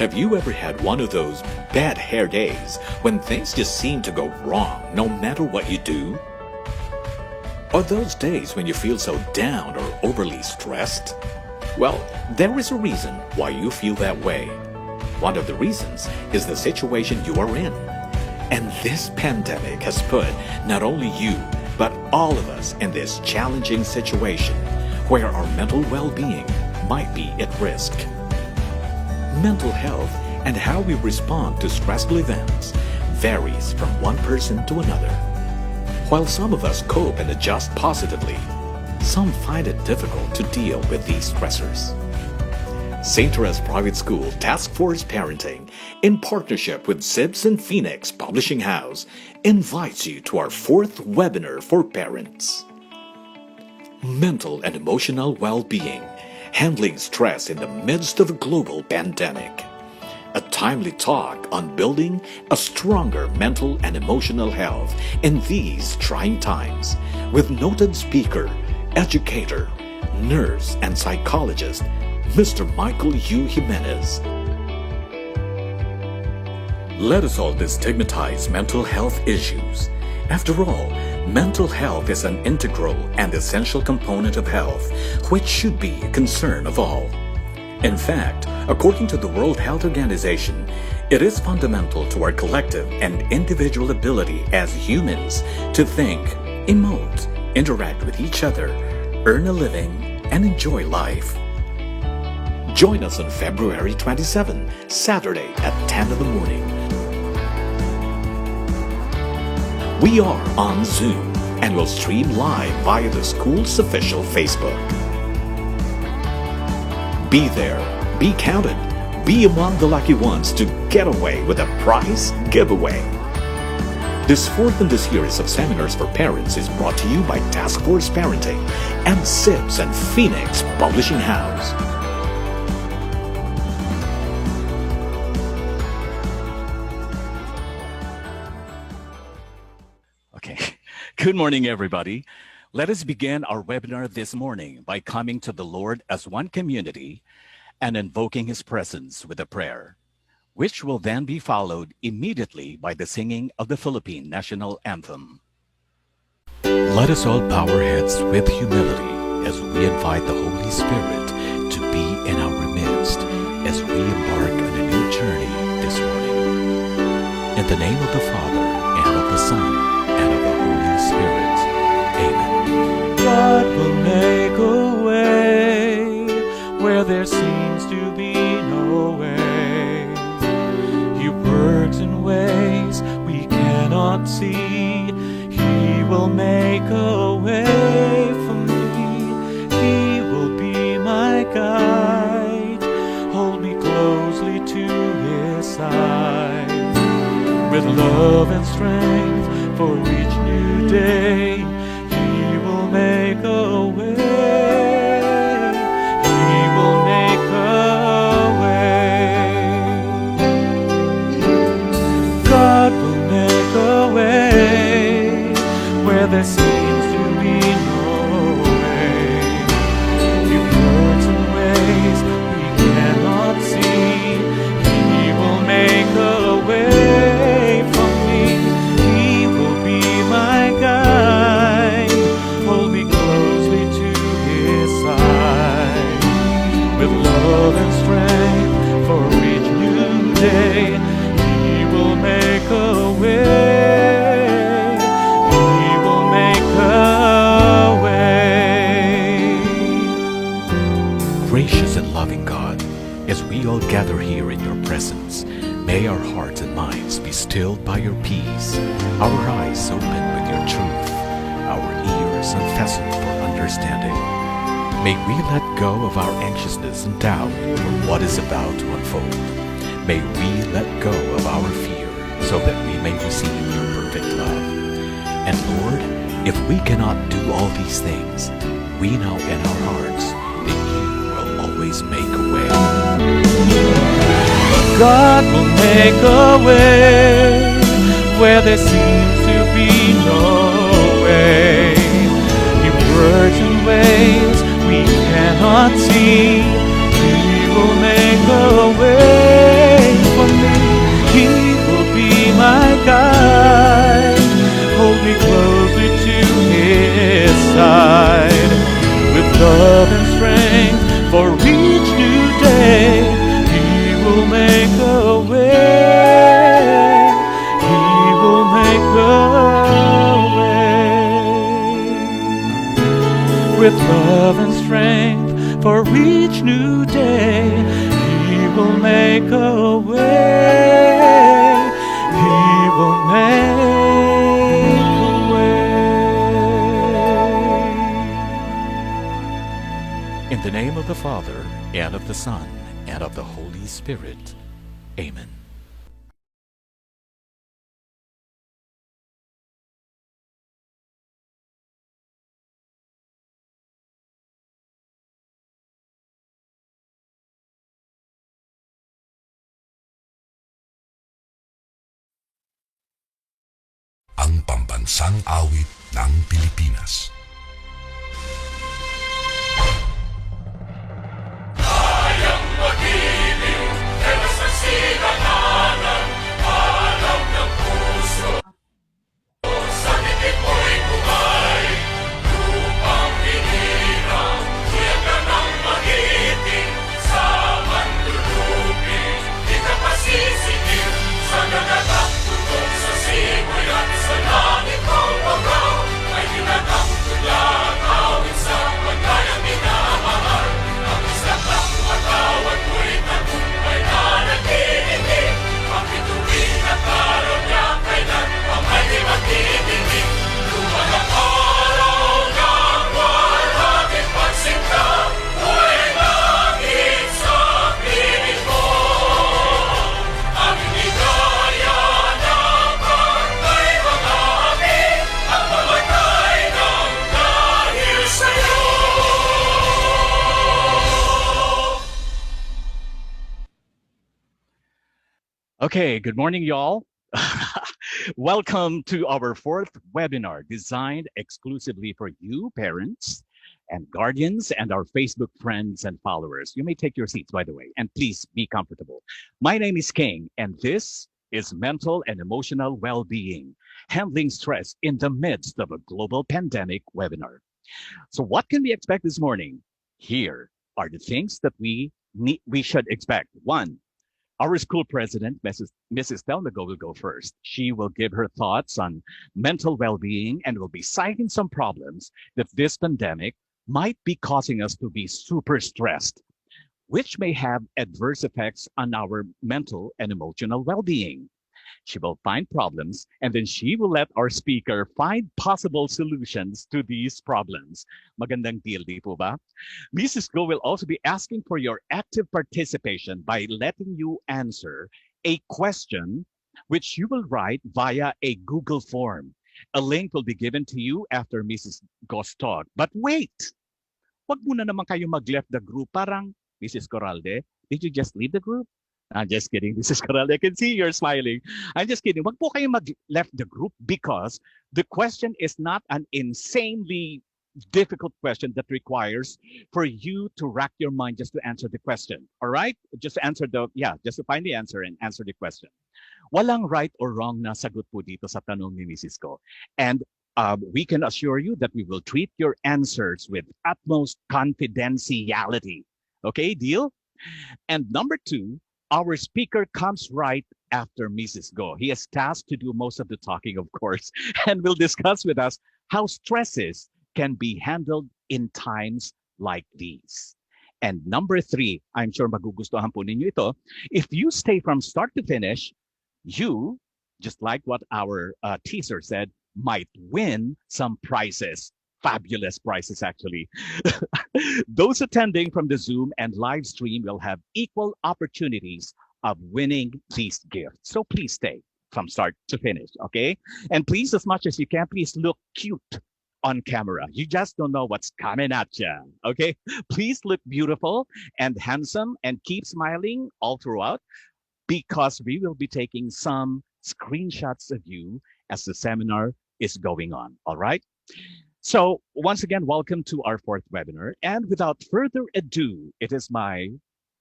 Have you ever had one of those bad hair days when things just seem to go wrong no matter what you do? Or those days when you feel so down or overly stressed? Well, there is a reason why you feel that way. One of the reasons is the situation you are in. And this pandemic has put not only you, but all of us in this challenging situation where our mental well-being might be at risk. Mental health and how we respond to stressful events varies from one person to another. While some of us cope and adjust positively, some find it difficult to deal with these stressors. St. Therese Private School Task Force Parenting, in partnership with Zips and Phoenix Publishing House, invites you to our 4th webinar for parents. Mental and emotional well-being, handling stress in the midst of a global pandemic. A timely talk on building a stronger mental and emotional health in these trying times with noted speaker, educator, nurse, and psychologist, Mr. Michael U. Jimenez. Let us all destigmatize mental health issues. After all, mental health is an integral and essential component of health, which should be a concern of all. In fact, according to the World Health Organization, it is fundamental to our collective and individual ability as humans to think, emote, interact with each other, earn a living, and enjoy life. Join us on February 27, Saturday at 10 in the morning. We are on Zoom and will stream live via the school's official Facebook. Be there, be counted, be among the lucky ones to get away with a prize giveaway. This 4th in the series of seminars for parents is brought to you by Task Force Parenting and Zips and Phoenix Publishing House. Good morning, everybody. Let us begin our webinar this morning by coming to the Lord as one community and invoking His presence with a prayer, which will then be followed immediately by the singing of the Philippine National Anthem. Let us all bow our heads with humility as we invite the Holy Spirit to be in our midst as we embark on a new journey this morning. In the name of the Father, and of the Son, and of the Holy Spirit. Amen. God will make a way where there seems to be no way. He works in ways we cannot see. He will make a way for me. He will be my guide. Hold me closely to His side. With love and strength for each new day, He will make a way. He will make a way. God will make a way where there seems to be no way. He works in ways we cannot see. He will make a way. Love and strength for each new day, He will make a way. He will make a way. Gracious and loving God, as we all gather here in Your presence, may our hearts and minds be stilled by Your peace, our eyes opened with Your truth, our ears unfastened for understanding. May we let go of our anxiousness and doubt for what is about to unfold. May we let go of our fear so that we may receive Your perfect love. And Lord, if we cannot do all these things, we know in our hearts that You will always make a way. God will make a way where there seems to be no way. He works in ways we cannot see. He will make a way. with love and strength for each new day. He will make a way. He will make a way. In the name of the Father, and of the Son, and of the Holy Spirit. Amen. Ang pambansang awit ng Pilipinas. Okay, good morning, y'all. Welcome to our fourth webinar designed exclusively for you, parents and guardians, and our Facebook friends and followers. You may take your seats, by the way, and please be comfortable. My name is King, and this is Mental and Emotional Well-Being, Handling Stress in the Midst of a Global Pandemic webinar. So what can we expect this morning? Here are the things that we should expect. One, our school president, Mrs. Thelma Go, will go first. She will give her thoughts on mental well-being and will be citing some problems that this pandemic might be causing us to be super stressed, which may have adverse effects on our mental and emotional well-being. She will find problems, and then she will let our speaker find possible solutions to these problems. Magandang deal, di po ba? Mrs. Go will also be asking for your active participation by letting you answer a question which you will write via a Google form. A link will be given to you after Mrs. Go's talk. But wait! Wag muna naman kayo mag-left the group. Parang, Mrs. Coralde, did you just leave the group? I'm just kidding, Mrs. Coralde. I can see you're smiling. I'm just kidding. Wag po kayo mag-left the group because the question is not an insanely difficult question that requires for you to rack your mind just to answer the question. All right? Just to find the answer and answer the question. Walang right or wrong na sagot po dito sa tanong ni Mrs. Go. And we can assure you that we will treat your answers with utmost confidentiality. Okay, deal? And number two, our speaker comes right after Mrs. Go. He is tasked to do most of the talking, of course, and will discuss with us how stresses can be handled in times like these. And number three, I'm sure magugustuhan po ninyo ito, if you stay from start to finish, you, just like what our teaser said, might win some prizes. Fabulous prizes, actually. Those attending from the Zoom and live stream will have equal opportunities of winning these gifts. So please stay from start to finish, okay? And please, as much as you can, please look cute on camera. You just don't know what's coming at you, okay? Please look beautiful and handsome and keep smiling all throughout because we will be taking some screenshots of you as the seminar is going on, all right? So once again, welcome to our fourth webinar. And without further ado, it is my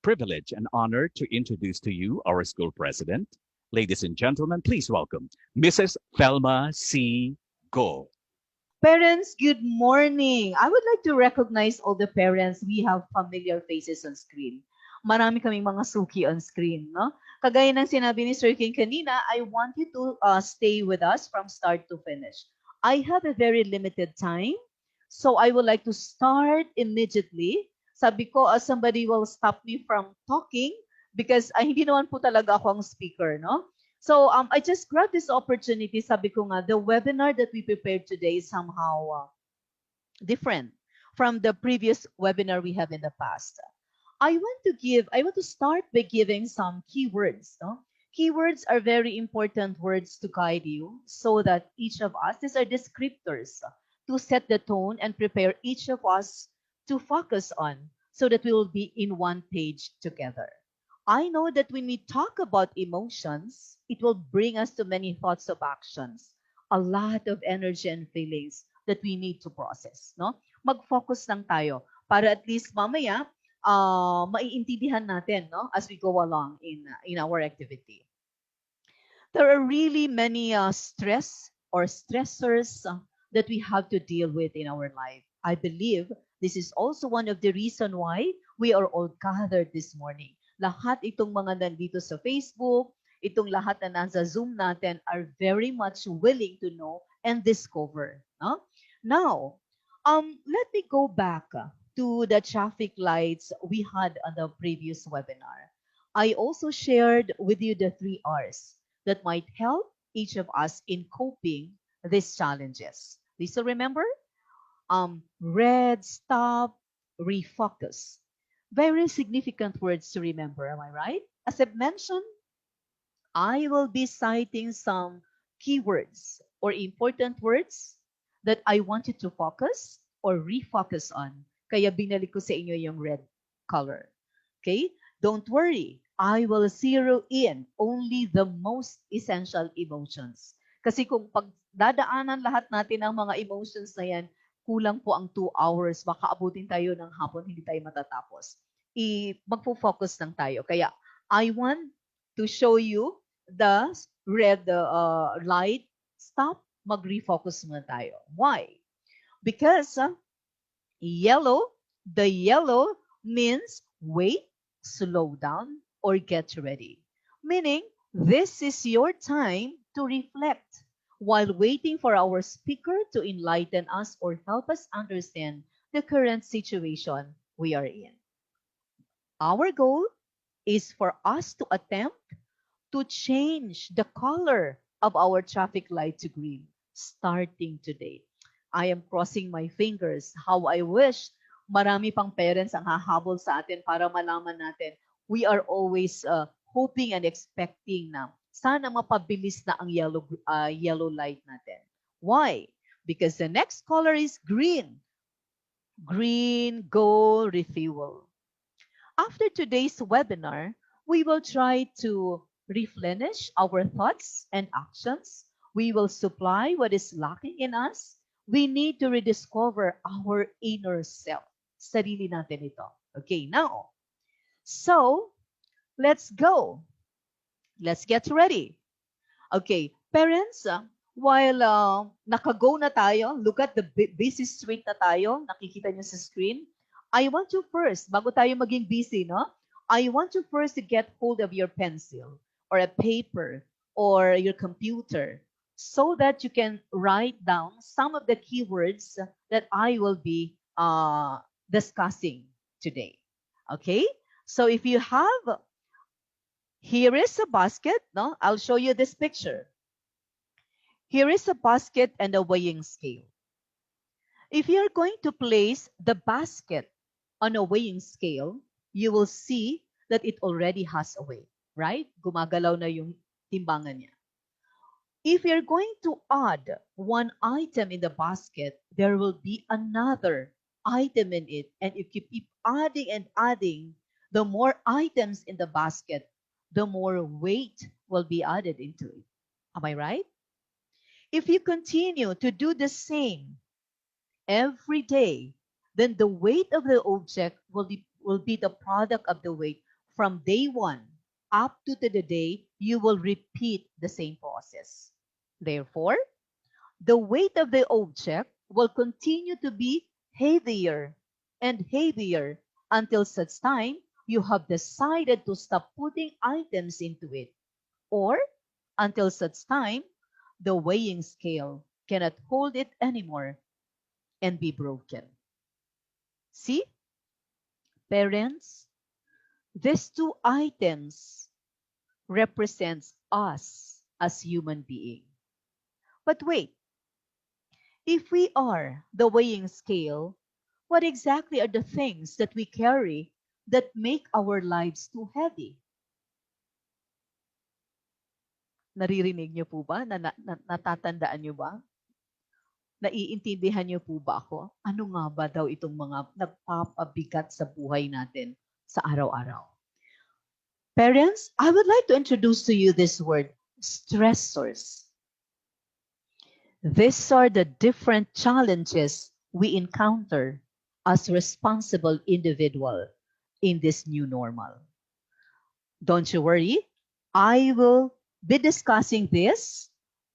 privilege and honor to introduce to you our school president. Ladies and gentlemen, please welcome Mrs. Thelma C. Go. Parents, good morning. I would like to recognize all the parents. We have familiar faces on screen. Marami kaming mga suki on screen, no? Kagaya ng sinabi ni Sir King kanina, I want you to stay with us from start to finish. I have a very limited time, So I would like to start immediately. Sabi ko, somebody will stop me from talking because hindi naman po talaga ako ang speaker, no? So I just grabbed this opportunity. Sabi ko nga, the webinar that we prepared today is somehow different from the previous webinar we have in the past. I want to start by giving some keywords. No? Keywords are very important words to guide you so that each of us, these are descriptors to set the tone and prepare each of us to focus on so that we will be in one page together. I know that when we talk about emotions, it will bring us to many thoughts of actions, a lot of energy and feelings that we need to process. No? Mag-focus lang tayo para at least mamaya maiintindihan natin, no, as we go along in our activity. There are really many stress or stressors that we have to deal with in our life. I believe this is also one of the reason why we are all gathered this morning. Lahat itong mga nandito sa Facebook, itong lahat na nasa Zoom natin are very much willing to know and discover. No? Now, let me go back to the traffic lights we had on the previous webinar. I also shared with you the 3 R's that might help each of us in coping these challenges. Do you still remember? Red, stop, refocus. Very significant words to remember, am I right? As I've mentioned, I will be citing some keywords or important words that I want you to focus or refocus on. Kaya binalik ko sa inyo yung red color. Okay? Don't worry. I will zero in only the most essential emotions. Kasi kung pagdadaanan lahat natin ang mga emotions na yan, kulang po ang 2 hours. Baka abutin tayo ng hapon, hindi tayo matatapos. Magpo-focus lang tayo. Kaya I want to show you the red light. Stop, mag-refocus muna tayo. Why? Because yellow, the yellow means wait, slow down, or get ready. Meaning, this is your time to reflect while waiting for our speaker to enlighten us or help us understand the current situation we are in. Our goal is for us to attempt to change the color of our traffic light to green starting today. I am crossing my fingers. How I wish marami pang parents ang hahabol sa atin para malaman natin. We are always hoping and expecting na sana mapabilis na ang yellow light natin. Why? Because the next color is green. Green, go, refuel. After today's webinar, we will try to replenish our thoughts and actions. We will supply what is lacking in us. We need to rediscover our inner self. Sarili natin ito. Okay, now. So, let's go. Let's get ready. Okay, parents, while nakago na tayo, look at the busy street na tayo, nakikita niyo sa screen. I want you first, bago tayo maging busy, no? I want you first to get hold of your pencil or a paper or your computer so that you can write down some of the keywords that I will be discussing today. Okay? So if you have, here is a basket, no? I'll show you this picture. Here is a basket and a weighing scale. If you're going to place the basket on a weighing scale, you will see that it already has a weight, right? Gumagalaw na yung timbangan niya. If you're going to add one item in the basket, there will be another item in it. And if you keep adding and adding, the more items in the basket, the more weight will be added into it. Am I right? If you continue to do the same every day, then the weight of the object will be the product of the weight from day 1 up to the day you will repeat the same process. Therefore, the weight of the object will continue to be heavier and heavier until such time you have decided to stop putting items into it, or until such time the weighing scale cannot hold it anymore and be broken. See, parents, these two items represents us as human being. But wait, if we are the weighing scale, what exactly are the things that we carry that make our lives too heavy? Naririnig niyo po ba? Natatandaan niyo ba? Naiintindihan niyo po ba ako? Ano nga ba daw itong mga nagpapabigat sa buhay natin sa araw-araw? Parents, I would like to introduce to you this word, stressors. These are the different challenges we encounter as responsible individual in this new normal. Don't you worry, I will be discussing this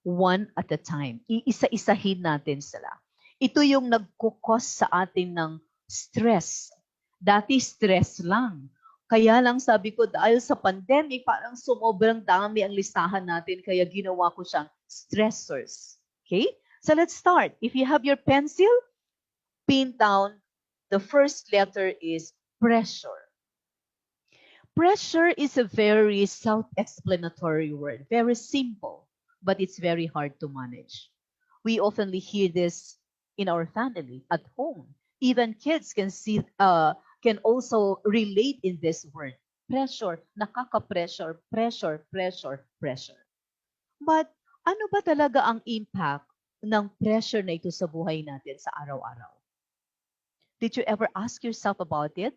one at a time. Iisa-isahin natin sila. Ito yung nagkukos sa atin ng stress. Dati stress lang. Kaya lang sabi ko, dahil sa pandemic, parang sumobrang dami ang listahan natin, kaya ginawa ko siyang stressors. Okay? So let's start. If you have your pencil, pin down, the first letter is pressure. Pressure is a very self-explanatory word, very simple, but it's very hard to manage. We often hear this in our family, at home. Even kids can also relate in this word. Pressure, nakaka-pressure, pressure, pressure, pressure. But ano ba talaga ang impact ng pressure na ito sa buhay natin sa araw-araw? Did you ever ask yourself about it?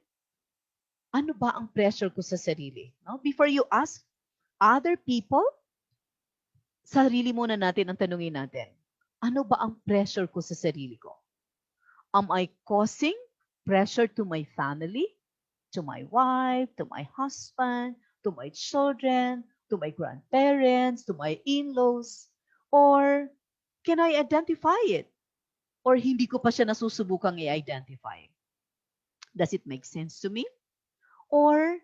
Ano ba ang pressure ko sa sarili? No? Before you ask other people, sarili muna natin ang tanungin natin. Ano ba ang pressure ko sa sarili ko? Am I causing pressure to my family, to my wife, to my husband, to my children, to my grandparents, to my in-laws? Or can I identify it? Or hindi ko pa siya nasusubukang i-identify? Does it make sense to me? Or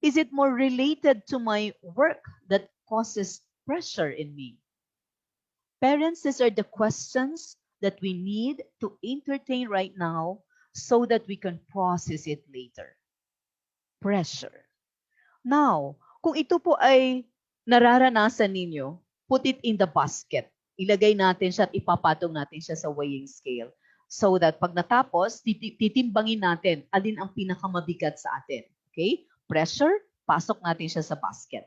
is it more related to my work that causes pressure in me? Parents, these are the questions that we need to entertain right now so that we can process it later. Pressure. Now, kung ito po ay nararanasan ninyo, put it in the basket. Ilagay natin siya at ipapatong natin siya sa weighing scale so that pag natapos, titimbangin natin alin ang pinakamabigat sa atin. Okay? Pressure, pasok natin siya sa basket.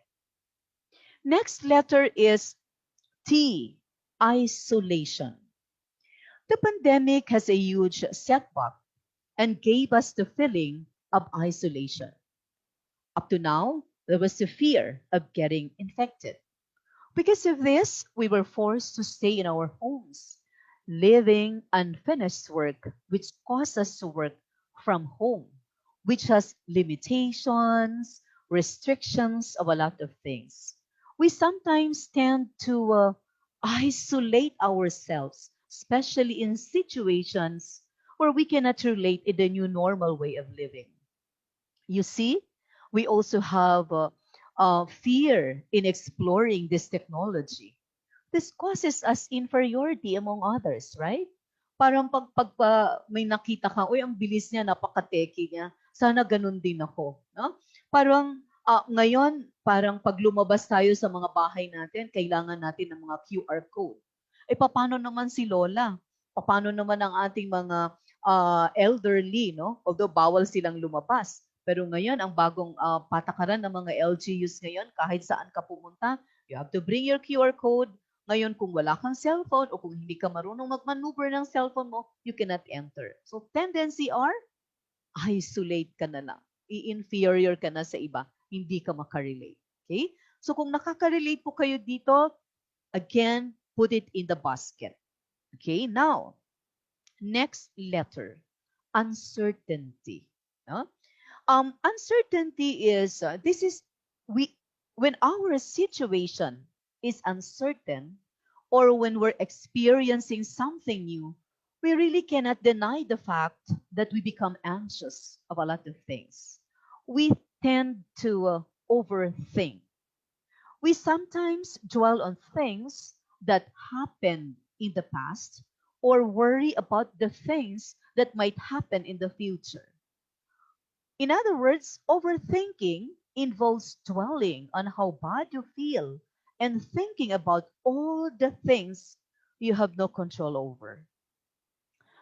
Next letter is T, isolation. The pandemic has a huge setback and gave us the feeling of isolation. Up to now, there was the fear of getting infected. Because of this, we were forced to stay in our homes, leaving unfinished work, which caused us to work from home, which has limitations, restrictions of a lot of things. We sometimes tend to isolate ourselves, especially in situations where we cannot relate in the new normal way of living. You see, we also have fear in exploring this technology. This causes us inferiority among others, right? Parang pag may nakita ka, uy, ang bilis niya, napaka-techy niya, sana ganun din ako. No? Parang ngayon, parang pag lumabas tayo sa mga bahay natin, kailangan natin ng mga QR code. Eh, paano naman si Lola? Paano naman ang ating mga elderly, no? Although bawal silang lumabas. Pero ngayon, ang bagong patakaran ng mga LGUs ngayon, kahit saan ka pumunta, you have to bring your QR code. Ngayon, kung wala kang cellphone o kung hindi ka marunong mag-maneuver ng cellphone mo, you cannot enter. So, tendency are, isolate ka na lang. I-inferior ka na sa iba. Hindi ka makarelate. Okay? So, kung nakaka-relate po kayo dito, again, put it in the basket. Okay? Now, next letter, uncertainty. No? Uncertainty is, when our situation is uncertain or when we're experiencing something new, we really cannot deny the fact that we become anxious of a lot of things. We tend to overthink. We sometimes dwell on things that happened in the past or worry about the things that might happen in the future. In other words, overthinking involves dwelling on how bad you feel and thinking about all the things you have no control over.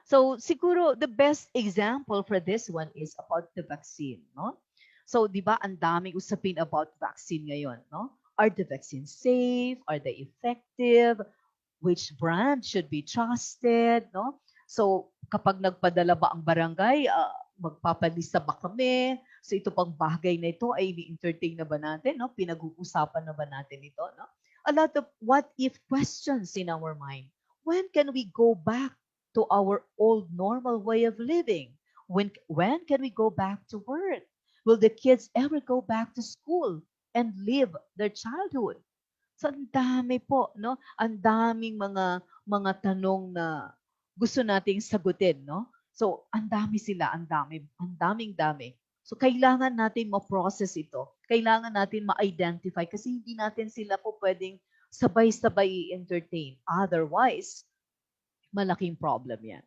So siguro the best example for this one is about the vaccine, no? So 'di ba ang daming usapin about vaccine ngayon, no? Are the vaccines safe? Are they effective? Which brand should be trusted, no? So kapag nagpadala ba ang barangay, magpapalista ba kami? So ito pang bagay na ito ay ni-entertain na ba natin, no? Pinag-uusapan na ba natin ito, no? A lot of what if questions in our mind. When can we go back to our old normal way of living? When can we go back to work? Will the kids ever go back to school and live their childhood? So ang dami po, no? Ang daming mga tanong na gusto nating sagutin, no? So ang dami sila, ang daming dami. So kailangan natin ma-process ito. Kailangan natin ma-identify kasi hindi natin sila po pwedeng sabay-sabay i-entertain. Otherwise, malaking problem yan.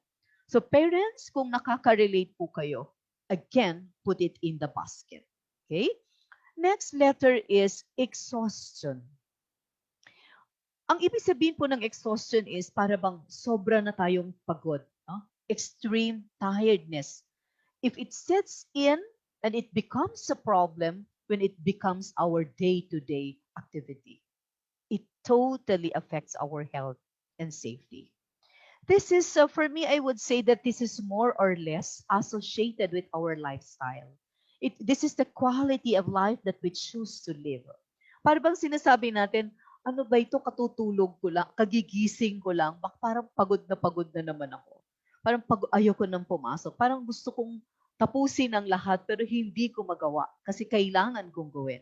So parents, kung nakaka-relate po kayo, again, put it in the basket. Okay? Next letter is exhaustion. Ang ibig sabihin po ng exhaustion is para bang sobra na tayong pagod. No? Extreme tiredness. If it sets in and it becomes a problem when it becomes our day-to-day activity, it totally affects our health and safety. This is, for me, I would say that this is more or less associated with our lifestyle. This is the quality of life that we choose to live. Para bang sinasabi natin, ano ba ito, katutulog ko lang, kagigising ko lang, parang pagod na naman ako. Parang ayoko nang pumasok. Parang gusto kong tapusin ang lahat pero hindi ko magawa kasi kailangan kong gawin.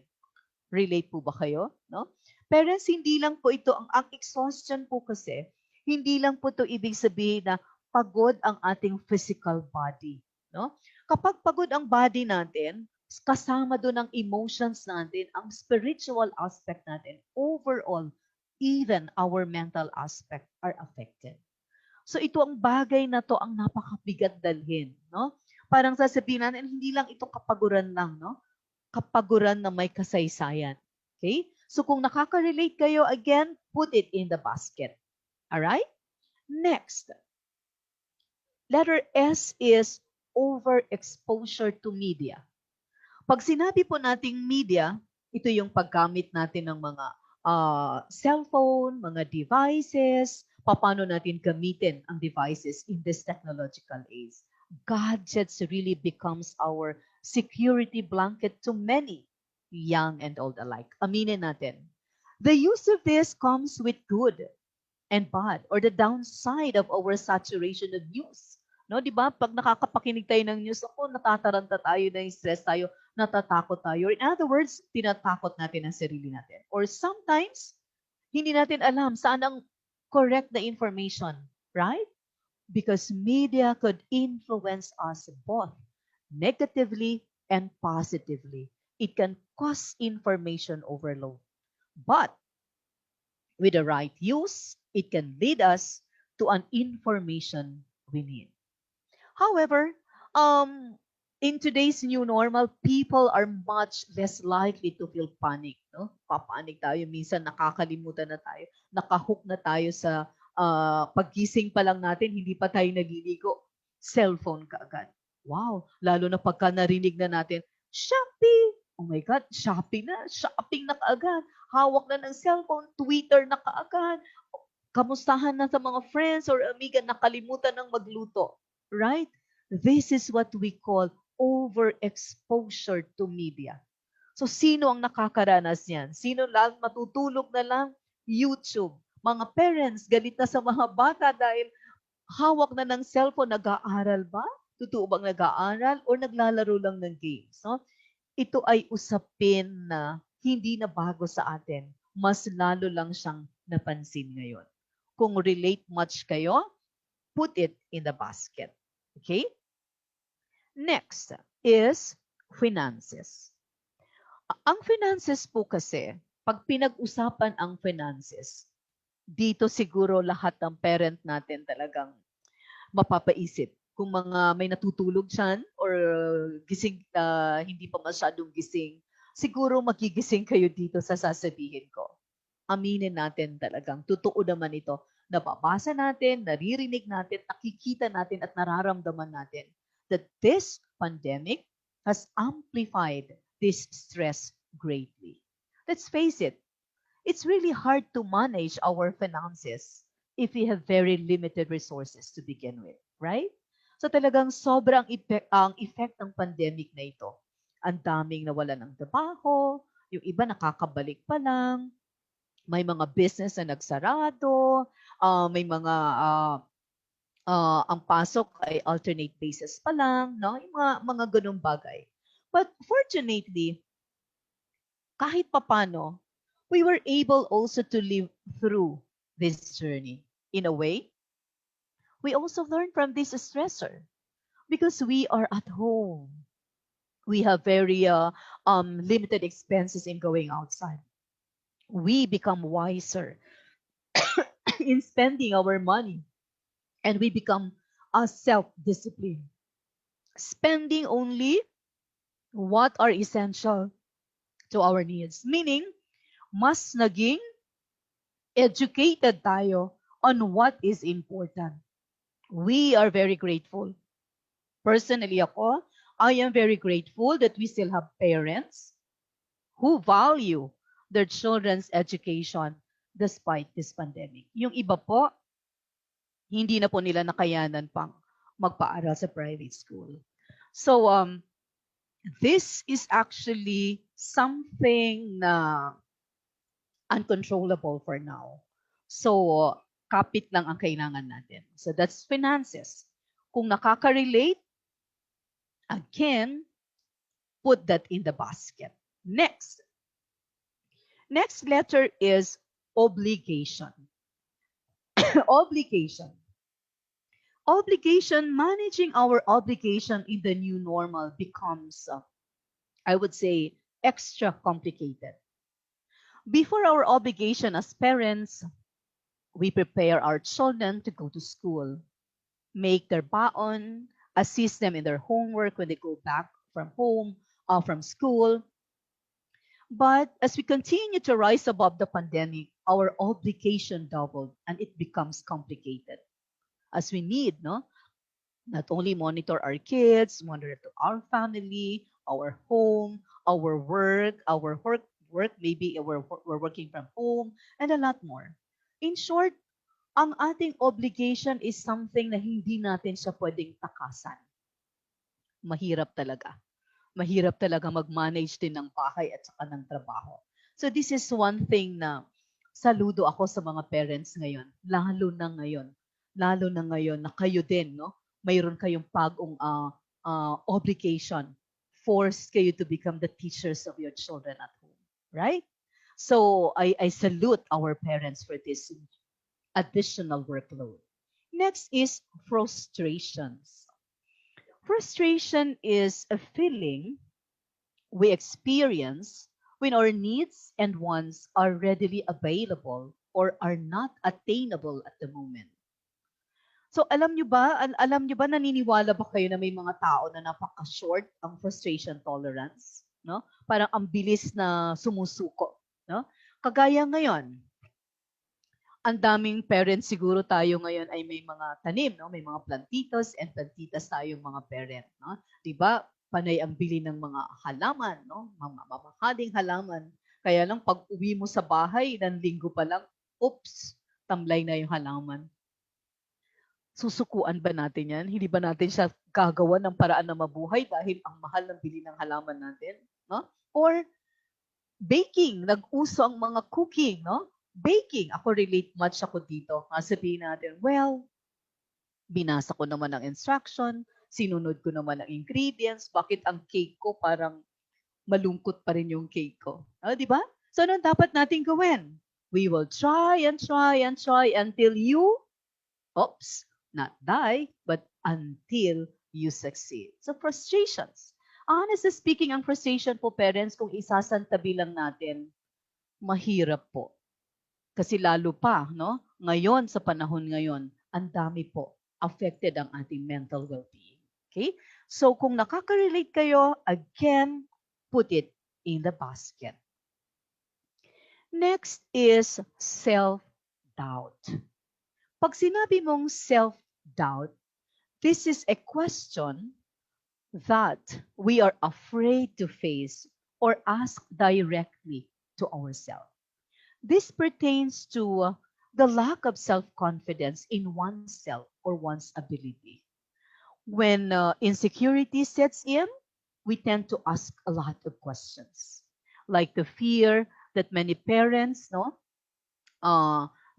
Relate po ba kayo? No? Parents, hindi lang po ito, ang exhaustion po kasi, hindi lang po ito ibig sabihin na pagod ang ating physical body. No? Kapag pagod ang body natin, kasama doon ang emotions natin, ang spiritual aspect natin, overall, even our mental aspect are affected. So ito ang bagay na to ang napakabigat dalhin, no? Parang sasabihin natin, hindi lang ito kapaguran lang, no? Kapaguran na may kasaysayan. Okay? So kung nakaka-relate kayo, again, put it in the basket. Alright? Next. Letter S is overexposure to media. Pag sinabi po nating media, ito yung paggamit natin ng mga cellphone, mga devices, paano natin gamitin ang devices in this technological age. Gadgets really becomes our security blanket to many, young and old alike. Aminin natin. The use of this comes with good and bad or the downside of our saturation of news. No, 'di ba? Pag nakakapakinig tayo ng news, natataranta tayo, na-stress tayo, natatakot tayo. In other words, tinatakot natin ang sarili natin. Or sometimes, hindi natin alam saan ang correct na information, right? Because media could influence us both negatively and positively. It can cause information overload. But with the right use, it can lead us to an information we need. However, in today's new normal, people are much less likely to feel panic. No? Papanik tayo. Minsan nakakalimutan na tayo. Nakahook na tayo sa paggising pa lang natin, hindi pa tayo naliligo. Cellphone kaagad. Wow! Lalo na pagka narinig na natin, Shopee! Oh my God, Shopee na. Shopping na kaagad. Hawak na ng cellphone. Twitter na kaagad. Kamustahan na sa mga friends or amiga, nakalimutan ng magluto. Right? This is what we call overexposure to media. So, sino ang nakakaranas niyan? Sino lang matutulog na lang? YouTube. Mga parents, galit na sa mga bata dahil hawak na ng cellphone. Nag-aaral ba? Totoo bang nag-aaral? O naglalaro lang ng games? No? Ito ay usapin na hindi na bago sa atin. Mas lalo lang siyang napansin ngayon. Kung relate much kayo, put it in the basket. Okay? Next is finances. Ang finances po kasi, pag pinag-usapan ang finances, Dito siguro lahat ng parent natin talagang mapapaisip. Kung mga may natutulog diyan or gising hindi pa masyadong gising, siguro magigising kayo dito sa sasabihin ko. Aminin natin talagang totoo naman ito. Nababasa natin, naririnig natin, nakikita natin at nararamdaman natin that this pandemic has amplified this stress greatly. Let's face it, it's really hard to manage our finances if we have very limited resources to begin with, right? So talagang sobrang effect ng pandemic na ito. Ang daming nawalan ng trabaho, yung iba nakakabalik pa lang, may mga business na nagsarado, may mga ang pasok ay alternate basis pa lang, no? Yung mga ganung bagay. But fortunately, kahit papano, we were able also to live through this journey. In a way, we also learned from this stressor because we are at home. We have very limited expenses in going outside. We become wiser in spending our money, and we become self-disciplined, spending only what are essential to our needs. Meaning, mas naging educated tayo on what is important. We are very grateful. Personally ako, I am very grateful that we still have parents who value their children's education despite this pandemic. Yung iba po, hindi na po nila nakayanan pang magpaaral sa private school. So, this is actually something na uncontrollable for now. So, kapit lang ang kailangan natin. So, that's finances. Kung nakaka-relate, again, put that in the basket. Next letter is obligation. Obligation, managing our obligation in the new normal becomes, I would say, extra complicated. Before our obligation as parents, we prepare our children to go to school, make their baon, assist them in their homework when they go back from home or from school. But as we continue to rise above the pandemic, our obligation doubled and it becomes complicated. As we need, not only monitor our kids, monitor our family, our home, our work, maybe we're working from home, and a lot more. In short, ang ating obligation is something na hindi natin siya pwedeng takasan. Mahirap talaga. Mahirap talaga mag-manage din ng bahay at saka ng trabaho. So this is one thing na saludo ako sa mga parents ngayon, lalo na ngayon na kayo din, no? Mayroon kayong pagong obligation, forced kayo to become the teachers of your children at home, right? So I salute our parents for this additional workload. Next is frustrations. Frustration is a feeling we experience when our needs and wants are readily available or are not attainable at the moment. So alam nyo ba, naniniwala ba kayo na may mga tao na napaka-short ang frustration tolerance? No? Parang ang bilis na sumusuko. No? Kagaya ngayon, ang daming parents siguro tayo ngayon ay may mga tanim, no? May mga plantitos and plantitas tayong mga parent, no? 'Di ba? Panay ang bili ng mga halaman, no? Mga mamahaling halaman. Kaya lang pag uwi mo sa bahay, ilang linggo pa lang, oops, tamlay na yung halaman. Susukuan ba natin 'yan? Hindi ba natin siya gagawa ng paraan na mabuhay dahil ang mahal ng bili ng halaman natin, no? Or baking, nag-uso ang mga cooking, no? Baking, ako relate much ako dito. Sabihin natin, well, binasa ko naman ang instruction, sinunod ko naman ang ingredients, bakit ang cake ko parang malungkot pa rin yung cake ko? Di ba? So, anong dapat natin gawin? We will try and try and try until you, not die, but until you succeed. So, frustrations. Honestly speaking, ang frustration po, parents, kung isasantabi lang natin, mahirap po. Kasi lalo pa, no? Ngayon, sa panahon ngayon, ang dami po affected ang ating mental well-being. Okay? So kung nakaka-relate kayo, again, put it in the basket. Next is self-doubt. Pag sinabi mong self-doubt, this is a question that we are afraid to face or ask directly to ourselves. This pertains to the lack of self-confidence in oneself or one's ability. When insecurity sets in, we tend to ask a lot of questions, like the fear that many parents, no,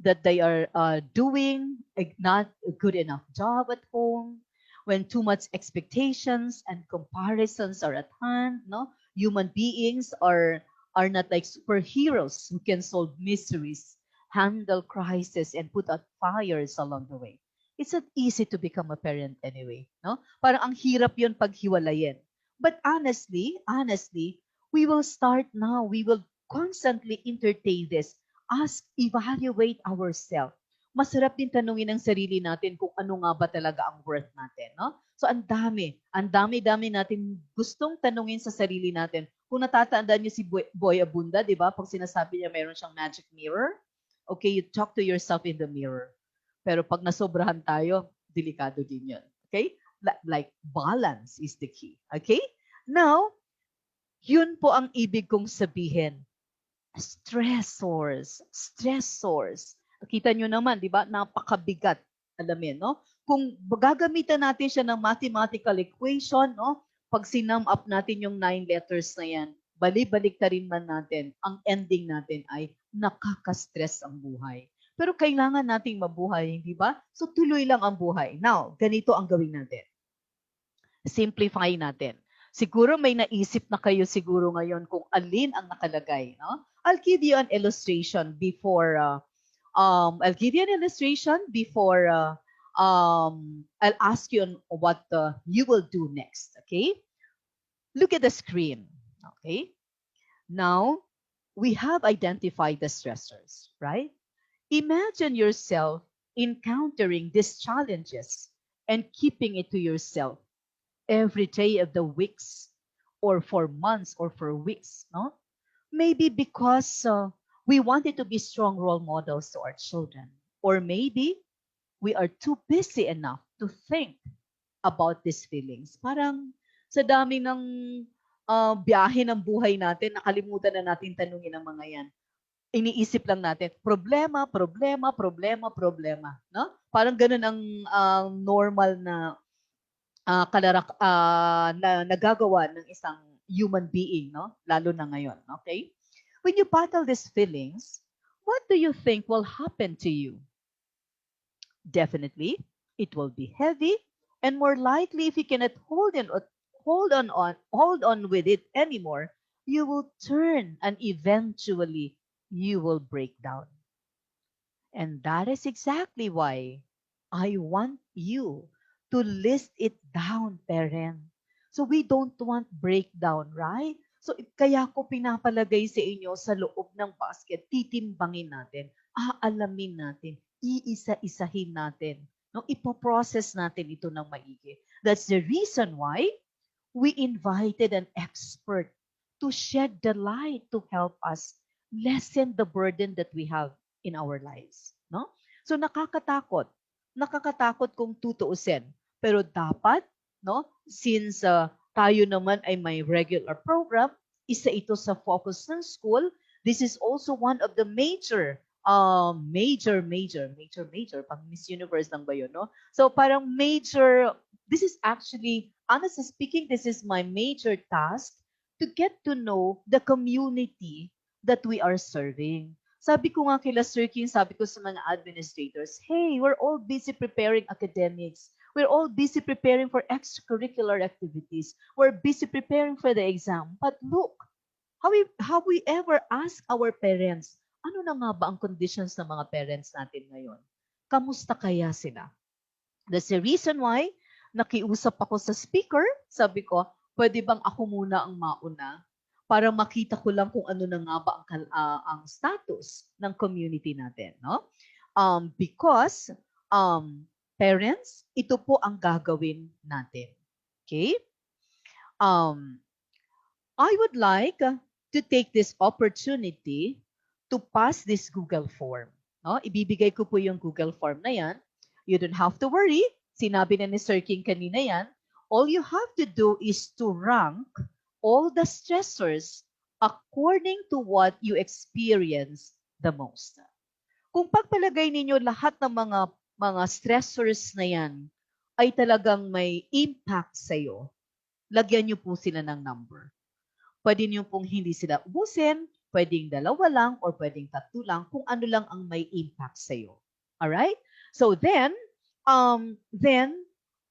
that they are doing not a good enough job at home, when too much expectations and comparisons are at hand, no, human beings are not like superheroes who can solve mysteries, handle crisis, and put out fires along the way. It's not easy to become a parent anyway, no? Parang ang hirap yun paghiwalayin. But honestly, we will start now. We will constantly entertain this. Ask, evaluate ourselves. Masarap din tanungin ang sarili natin kung ano nga ba talaga ang worth natin, no? So ang dami natin gustong tanungin sa sarili natin. Kung natatandaan niyo si Boy Abunda, di ba? Pag sinasabi niya meron siyang magic mirror, okay, you talk to yourself in the mirror. Pero pag nasobrahan tayo, delikado din yun. Okay? Like balance is the key. Okay? Now, yun po ang ibig kong sabihin. Stressors. Kita nyo naman, di ba? Napakabigat. Alamin, no? Kung gagamitan natin siya ng mathematical equation, no? Pag sinum up natin yung 9 letters na yan, balik ta rin man natin, ang ending natin ay nakaka-stress ang buhay. Pero kailangan nating mabuhay, di ba? So tuloy lang ang buhay. Now, ganito ang gawin natin. Simplify natin. Siguro may naisip na kayo siguro ngayon kung alin ang nakalagay, no? I'll give you an illustration before I'll ask you on what you will do next, okay? Look at the screen, okay? Now, we have identified the stressors, right? Imagine yourself encountering these challenges and keeping it to yourself every day of the weeks or for months or for weeks, no? Maybe because we wanted to be strong role models to our children. Or maybe we are too busy enough to think about these feelings. Parang sa dami ng biyahe ng buhay natin, nakalimutan na natin tanungin ang mga yan. Iniisip lang natin, problema, no? Parang ganun ang normal na na nagagawa ng isang human being, no? Lalo na ngayon, okay? When you battle these feelings, what do you think will happen to you? Definitely, it will be heavy, and more likely, if you cannot hold on with it anymore, you will turn and eventually you will break down. And that is exactly why I want you to list it down, parent. So we don't want breakdown, right? So kaya ko pinapalagay sa inyo sa loob ng basket, titimbangin natin, aalamin natin, iisa-isahin natin, no? Ipoprocess natin ito ng maigi. That's the reason why we invited an expert to shed the light to help us lessen the burden that we have in our lives, no? So nakakatakot kung tutuusin. Pero dapat, no, since tayo naman ay may regular program, isa ito sa focus ng school. This is also one of the major, pang Miss Universe lang ba yun, no? So parang major, this is actually, honestly speaking, this is my major task to get to know the community that we are serving. Sabi ko nga kila Sir King, sabi ko sa mga administrators, hey, we're all busy preparing academics. We're all busy preparing for extracurricular activities. We're busy preparing for the exam. But look, have we ever asked our parents, ano na nga ba ang conditions ng mga parents natin ngayon? Kamusta kaya sila? That's the reason why nakiusap ako sa speaker. Sabi ko, pwede bang ako muna ang mauna? para makita ko lang kung ano na nga ba ang status ng community natin, no? Because parents, ito po ang gagawin natin. Okay? I would like to take this opportunity to pass this Google form. No? Ibibigay ko po yung Google form na yan. You don't have to worry. Sinabi na ni Sir King kanina yan. All you have to do is to rank all the stressors according to what you experience the most. Kung pagpalagay ninyo lahat ng mga stressors na yan ay talagang may impact sa iyo, lagyan niyo po sila ng number. Pwede niyo pong hindi sila ubusin, pwedeng 2 lang or pwedeng 3 lang kung ano lang ang may impact sa iyo. All right? So then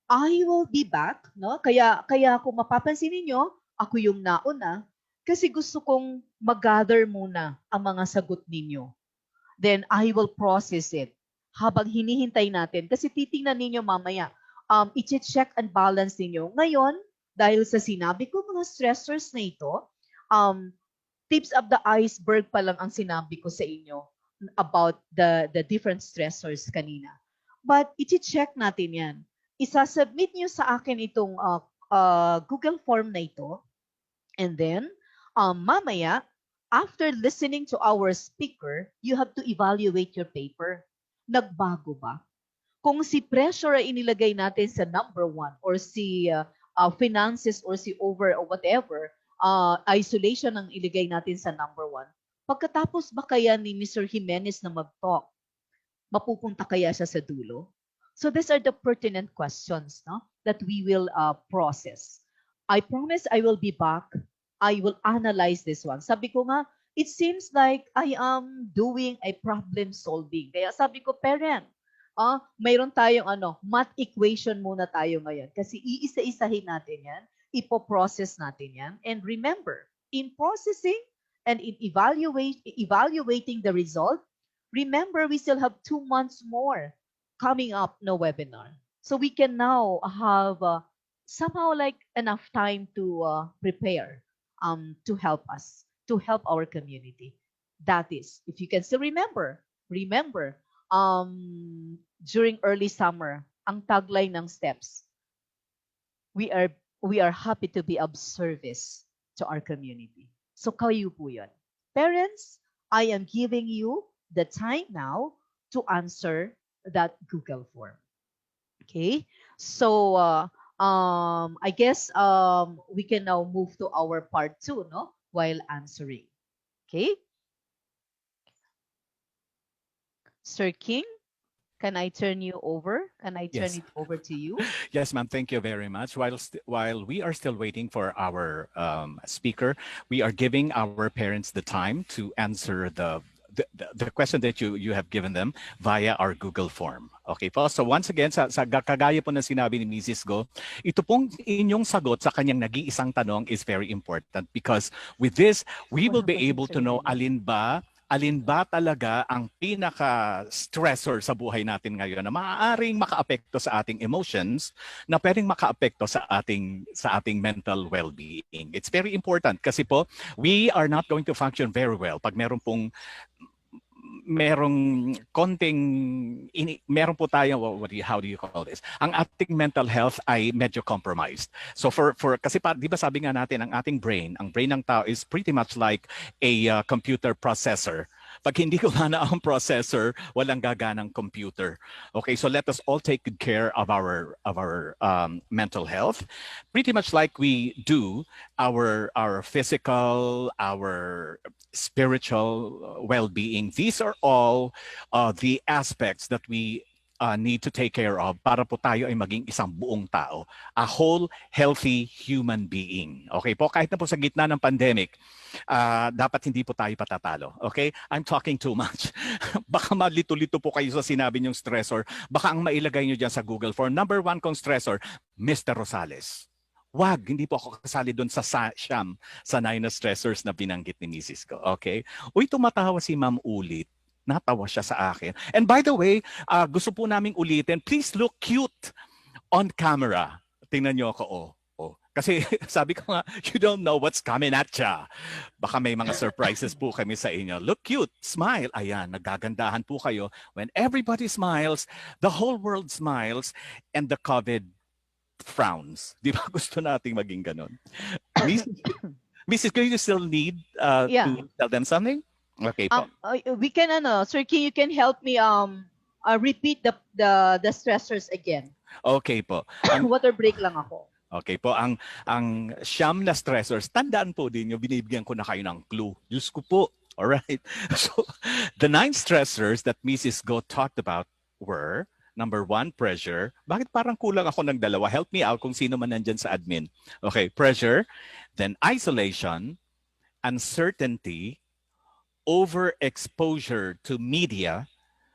I will be back, no? Kaya kung mapapansin niyo, ako yung nauna kasi gusto kong mag-gather muna ang mga sagot ninyo. Then I will process it habang hinihintay natin. Kasi titingnan ninyo mamaya, i-check and balance ninyo. Ngayon, dahil sa sinabi ko mga stressors na ito, tips of the iceberg pa lang ang sinabi ko sa inyo about the different stressors kanina. But i-check natin yan. Isasubmit nyo sa akin itong Google form na ito. And then, mamaya, after listening to our speaker, you have to evaluate your paper. Nagbago ba? Kung si pressure ay inilagay natin sa number 1 or si finances or si over or whatever, isolation ang iligay natin sa number 1, pagkatapos ba kaya ni Mr. Jimenez na mag-talk, mapupunta kaya siya sa dulo? So these are the pertinent questions, no, that we will process. I promise I will be back. I will analyze this one. Sabi ko nga, it seems like I am doing a problem solving. Kaya sabi ko, parent, mayroon tayong math equation muna tayo ngayon. Kasi iisa-isahin natin yan, ipoprocess natin yan. And remember, in processing and in evaluating the result, remember we still have 2 months more coming up no webinar. So we can now have somehow like enough time to prepare to help us, to help our community. That is, if you can still remember, during early summer, ang tagline ng STEPS, we are happy to be of service to our community. So kayo po yun. Parents, I am giving you the time now to answer that Google form. Okay? So I guess we can now move to our part 2, no? While answering. Okay? Sir King, can I turn you over? Can I turn Yes. it over to you? Yes, ma'am. Thank you very much. While we are still waiting for our speaker, we are giving our parents the time to answer the question that you have given them via our Google form. Okay po? So once again, sa kagaya po na sinabi ni Mrs. Go, ito pong inyong sagot sa kanyang nag-iisang tanong is very important because with this, we will be able to know alin ba talaga ang pinaka-stressor sa buhay natin ngayon na maaaring makaapekto sa ating emotions, na pwedeng makaapekto sa ating mental well-being. It's very important kasi po, we are not going to function very well pag meron po tayo, how do you call this? Ang ating mental health ay medyo compromised. So kasi di ba sabi nga natin, ang brain ng tao is pretty much like a computer processor. Pag hindi gumana ang processor, walang gaganang computer. Okay, so let us all take good care of our mental health, pretty much like we do our physical, our spiritual well-being. These are all the aspects that we need to take care of para po tayo ay maging isang buong tao, a whole healthy human being. Okay po, kahit na po sa gitna ng pandemic, dapat hindi po tayo patatalo. Okay? I'm talking too much. Baka malito-lito po kayo sa sinabi niyong stressor. Baka ang mailagay niyo dyan sa Google Form. Number 1 kong stressor, Mr. Rosales. Wag, hindi po ako kasali doon sa 9 na stressors na binanggit ni Mrs. ko. Okay? Uy, tumatawa si Ma'am ulit. Natawa siya sa akin. And by the way, gusto po naming ulitin, please look cute on camera. Tingnan niyo ako, Kasi sabi ko nga, you don't know what's coming at ya. Baka may mga surprises po kami sa inyo. Look cute, smile. Ayan, nagagandahan po kayo. When everybody smiles, the whole world smiles, and the COVID frowns. Di ba gusto nating maging ganun? Mrs. Do you still need Yeah. to tell them something? Okay po. We can Sir King, you can help me repeat the stressors again. Okay po. Water break lang ako. Okay po, ang siyam na stressors, tandaan po din yung binibigyan ko na kayo ng clue. Diyos ko po. Alright? So, the 9 stressors that Mrs. Go talked about were, number 1, pressure. Bakit parang kulang ako ng dalawa? Help me out kung sino man nandyan sa admin. Okay, pressure. Then isolation, uncertainty, overexposure to media,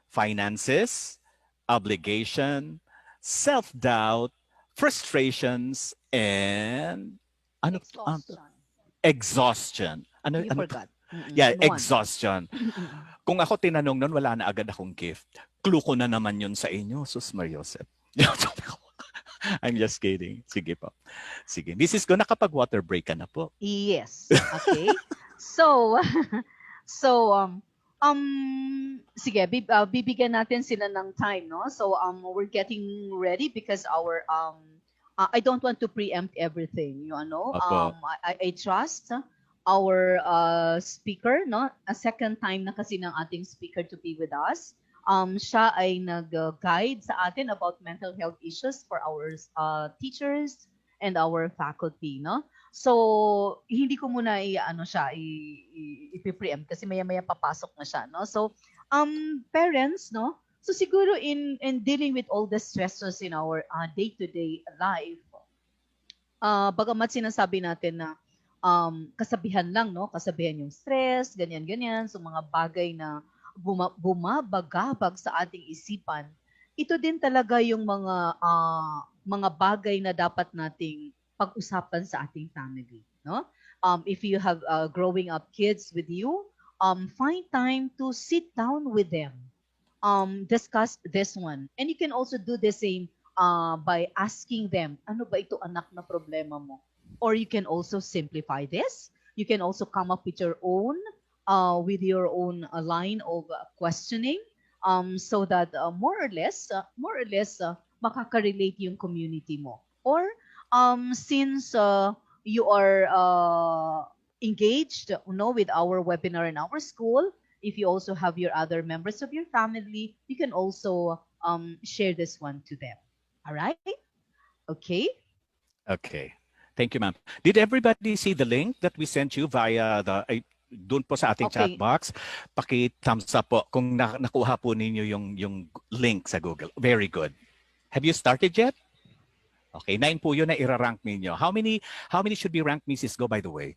finances, obligation, self-doubt, frustrations, and exhaustion. Ano? You forgot. Yeah, One. exhaustion. Kung ako tinanong nun, wala na agad akong gift. Clue ko na naman yun sa inyo, Sus Mariosep. I'm just kidding. Sige po. Sige. Mrs. Go, nakapag-water break ka na po. Yes. Okay. So, sige, bibigyan natin sila ng time, no? So, we're getting ready because our I don't want to preempt everything, you know. Opo. I trust our speaker, no? A second time na kasi ng ating speaker to be with us. Siya ay nag-guide sa atin about mental health issues for our teachers and our faculty, no? So, hindi ko muna i-preempt kasi maya-maya papasok na siya, no? So, parents, no? So, siguro in dealing with all the stressors in our day-to-day life, bagamat sinasabi natin na kasabihan lang, no? Kasabihan yung stress, ganyan-ganyan, so mga bagay na bumabagabag sa ating isipan, ito din talaga yung mga bagay na dapat nating pag-usapan sa ating family, no? If you have growing up kids with you, find time to sit down with them, discuss this one, and you can also do the same by asking them, ano ba ito anak na problema mo? Or you can also simplify this. You can also come up with your own line of questioning, so that more or less makaka-relate yung community mo. Or since you are engaged, with our webinar in our school, if you also have your other members of your family, you can also share this one to them. All right? Okay. Okay. Thank you, ma'am. Did everybody see the link that we sent you via doon po sa ating chat box? Paki-thumbs up po kung nakuha po ninyo yung link sa Google. Very good. Have you started yet? Okay, 9 po yun na irarank ninyo. How many should be ranked, Mrs. Go, by the way?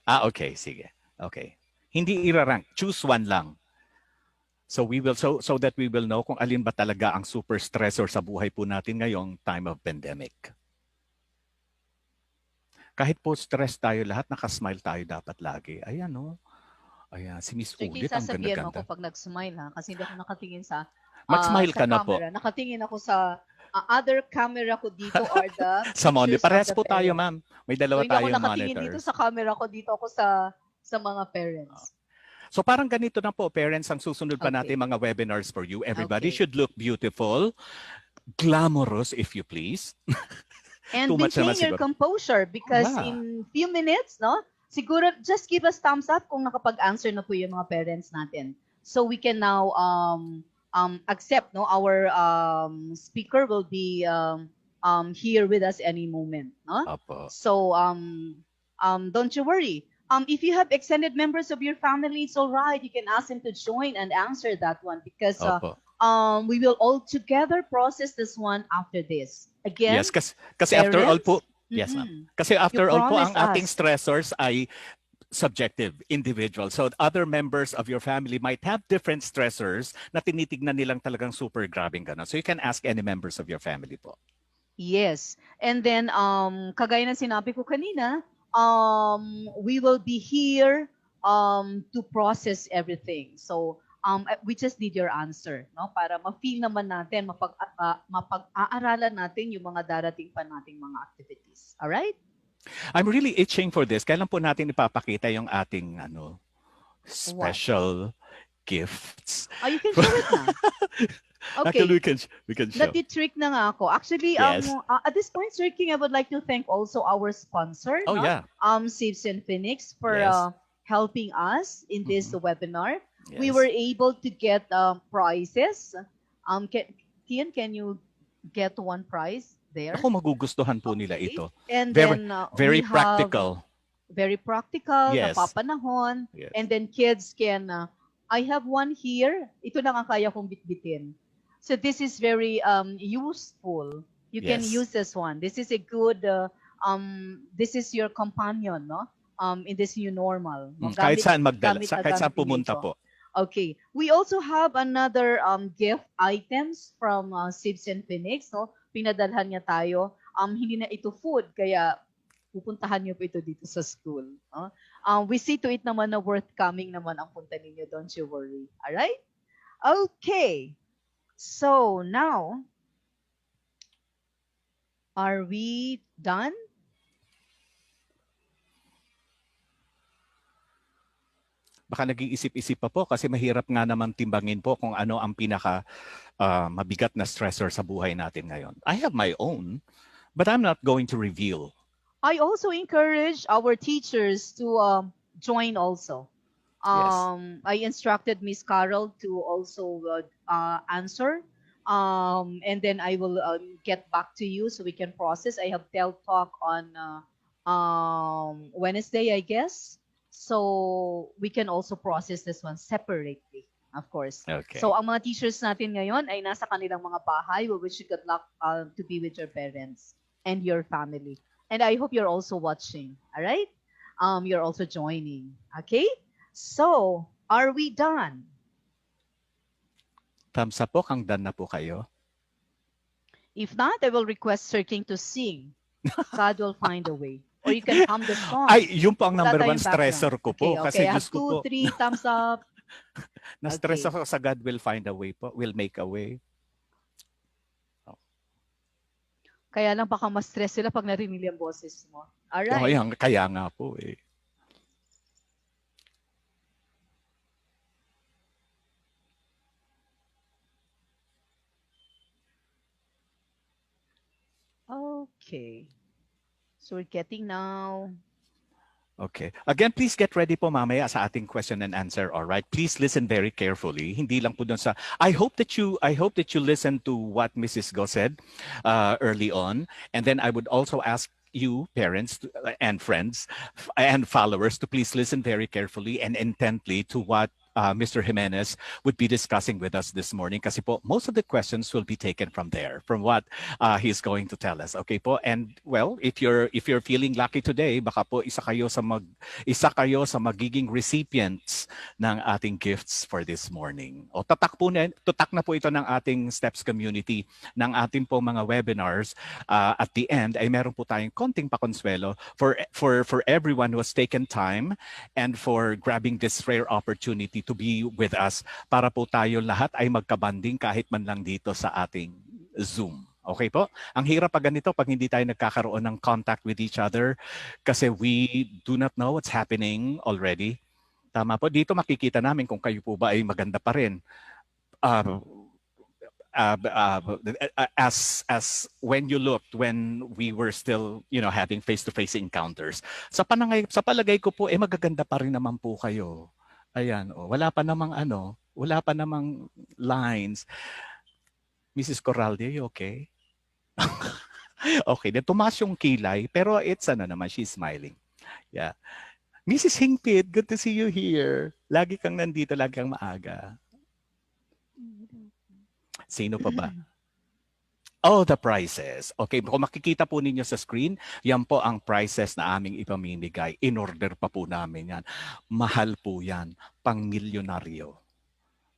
Okay, sige. Okay. Hindi irarank, choose one lang. So we will so that we will know kung alin ba talaga ang super stressor sa buhay po natin ngayong time of pandemic. Kahit po stress tayo lahat, nakasmile tayo dapat lagi. Ayan, no? Ayan, si Miss Ulit, ang sasabihan mo ganda-ganda. ako pag nag-smile, ha? Kasi hindi ako nakatingin sa Mag-smile sa ka na po. camera. Nakatingin ako sa other camera ko dito or the Sa monitor. pictures of Parehas the po tayo, parents. ma'am. May dalawa So, hindi ako tayong nakatingin dito monitors. sa camera ko. Dito ako sa mga parents. So parang ganito na po, parents, ang susunod pa Okay. natin mga webinars for you. Everybody Okay. should look beautiful, glamorous if you please. And Too much maintain naman your siguro. composure because Yeah. in few minutes, no? Siguro just give us thumbs up kung nakapag-answer na po yung mga parents natin. So we can now accept, no? Our speaker will be here with us any moment, no? Opo. So don't you worry. If you have extended members of your family, it's all right. You can ask them to join and answer that one because Opo. we will all together process this one after this. Again, Yes, kasi after all po, parents, yes ma'am. mhm. Kasi after all po, ang promised ating us. stressors ay subjective, individual. So other members of your family might have different stressors na tinitignan nilang talagang super grabing gano'n. So you can ask any members of your family po. Yes. And then, kagaya ng sinabi ko kanina, we will be here to process everything. So, we just need your answer, no? Para ma-feel naman natin, mapag-aaralan natin yung mga darating pa nating mga activities. All right? I'm really itching for this. Kailan po natin ipapakita yung ating special gifts? Oh, you can show it na. Actually, Okay. we can show. Nati-trick na nga ako. Actually, Yes. at this point, Sir King, I would like to thank also our sponsor, Oh, no? yeah. Saves and Phoenix for Yes. helping us in this Mhm. webinar. We Yes. were able to get prizes. Kian, can you get one prize there? Ako, magugustuhan po nila Okay. ito. And Very- then Very we have practical. very practical, Yes. napapanahon, Yes. and then kids can, I have one here, ito lang ang kaya kong bitbitin. So this is very useful. You can Yes. use this one. This is a good, this is your companion, no? In this new normal. No? Kahit saan magdala, gamit na kahit saan gamit ninyo pumunta ito. po. Okay. We also have another gift items from Sibs and Phoenix, no? Pinadalhan niya tayo. Hindi na ito food, kaya pupuntahan niyo po ito dito sa school. No? We see to it naman na worth coming naman ang punta ninyo. Don't you worry. Alright? Okay. So now, are we done? Baka nag-iisip-isip pa po kasi mahirap nga naman timbangin po kung ano ang pinaka mabigat na stressor sa buhay natin ngayon. I have my own, but I'm not going to reveal. I also encourage our teachers to join also. I instructed Miss Carol to also answer. And then I will get back to you so we can process. I have TEL Talk on Wednesday, I guess. So we can also process this one separately, of course. Okay. So ang mga teachers natin ngayon ay nasa kanilang mga bahay. We wish you good luck to be with your parents and your family. And I hope you're also watching, all right? You're also joining, okay? So, are we done? Thumbs up po, kang done na po kayo. If not, I will request Sir King to sing. God will find a way. Or you can hum the song. Ay, yun po ang Wala number one tayong background. stressor ko po. Okay, Kasi okay. I have gusto ko 2, 3 thumbs up. na-stress Okay. ako sa God will find a way po. Will make a way. Kaya lang baka ma-stress sila pag narinig yung boses mo. Alright. Kaya nga po eh. Okay. So we're getting now. Okay. Again, please get ready po mamaya sa ating question and answer. All right. Please listen very carefully. Hindi lang po dun sa. I hope that you listen to what Mrs. Go said early on, and then I would also ask you, parents and friends and followers, to please listen very carefully and intently to what Mr. Jimenez would be discussing with us this morning. Kasi po, most of the questions will be taken from there, from what he's going to tell us. Okay po? And well, if you're feeling lucky today, baka po isa kayo sa magiging recipients ng ating gifts for this morning. O tatak na po ito ng ating Steps community, ng ating po mga webinars. At the end ay meron po tayong konting pakonsuelo for everyone who has taken time and for grabbing this rare opportunity to be with us para po tayo lahat ay magkabanding kahit man lang dito sa ating Zoom. Okay po? Ang hirap pag ganito pag hindi tayo nagkakaroon ng contact with each other kasi we do not know what's happening already. Tama po. Dito makikita namin kung kayo po ba ay maganda pa rin. As when you looked when we were still having face-to-face encounters. Sa palagay ko po magaganda pa rin naman po kayo. Ayan, wala pa namang lines. Mrs. Corralde, you okay? Okay, tumaas yung kilay, pero it's naman, she's smiling. Yeah. Mrs. Hingpit, good to see you here. Lagi kang nandito, lagi kang maaga. Sino pa ba? Oh, the prizes. Okay, kung makikita po ninyo sa screen, yan po ang prizes na aming ipamimigay. In order pa po namin yan. Mahal po yan. Pang milyonaryo.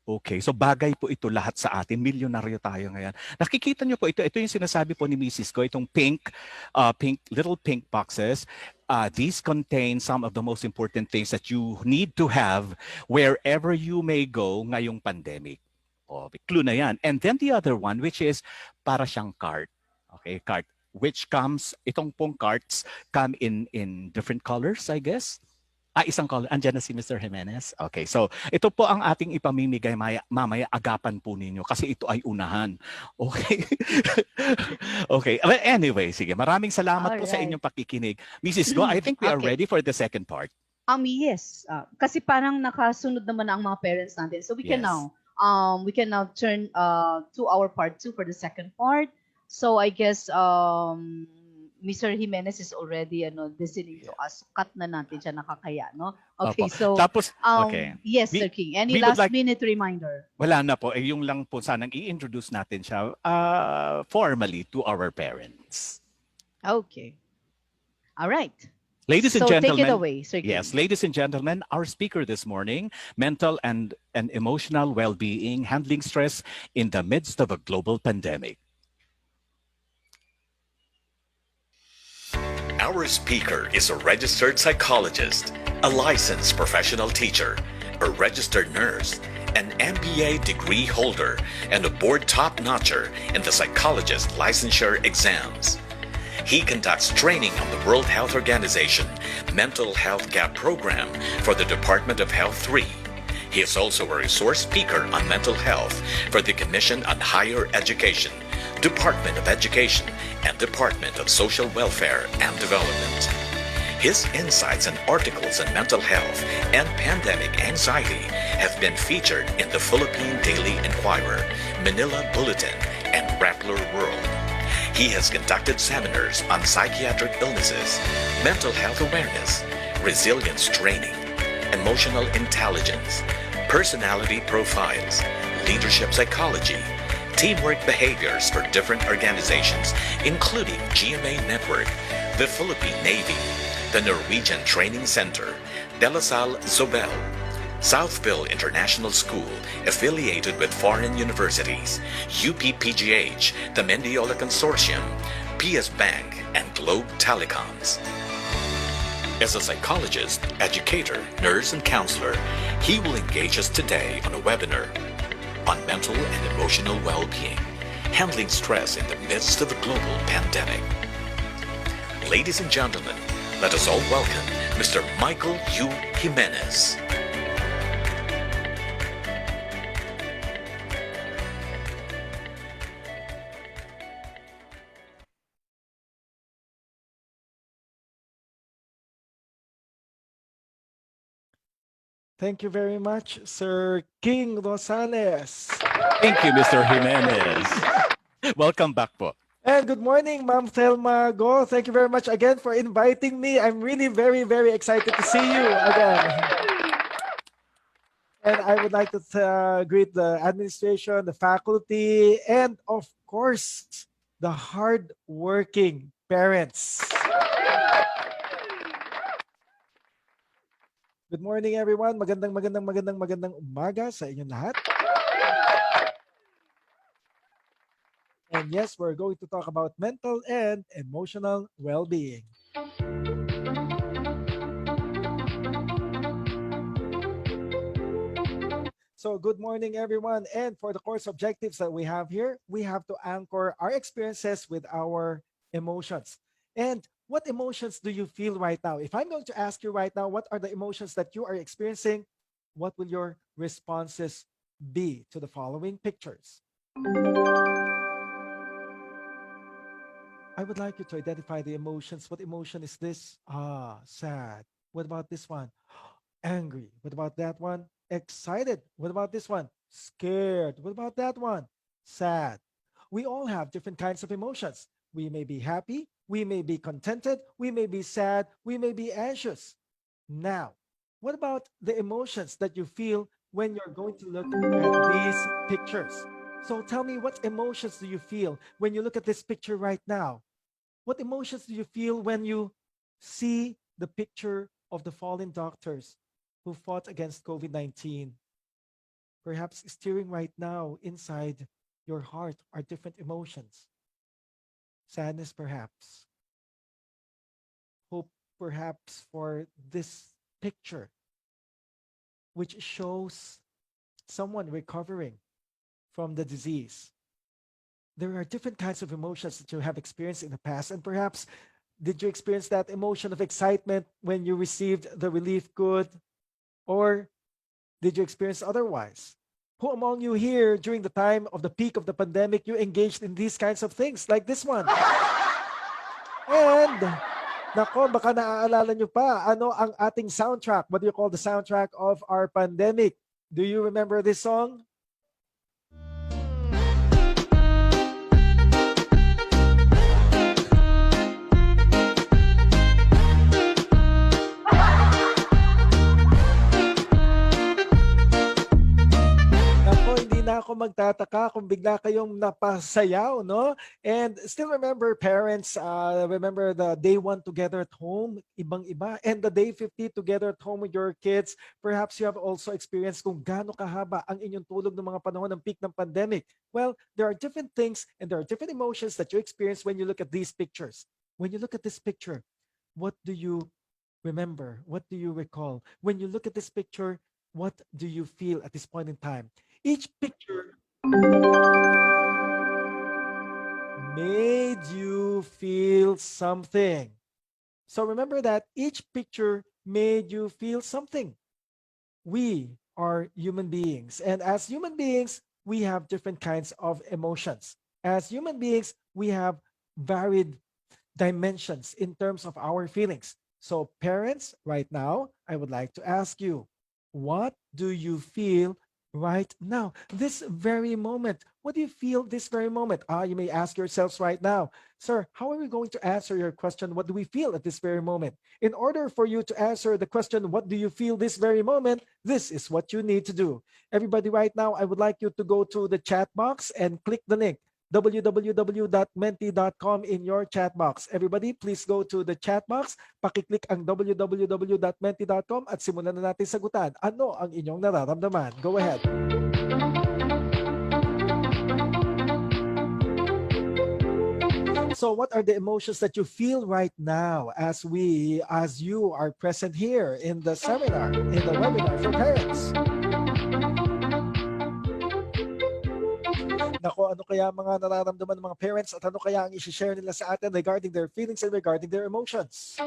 Okay, so bagay po ito lahat sa atin. Milyonaryo tayo ngayon. Nakikita niyo po ito. Ito yung sinasabi po ni Mrs. ko, itong little pink boxes. These contain some of the most important things that you need to have wherever you may go ngayong pandemic. Oh, clue na yan. And then the other one, which is para siyang cart. Okay, cart. Which comes, itong pong carts come in different colors, I guess. Isang caller. Andiyan na si Mr. Jimenez. Okay, so ito po ang ating ipamimigay mamaya. Agapan po ninyo kasi ito ay unahan. Okay? Okay. Well, anyway, sige. Maraming salamat po sa Alright. inyong pakikinig. Mrs. Go, I think we are Okay. ready for the second part. Yes. Kasi parang nakasunod naman na ang mga parents natin. So we can Yes. now turn to our part 2 for the second part. So I guess Mr. Jimenez is already listening to us. Cut na natin siya, nakakaya, no? Okay, Opo. so Tapos, okay. yes, We- Sir King. Any we would last like- minute reminder? Wala na po. Yung lang po sanang i-introduce natin siya formally to our parents. Okay. All right. Ladies and So gentlemen. take it away, Sir King. Yes, ladies and gentlemen, our speaker this morning, mental and emotional well-being, handling stress in the midst of a global pandemic. Our speaker is a registered psychologist, a licensed professional teacher, a registered nurse, an MBA degree holder, and a board top-notcher in the psychologist licensure exams. He conducts training on the World Health Organization Mental Health Gap Program for the Department of Health 3. He is also a resource speaker on mental health for the Commission on Higher Education, Department of Education, and Department of Social Welfare and Development. His insights and articles on mental health and pandemic anxiety have been featured in the Philippine Daily Inquirer, Manila Bulletin, and Rappler World. He has conducted seminars on psychiatric illnesses, mental health awareness, resilience training, emotional intelligence, personality profiles, leadership psychology, teamwork behaviors for different organizations, including GMA Network, the Philippine Navy, the Norwegian Training Center, De La Salle Zobel, Southville International School, affiliated with foreign universities, UPPGH, the Mendiola Consortium, PS Bank, and Globe Telecoms. As a psychologist, educator, nurse, and counselor, he will engage us today on a webinar on mental and emotional well-being, handling stress in the midst of a global pandemic. Ladies and gentlemen, let us all welcome Mr. Michael U. Jimenez. Thank you very much, Sir King Rosales. Thank you, Mr. Jimenez. Welcome back po. And good morning, Ma'am Thelma Go. Thank you very much again for inviting me. I'm really very, very excited to see you again. And I would like to greet the administration, the faculty, and of course, the hard-working parents. Good morning, everyone. Magandang umaga sa inyong lahat. And yes, we're going to talk about mental and emotional well-being. So good morning, everyone. And for the course objectives that we have here, we have to anchor our experiences with our emotions. And what emotions do you feel right now? If I'm going to ask you right now, what are the emotions that you are experiencing? What will your responses be to the following pictures? I would like you to identify the emotions. What emotion is this? Sad. What about this one? Angry. What about that one? Excited. What about this one? Scared. What about that one? Sad. We all have different kinds of emotions. We may be happy. We may be contented. We may be sad. We may be anxious. Now, what about the emotions that you feel when you're going to look at these pictures? So tell me, what emotions do you feel when you look at this picture right now? What emotions do you feel when you see the picture of the fallen doctors who fought against COVID-19? perhaps stirring right now inside your heart are different emotions. Sadness, perhaps. Hope, perhaps, for this picture, which shows someone recovering from the disease. There are different kinds of emotions that you have experienced in the past. And perhaps, did you experience that emotion of excitement when you received the relief good? Or did you experience otherwise? Who among you here during the time of the peak of the pandemic, you engaged in these kinds of things like this one? And, nako, baka naaalala nyo pa, ano ang ating soundtrack? What do you call the soundtrack of our pandemic? Do you remember this song? Nako, hindi na ako magtataka kung bigla kayong napasayaw, no? And still remember, parents, remember the day 1 together at home, ibang-iba. And the day 50 together at home with your kids. Perhaps you have also experienced kung gaano kahaba ang inyong tulog ng mga panahon ng peak ng pandemic. Well, there are different things and there are different emotions that you experience when you look at these pictures. When you look at this picture, what do you remember? What do you recall? When you look at this picture, what do you feel at this point in time? Each picture made you feel something. So remember that each picture made you feel something. We are human beings, and as human beings, we have different kinds of emotions. As human beings, we have varied dimensions in terms of our feelings. So, parents, right now, I would like to ask you, what do you feel right now? This very moment. What do you feel this very moment? You may ask yourselves right now, sir, how are we going to answer your question? What do we feel at this very moment? In order for you to answer the question, what do you feel this very moment? This is what you need to do. Everybody, right now, I would like you to go to the chat box and click the link www.menti.com in your chat box. Everybody, please go to the chat box, pakiclick ang www.menti.com at simulan na natin sagutan. Ano ang inyong nararamdaman? Go ahead. So what are the emotions that you feel right now as you are present here in the seminar, in the webinar for parents? Nako, ano kaya mga nararamdaman ng mga parents at ano kaya ang i-share nila sa atin regarding their feelings and regarding their emotions?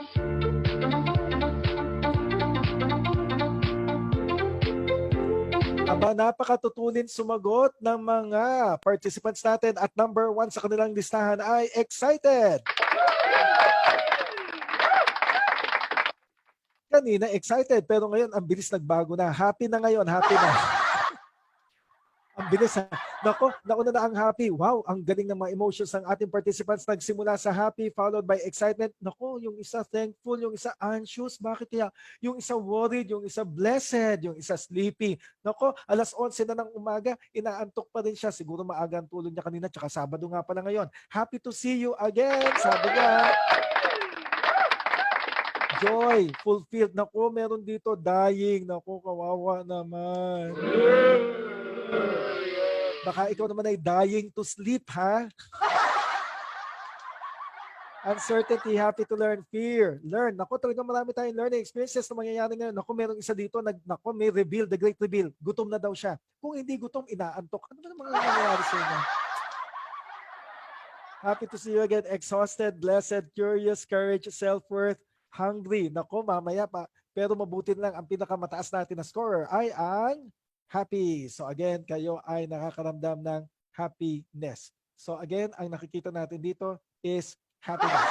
Aba, napakatutulin sumagot ng mga participants natin at number 1 sa kanilang listahan ay excited. Kanina excited pero ngayon ang bilis nagbago na. Happy na ngayon, happy na. Ang bilis ha. Nako, nauna na ang happy. Wow, ang galing ng mga emotions ng ating participants. Nagsimula sa happy, followed by excitement. Nako, yung isa thankful, yung isa anxious. Bakit kaya? Yung isa worried, yung isa blessed, yung isa sleepy. Nako, alas 11 na ng umaga, inaantok pa rin siya. Siguro maaga ang tulog niya kanina, tsaka Sabado nga pala ngayon. Happy to see you again, sabi niya. Joy, fulfilled. Nako, meron dito dying. Nako, kawawa naman. Baka ikaw naman ay dying to sleep, ha? Uncertainty, happy to learn, fear, learn. Naku, talagang marami tayong learning experiences na mangyayari ngayon. Naku, merong isa dito, naku, may reveal, the great reveal. Gutom na daw siya. Kung hindi gutom, inaantok. Ano ba naman nangyayari sa inyo? Happy to see you again. Exhausted, blessed, curious, courage, self-worth, hungry. Naku, mamaya pa. Pero mabuti lang, ang pinakamataas natin na scorer ay ang happy. So again, kayo ay nakakaramdam ng happiness. So again, ang nakikita natin dito is happiness.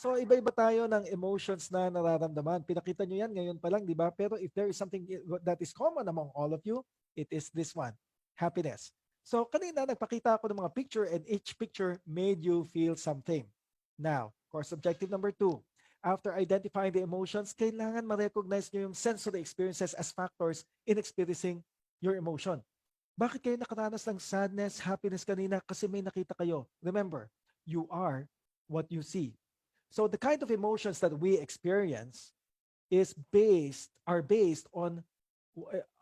So iba-iba tayo ng emotions na nararamdaman. Pinakita nyo yan ngayon pa lang, di ba? Pero if there is something that is common among all of you, it is this one, happiness. So kanina nagpakita ako ng mga picture and each picture made you feel something. Now, course objective number 2. After identifying the emotions, kailangan ma-recognize nyo yung sensory experiences as factors in experiencing your emotion. Bakit kayo nakaranas ng sadness, happiness kanina? Kasi may nakita kayo. Remember, you are what you see. So the kind of emotions that we experience are based on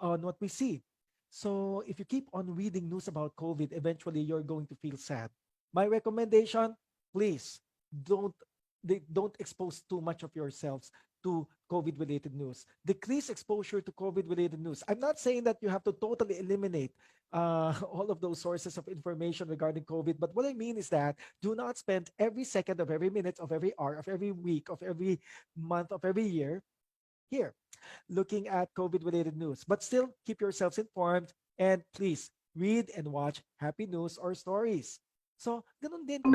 on what we see. So if you keep on reading news about COVID, eventually you're going to feel sad. My recommendation, please don't don't expose too much of yourselves to COVID related news. Decrease exposure to COVID related news. I'm not saying that you have to totally eliminate all of those sources of information regarding COVID, but what I mean is that do not spend every second of every minute of every hour of every week of every month of every year here looking at COVID related news. But still keep yourselves informed and please read and watch happy news or stories. So, ganun din kung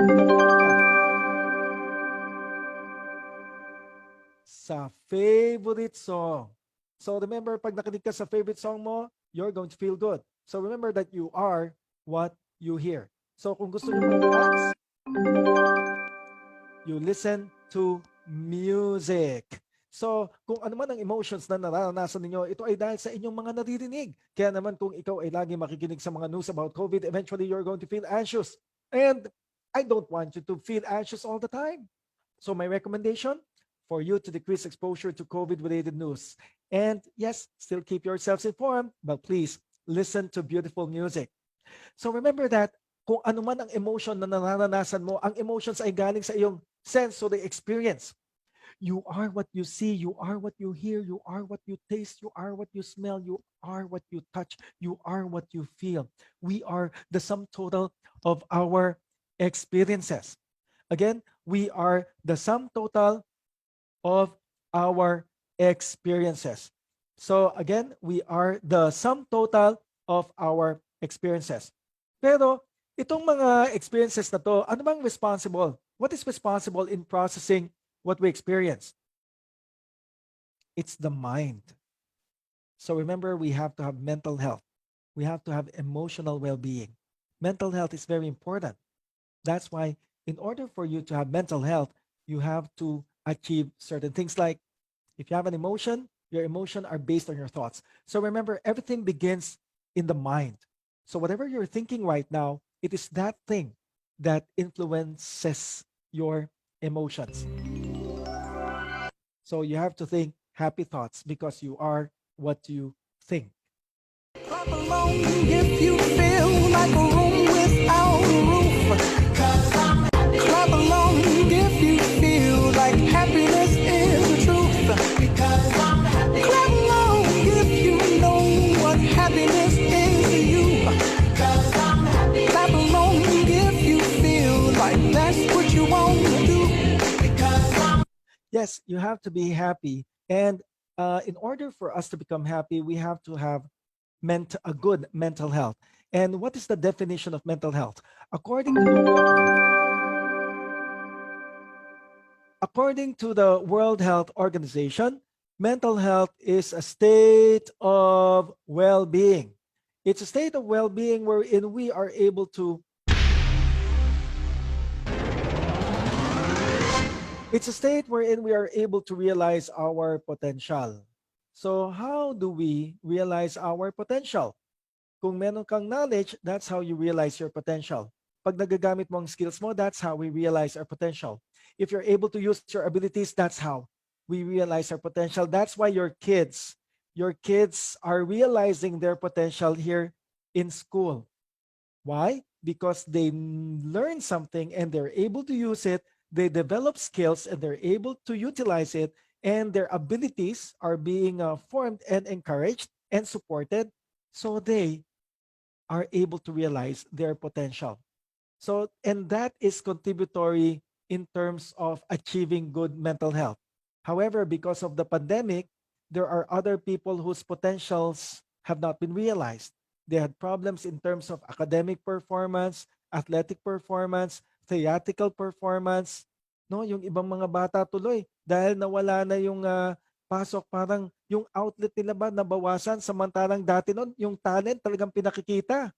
sa favorite song. So remember, pag nakinig ka sa favorite song mo, you're going to feel good. So remember that you are what you hear. So kung gusto nyo mag-relax, you listen to music. So kung ano man ang emotions na nararanasan ninyo, ito ay dahil sa inyong mga naririnig. Kaya naman kung ikaw ay lagi makikinig sa mga news about COVID, eventually you're going to feel anxious. And I don't want you to feel anxious all the time. So my recommendation, for you to decrease exposure to COVID-related news. And yes, still keep yourselves informed, but please listen to beautiful music. So remember that kung ano man ang emotion na nararanasan mo, ang emotions ay galing sa iyong sensory experience. You are what you see, you are what you hear, you are what you taste, you are what you smell, you are what you touch, you are what you feel. We are the sum total of our experiences. Again, we are the sum total of our experiences. So again, we are the sum total of our experiences. Pero itong mga experiences na to, ano bang responsible? What is responsible in processing what we experience? It's the mind. So remember, we have to have mental health. We have to have emotional well-being. Mental health is very important. That's why in order for you to have mental health, you have to achieve certain things like if you have an emotion, your emotion are based on your thoughts. So remember, everything begins in the mind. So whatever you're thinking right now, it is that thing that influences your emotions. So you have to think happy thoughts because you are what you think. Clap along if you feel like a room without a roof. Clap along if you feel like happiness is the truth. Clap along if you know what happiness is to you. Clap along if you feel like that's what you want to do. Yes, you have to be happy. And in order for us to become happy, we have to have a good mental health. And what is the definition of mental health? According to the World Health Organization, mental health is a state of well-being. It's a state of well-being wherein we are able to It's a state wherein we are able to realize our potential. So how do we realize our potential? Kung meron kang knowledge, that's how you realize your potential. Pag nagagamit mo ang skills mo, that's how we realize our potential. If you're able to use your abilities, that's how we realize our potential. That's why your kids are realizing their potential here in school. Why? Because they learn something and they're able to use it. They develop skills and they're able to utilize it, and their abilities are being formed and encouraged and supported, so they are able to realize their potential. So, and that is contributory in terms of achieving good mental health. However, because of the pandemic, there are other people whose potentials have not been realized. They had problems in terms of academic performance, athletic performance, theatrical performance. No, yung ibang mga bata tuloy dahil nawala na yung pasok, parang yung outlet nila ba nabawasan, samantalang dati noon yung talent talagang pinakikita.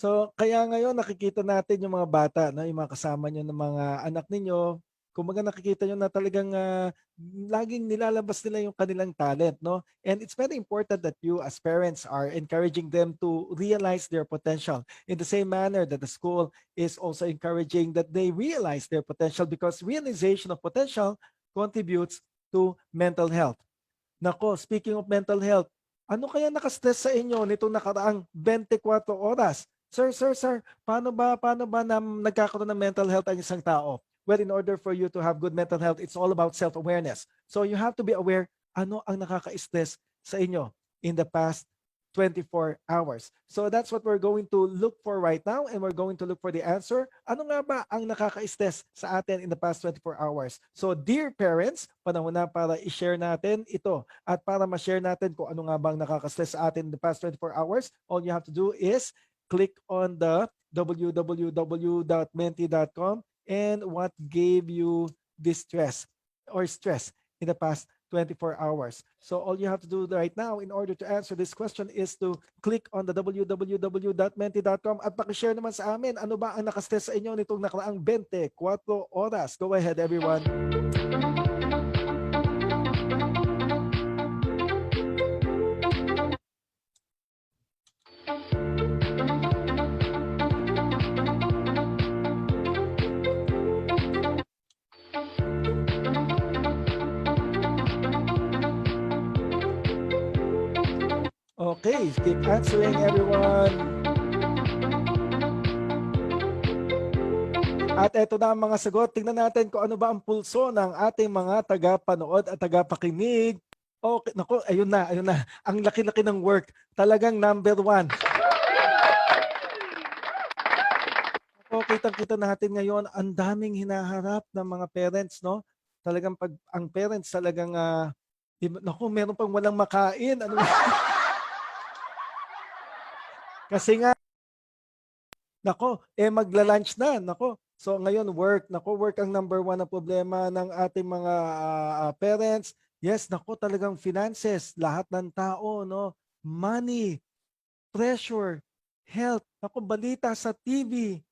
So, kaya ngayon nakikita natin yung mga bata, no, yung mga kasama nyo ng mga anak ninyo, kumbaga nakikita nyo na talagang laging nilalabas nila yung kanilang talent, no? And it's very important that you as parents are encouraging them to realize their potential in the same manner that the school is also encouraging that they realize their potential, because realization of potential contributes to mental health. Nako, speaking of mental health, ano kaya nakastress sa inyo nitong nakaraang 24 oras? Sir, paano ba na nagkakaroon ng mental health ang isang tao? Well, in order for you to have good mental health, it's all about self-awareness. So you have to be aware ano ang nakaka-stress sa inyo in the past 24 hours. So that's what we're going to look for right now, and we're going to look for the answer. Ano nga ba ang nakaka-stress sa atin in the past 24 hours? So dear parents, panahon na para i-share natin ito. At para ma-share natin kung ano nga ba ang nakaka-stress sa atin in the past 24 hours, all you have to do is click on the www.menti.com and what gave you this stress in the past 24 hours. So all you have to do right now in order to answer this question is to click on the www.menti.com at pakishare naman sa amin ano ba ang nakastress sa inyo nitong nakaraang 24 oras. Go ahead, everyone. Okay, keep answering, everyone. At eto na ang mga sagot. Tingnan natin kung ano ba ang pulso ng ating mga taga-panood at taga-pakinig. Okay, naku, ayun na. Ang laki-laki ng work. Talagang number 1. Ako, kitang-kita natin ngayon, ang daming hinaharap ng mga parents, no? Talagang pag ang parents talagang, naku, meron pang walang makain. Ano Kasi nga, nako, magla-lunch na, nako. So ngayon, work ang number 1 na problema ng ating mga parents. Yes, nako, talagang finances, lahat ng tao, no? Money, pressure, health, nako, balita sa TV,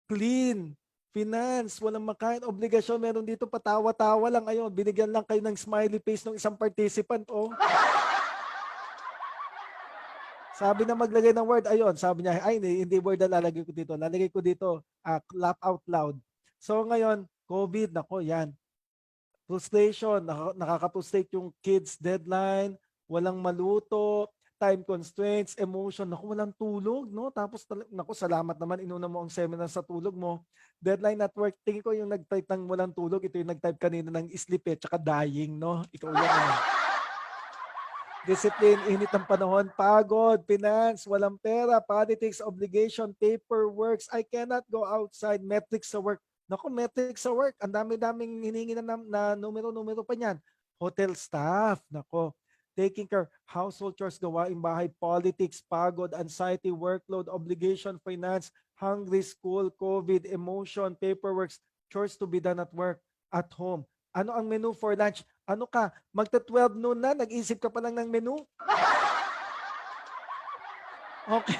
clean, finance, walang makain, obligasyon, meron dito patawa-tawa lang, ayun, binigyan lang kayo ng smiley face ng isang participant, oh. Sabi na maglagay ng word, ayun, sabi niya, ay, hindi word na lalagay ko dito. Lalagay ko dito, laugh out loud. So ngayon, COVID, nako, yan. Frustration, nakaka-frustrate yung kids, deadline, walang maluto, time constraints, emotion, nako, walang tulog, no? Tapos, nako, salamat naman, inuna mo ang seminar sa tulog mo. Deadline at work, tingin ko yung nag-type ng walang tulog, ito yung nag-type kanina ng sleep, tsaka dying, no? Ikaw yan, ano? Discipline, init ng panahon, pagod, finance, walang pera, politics, obligation, paperwork. I cannot go outside, metrics sa work. Naku, metrics sa work. Ang dami-daming hiningi na numero-numero pa niyan. Hotel staff, nako. Taking care, household chores, gawaing bahay, politics, pagod, anxiety, workload, obligation, finance, hungry, school, COVID, emotion, paperwork, chores to be done at work, at home. Ano ang menu for lunch? Ano ka? Magta-12 noon na, nag-isip ka pa lang ng menu? Okay.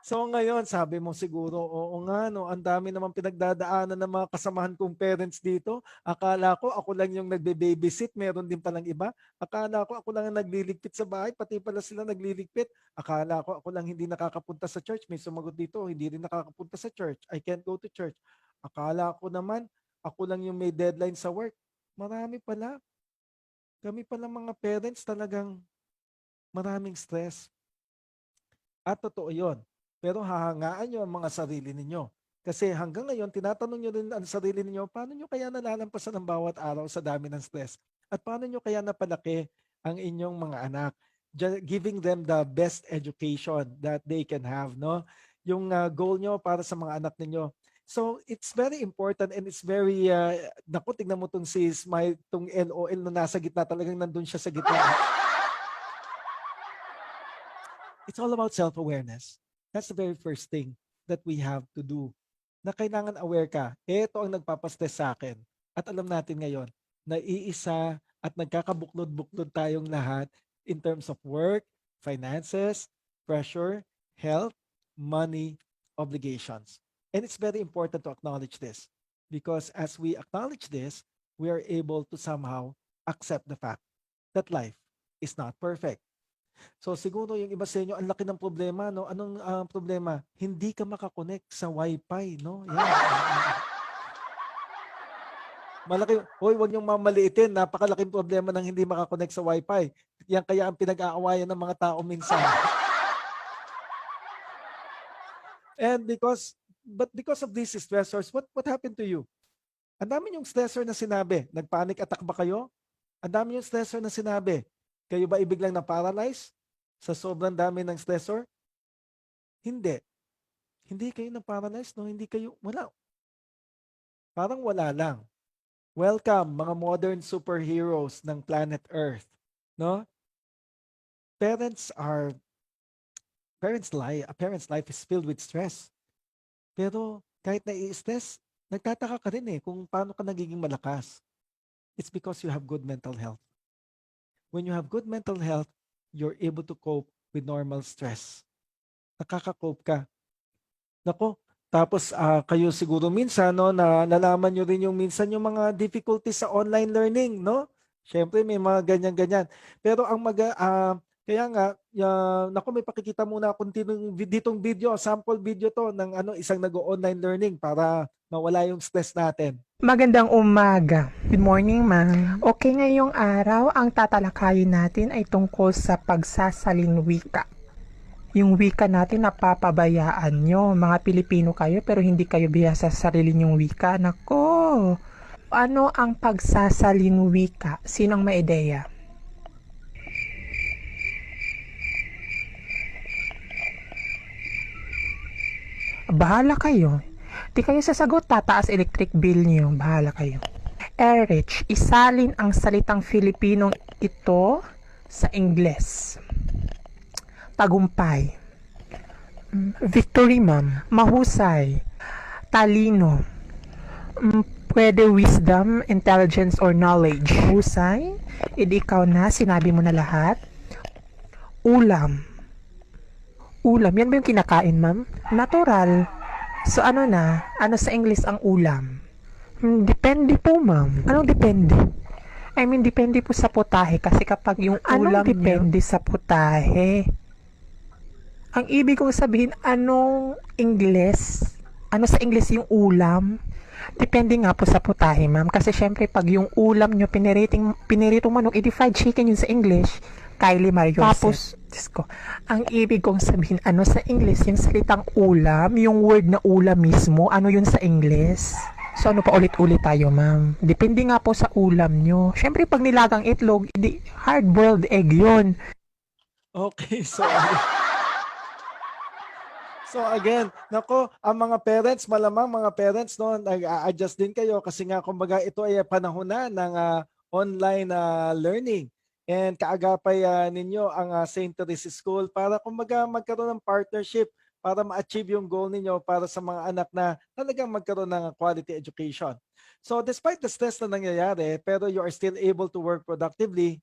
So ngayon, sabi mo siguro, oo nga, no, ang dami naman pinagdadaanan ng mga kasamahan kong parents dito. Akala ko ako lang yung nagbe-babysit, meron din palang iba. Akala ko ako lang ang nagliligpit sa bahay, pati pala sila nagliligpit. Akala ko ako lang hindi nakakapunta sa church. May sumagot dito, hindi rin nakakapunta sa church. I can't go to church. Akala ko naman, ako lang yung may deadline sa work. Marami pala. Kami pala mga parents talagang maraming stress. At totoo yun. Pero hahangaan nyo ang mga sarili ninyo. Kasi hanggang ngayon, tinatanong nyo rin ang sarili ninyo, paano nyo kaya nalalampasan ang bawat araw sa dami ng stress? At paano nyo kaya napalaki ang inyong mga anak? Giving them the best education that they can have, no? Yung goal nyo para sa mga anak ninyo. So it's very important and it's very, naku, tignan mo itong si Smile, itong LOL na nasa gitna, talagang nandun siya sa gitna. It's all about self-awareness. That's the very first thing that we have to do. Na kailangan aware ka, ito ang nagpapastress sa akin. At alam natin ngayon, na iisa at nagkakabuklod-buklod tayong lahat in terms of work, finances, pressure, health, money, obligations. And it's very important to acknowledge this because as we acknowledge this, we are able to somehow accept the fact that life is not perfect. So siguro yung iba sa inyo, ang laki ng problema, no? Anong problema? Hindi ka makakonect sa Wi-Fi, no? Yan. Malaki, hoy, wag niyong mamaliitin. Napakalaking problema ng hindi makakonect sa Wi-Fi. Yan kaya ang pinag-aawayan ng mga tao minsan. And because of these stressors, what happened to you? Ang dami yung stressor na sinabi. Nag-panic attack ba kayo? Ang dami yung stressor na sinabi. Kayo ba ibiglang na-paralyze sa sobrang dami ng stressor? Hindi. Hindi kayo na-paralyze, no? Hindi kayo, wala. Parang wala lang. Welcome, mga modern superheroes ng planet Earth. No? A parent's life is filled with stress. Pero kahit na-i-stress, nagtataka ka rin kung paano ka nagiging malakas. It's because you have good mental health. When you have good mental health, you're able to cope with normal stress. Nakaka-cope ka. Nako, tapos kayo siguro minsan no na nalaman nyo rin yung minsan yung mga difficulties sa online learning, no? Syempre may mga ganyan-ganyan. Pero ang kaya nga nako may pakikita muna akong ditong video, sample video to ng isang nag-online learning para mawala yung stress natin. Magandang umaga. Good morning, ma'am. Okay, ngayong araw, ang tatalakayin natin ay tungkol sa pagsasalin wika. Yung wika natin napapabayaan nyo. Mga Pilipino kayo pero hindi kayo bihasa sa sarili nyong wika. Nako! Ano ang pagsasalin wika? Sinong may ideya? Bahala kayo. Di kayo sasagot, tataas electric bill niyo. Bahala kayo. Erich, isalin ang salitang Filipinong ito sa Ingles. Tagumpay. Victory, ma'am. Mahusay. Talino. Pwede wisdom, intelligence, or knowledge. Mahusay. Hindi ikaw na, sinabi mo na lahat. Ulam. Ulam, yan ba yung kinakain, ma'am? Natural. So ano sa English ang ulam? Depende po, ma'am. Anong depende? I mean, depende po sa putahe kasi kapag yung ulam depende sa putahe. Ang ibig kong sabihin, anong English? Ano sa English yung ulam? Depende nga po sa putahe, ma'am. Kasi syempre, pag yung ulam nyo, piniritong manok, edi fried chicken yun sa English. Kylie Mario. Tapos, ko, ang ibig kong sabihin, ano sa English, yung salitang ulam, yung word na ulam mismo, ano yun sa English? So, ano pa ulit-ulit tayo, ma'am? Depende nga po sa ulam nyo. Syempre, pag nilagang itlog, hard-boiled egg yun. Okay, so again, nako, ang mga parents, malamang mga parents, no, nag-a-adjust din kayo kasi nga, kumbaga, ito ay panahon na ng online learning. And kaagapay ninyo ang St. Teresa's School para kumbaga magkaroon ng partnership para ma-achieve yung goal ninyo para sa mga anak na talagang magkaroon ng quality education. So despite the stress na nangyayari, pero you are still able to work productively,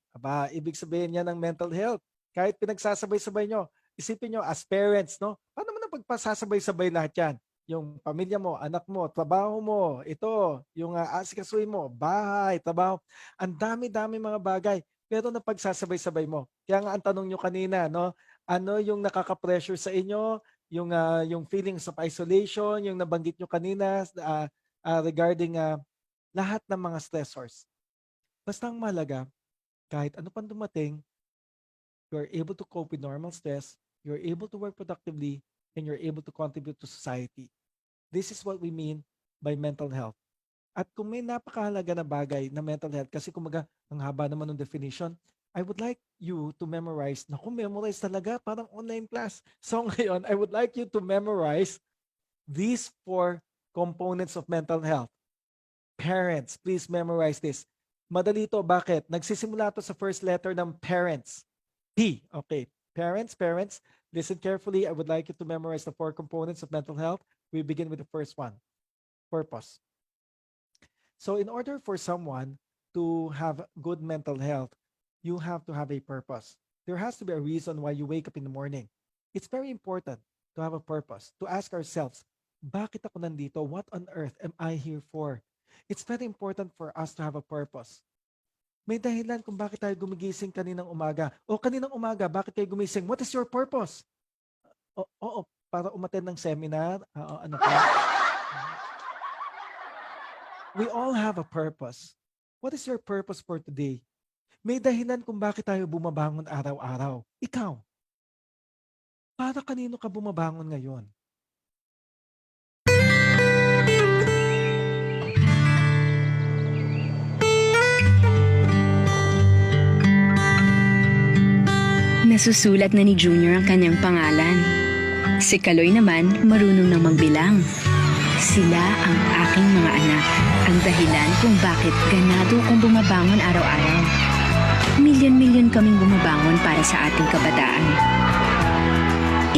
ibig sabihin yan ng mental health. Kahit pinagsasabay-sabay nyo, isipin nyo as parents, no? Paano mo na pagpasasabay-sabay lahat yan? Yung pamilya mo, anak mo, trabaho mo, ito, yung asikasuhin mo, bahay, trabaho. Ang dami-dami mga bagay. Pero napagsasabay-sabay mo. Kaya nga ang tanong nyo kanina, no? Ano yung nakaka-pressure sa inyo? Yung feelings of isolation, yung nabanggit nyo kanina regarding lahat ng mga stressors. Basta ang mahalaga, kahit ano pang dumating, you're able to cope with normal stress, you're able to work productively, and you're able to contribute to society. This is what we mean by mental health. At kung may napakahalaga na bagay na mental health, kasi kumaga, ang haba naman ng definition, I would like you to memorize. Naku, memorize talaga, parang online class. So ngayon, I would like you to memorize these 4 components of mental health. Parents, please memorize this. Madali to, bakit? Nagsisimula to sa first letter ng parents. P, okay. Parents, listen carefully. I would like you to memorize the 4 components of mental health. We begin with the first one, purpose. So in order for someone to have good mental health, you have to have a purpose. There has to be a reason why you wake up in the morning. It's very important. to have a purpose, to ask ourselves, bakit ako nandito? What on earth am I here for? It's very important for us to have a purpose. May dahilan kung bakit tayo gumigising kaninang umaga. O kaninang umaga, bakit kayo gumising? What is your purpose? Oo, para umattend ng seminar. Ano pa? We all have a purpose. What is your purpose for today? May dahilan kung bakit tayo bumabangon araw-araw. Ikaw, para kanino ka bumabangon ngayon? Nasusulat na ni Junior ang kanyang pangalan. Si Kaloy naman marunong nang magbilang. Sila ang aking mga anak, ang dahilan kung bakit ganado akong bumabangon araw-araw. Milyon-milyon kaming bumabangon para sa ating kabataan.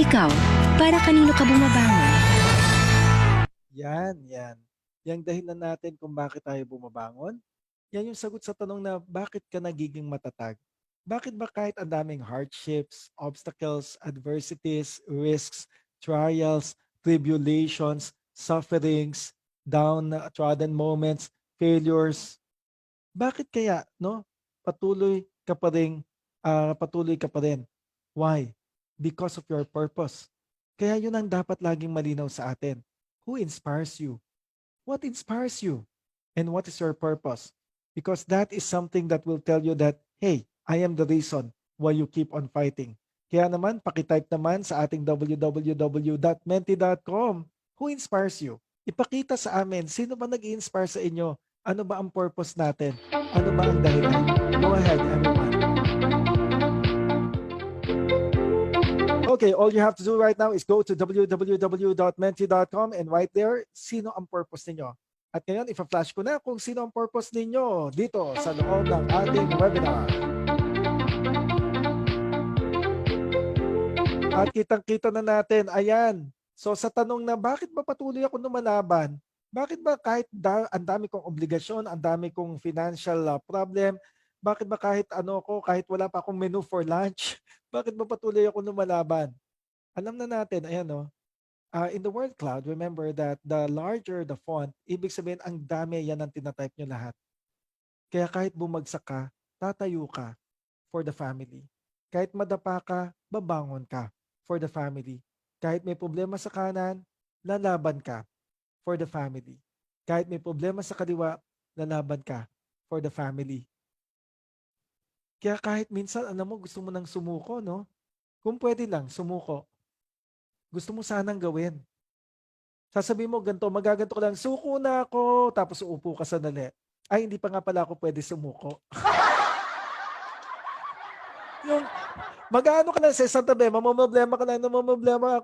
Ikaw, para kanino ka bumabangon? Yan. Yang dahilan natin kung bakit tayo bumabangon. Yan yung sagot sa tanong na bakit ka nagiging matatag? Bakit ba kahit ang daming hardships, obstacles, adversities, risks, trials, tribulations, sufferings, downtrodden moments, failures, bakit kaya, no? Patuloy ka pa rin. Why? Because of your purpose. Kaya yun ang dapat laging malinaw sa atin. Who inspires you? What inspires you? And what is your purpose? Because that is something that will tell you that, hey, I am the reason why you keep on fighting. Kaya naman, pakitype naman sa ating www.menti.com. Who inspires you? Ipakita sa amin, sino ba nag-i-inspire sa inyo? Ano ba ang purpose natin? Ano ba ang dahilan? Go ahead, everyone. Okay, all you have to do right now is go to www.menti.com and right there, sino ang purpose ninyo? At ngayon, ipa-flash ko na kung sino ang purpose ninyo dito sa loob ng ating webinar. At kitang-kita na natin, ayan. So sa tanong na bakit ba patuloy ako lumalaban? Bakit ba kahit ang dami kong obligasyon, ang dami kong financial problem, bakit ba kahit kahit wala pa akong menu for lunch, bakit ba patuloy ako lumalaban? Alam na natin, ayan in the word cloud, remember that the larger the font, ibig sabihin ang dami yan ang tinatype nyo lahat. Kaya kahit bumagsak ka, tatayo ka for the family. Kahit madapa ka, babangon ka for the family. Kahit may problema sa kanan, lalaban ka for the family. Kahit may problema sa kaliwa, lalaban ka for the family. Kaya kahit minsan, gusto mo nang sumuko, no? Kung pwede lang, sumuko. Gusto mo sanang gawin. Sasabihin mo, magaganto ka lang, suko na ako, tapos uupo ka sandali. Ay, hindi pa nga pala ako pwede sumuko. Yung mag-ano ka lang sa isang tabi, mamamblema ka lang, namamblema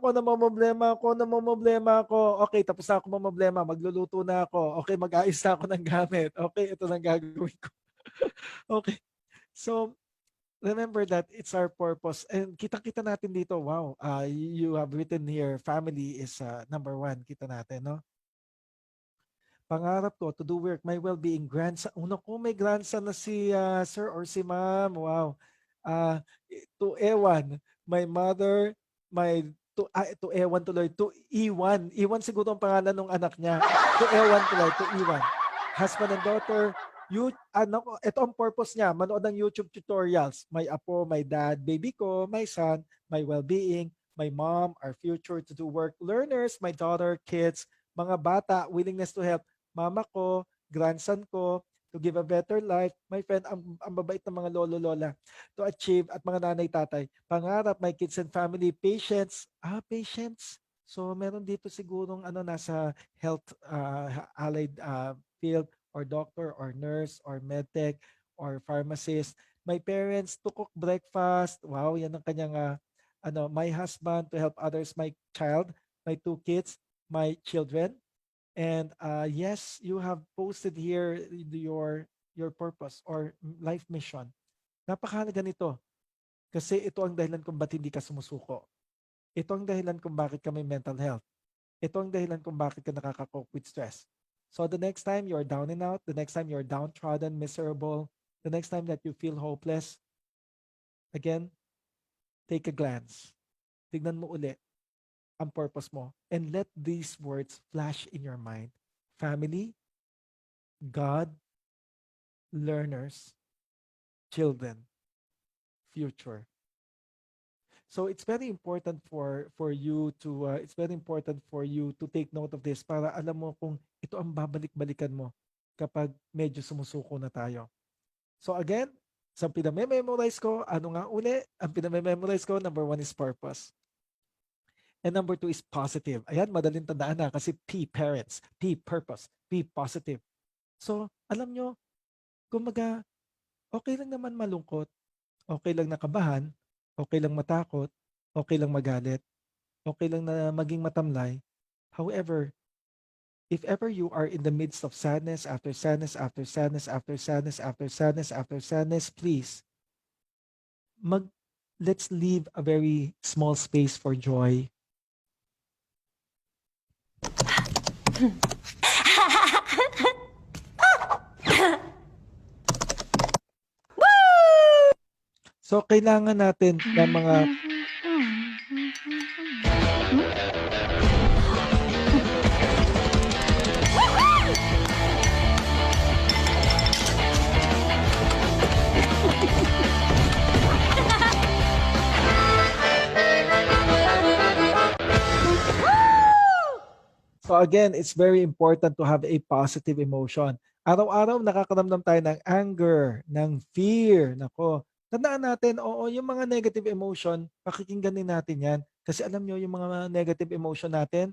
ako. Okay, tapos na ako mamamblema, magluluto na ako. Okay, mag-ayos na ako ng gamit. Okay, ito na gagawin ko. Okay. So, remember that it's our purpose. And kita-kita natin dito, wow, you have written here, family is number one. Kita natin, no? Pangarap ko to do work, my well-being, grandson. May grandson na si sir or si ma'am. Wow. To Ewan, my mother, to Ewan tuloy, to Iwan. Iwan siguro ang pangalan ng anak niya. To Ewan tuloy, to Iwan. Husband and daughter, ito ang purpose niya, manood ng YouTube tutorials. My apo, my dad, baby ko, my son, my well-being, my mom, our future to do work, learners, my daughter, kids, mga bata, willingness to help, mama ko, grandson ko, to give a better life, my friend, ang babait ng mga lolo-lola, to achieve, at mga nanay-tatay. Pangarap, my kids and family, patience. Patience. So, meron dito sigurong nasa health allied field, or doctor, or nurse, or medtech, or pharmacist. My parents to cook breakfast. Wow, yan ang kanyang, my husband to help others, my child, my 2 kids, my children. And yes, you have posted here your purpose or life mission. Napakahalaga nito. Kasi ito ang dahilan kung ba't hindi ka sumusuko. Ito ang dahilan kung bakit ka may mental health. Ito ang dahilan kung bakit ka nakaka-cope with stress. So the next time you're down and out, the next time you're downtrodden, miserable, the next time that you feel hopeless, again, take a glance. Tignan mo uli. ang purpose mo. And let these words flash in your mind. Family, God, learners, children, future. So it's very important for you to take note of this para alam mo kung ito ang babalik-balikan mo kapag medyo sumusuko na tayo. So again, sa pinamemorize ko, ano nga uli? Ang pinamemorize ko, number 1 is purpose. And number 2 is positive. Ayan, madaling tandaan na kasi P, parents. P, purpose. P, positive. So, alam nyo, kumaga, okay lang naman malungkot. Okay lang nakabahan. Okay lang matakot. Okay lang magalit. Okay lang na maging matamlay. However, if ever you are in the midst of sadness, after sadness, after sadness, after sadness, after sadness, after sadness, please, let's leave a very small space for joy. So, kailangan natin ng mga So again, it's very important to have a positive emotion. Araw-araw nakakaramdam tayo ng anger, ng fear. Nako, tandaan natin, oo, yung mga negative emotion, pakikinggan din natin yan. Kasi alam nyo, yung mga negative emotion natin,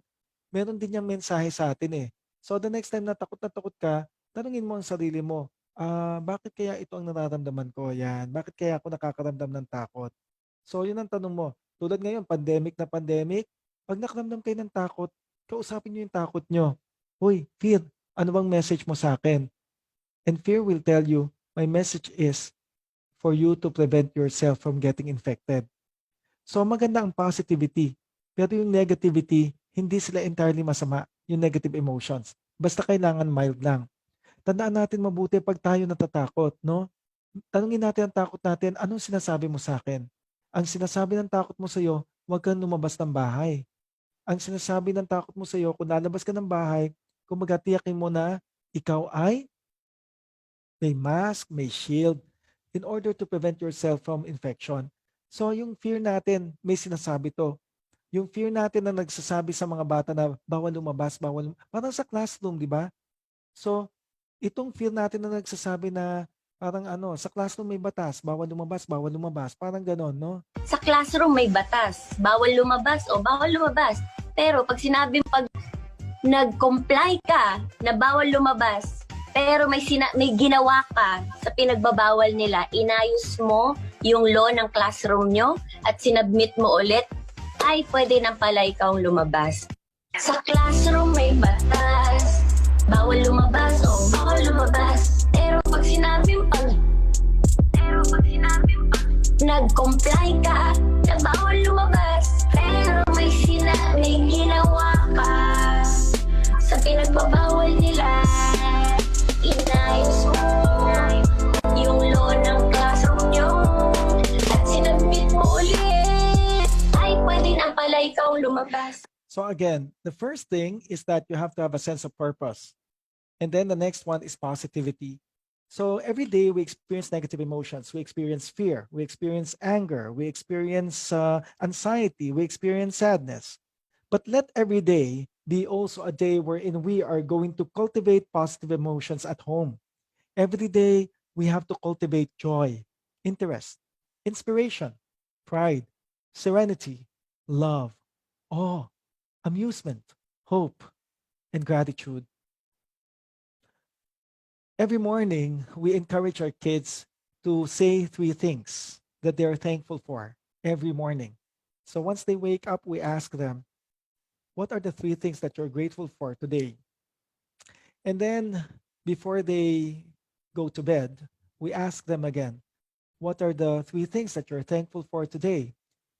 meron din yung mensahe sa atin eh. So the next time na takot ka, tanungin mo ang sarili mo, bakit kaya ito ang nararamdaman ko? Yan, bakit kaya ako nakakaramdam ng takot? So yun ang tanong mo. Tulad ngayon, pandemic na pandemic, pag nakaramdam kayo ng takot, kausapin nyo yung takot nyo. Uy, fear, ano bang message mo sa akin? And fear will tell you, my message is for you to prevent yourself from getting infected. So maganda ang positivity. Pero yung negativity, hindi sila entirely masama, yung negative emotions. Basta kailangan mild lang. Tandaan natin mabuti pag tayo natatakot, no? Tanungin natin ang takot natin, anong sinasabi mo sa akin? Ang sinasabi ng takot mo sa'yo, huwag kang lumabas ng bahay. Ang sinasabi ng takot mo sa iyo, kung lalabas ka ng bahay, kung magatiyakin mo na ikaw ay may mask, may shield, in order to prevent yourself from infection. So yung fear natin, may sinasabi to. Yung fear natin na nagsasabi sa mga bata na bawal lumabas, parang sa classroom, di ba? So itong fear natin na nagsasabi na parang sa classroom may batas, bawal lumabas, parang ganon, no? Sa classroom may batas, bawal lumabas o bawal lumabas. Pero pag sinabing nag-comply ka na bawal lumabas, pero may ginawa ka sa pinagbabawal nila, inayos mo yung law ng classroom nyo at sinabmit mo ulit, ay pwede nang pala ikaw lumabas. Sa classroom may batas, bawal lumabas o bawal lumabas. Pero pag sinabing nag-comply ka na bawal lumabas, pero may ginawa ka sa pinagbabawal nila, inayos mo yung law ng classroom nyo at sinabmit mo ulit, ay pwede nang pala ikaw lumabas. So again, the first thing is that you have to have a sense of purpose. And then the next one is positivity. So every day we experience negative emotions. We experience fear. We experience anger. We experience anxiety. We experience sadness. But let every day be also a day wherein we are going to cultivate positive emotions at home. Every day we have to cultivate joy, interest, inspiration, pride, serenity, love, awe, amusement, hope, and gratitude. Every morning, we encourage our kids to say 3 things that they are thankful for every morning. So once they wake up, we ask them, what are the 3 things that you're grateful for today? And then before they go to bed, we ask them again, what are the 3 things that you're thankful for today?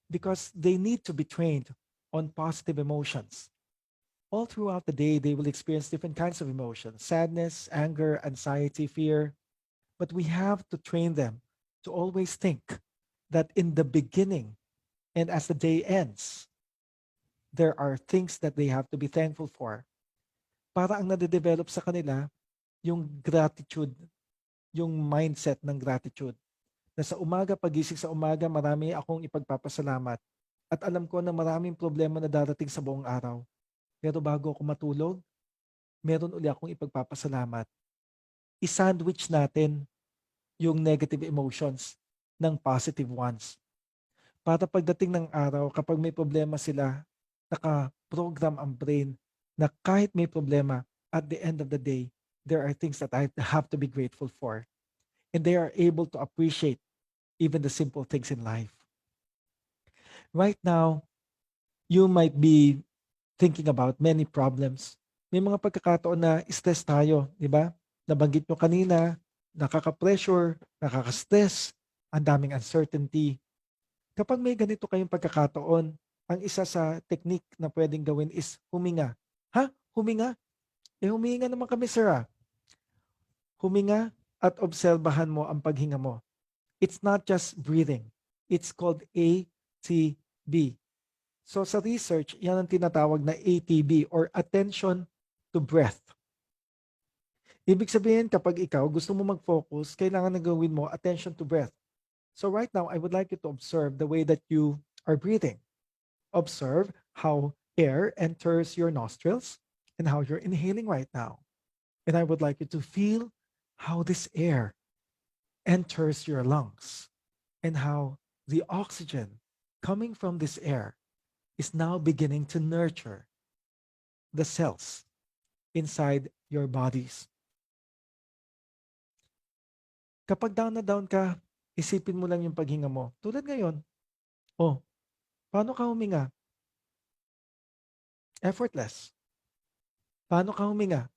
Because they need to be trained on positive emotions. All throughout the day, they will experience different kinds of emotions, sadness, anger, anxiety, fear. But we have to train them to always think that in the beginning and as the day ends, there are things that they have to be thankful for. Para ang nade-develop sa kanila, yung gratitude, yung mindset ng gratitude. Na sa umaga, pagising sa umaga, marami akong ipagpapasalamat. At alam ko na maraming problema na darating sa buong araw. Pero bago ako matulog, meron uli akong ipagpapasalamat. I-sandwich natin yung negative emotions ng positive ones. Para pagdating ng araw, kapag may problema sila, naka-program ang brain na kahit may problema, at the end of the day, there are things that I have to be grateful for. And they are able to appreciate even the simple things in life. Right now, you might be thinking about many problems. May mga pagkakataon na stress tayo, di ba? Nabanggit nyo kanina, nakaka-pressure, nakaka-stress, ang daming uncertainty. Kapag may ganito kayong pagkakataon, ang isa sa technique na pwedeng gawin is huminga. Ha? Huminga? Huminga naman kami, sir. Huminga at obserbahan mo ang paghinga mo. It's not just breathing. It's called ATB. So sa research, yan ang tinatawag na ATB or attention to breath. Ibig sabihin, kapag ikaw gusto mo mag-focus, kailangan na gawin mo attention to breath. So right now, I would like you to observe the way that you are breathing. Observe how air enters your nostrils and how you're inhaling right now. And I would like you to feel how this air enters your lungs and how the oxygen coming from this air is now beginning to nurture the cells inside your bodies. Kapag down na down ka, isipin mo lang yung paghinga mo. Tulad ngayon, paano ka huminga? Effortless. Paano ka huminga?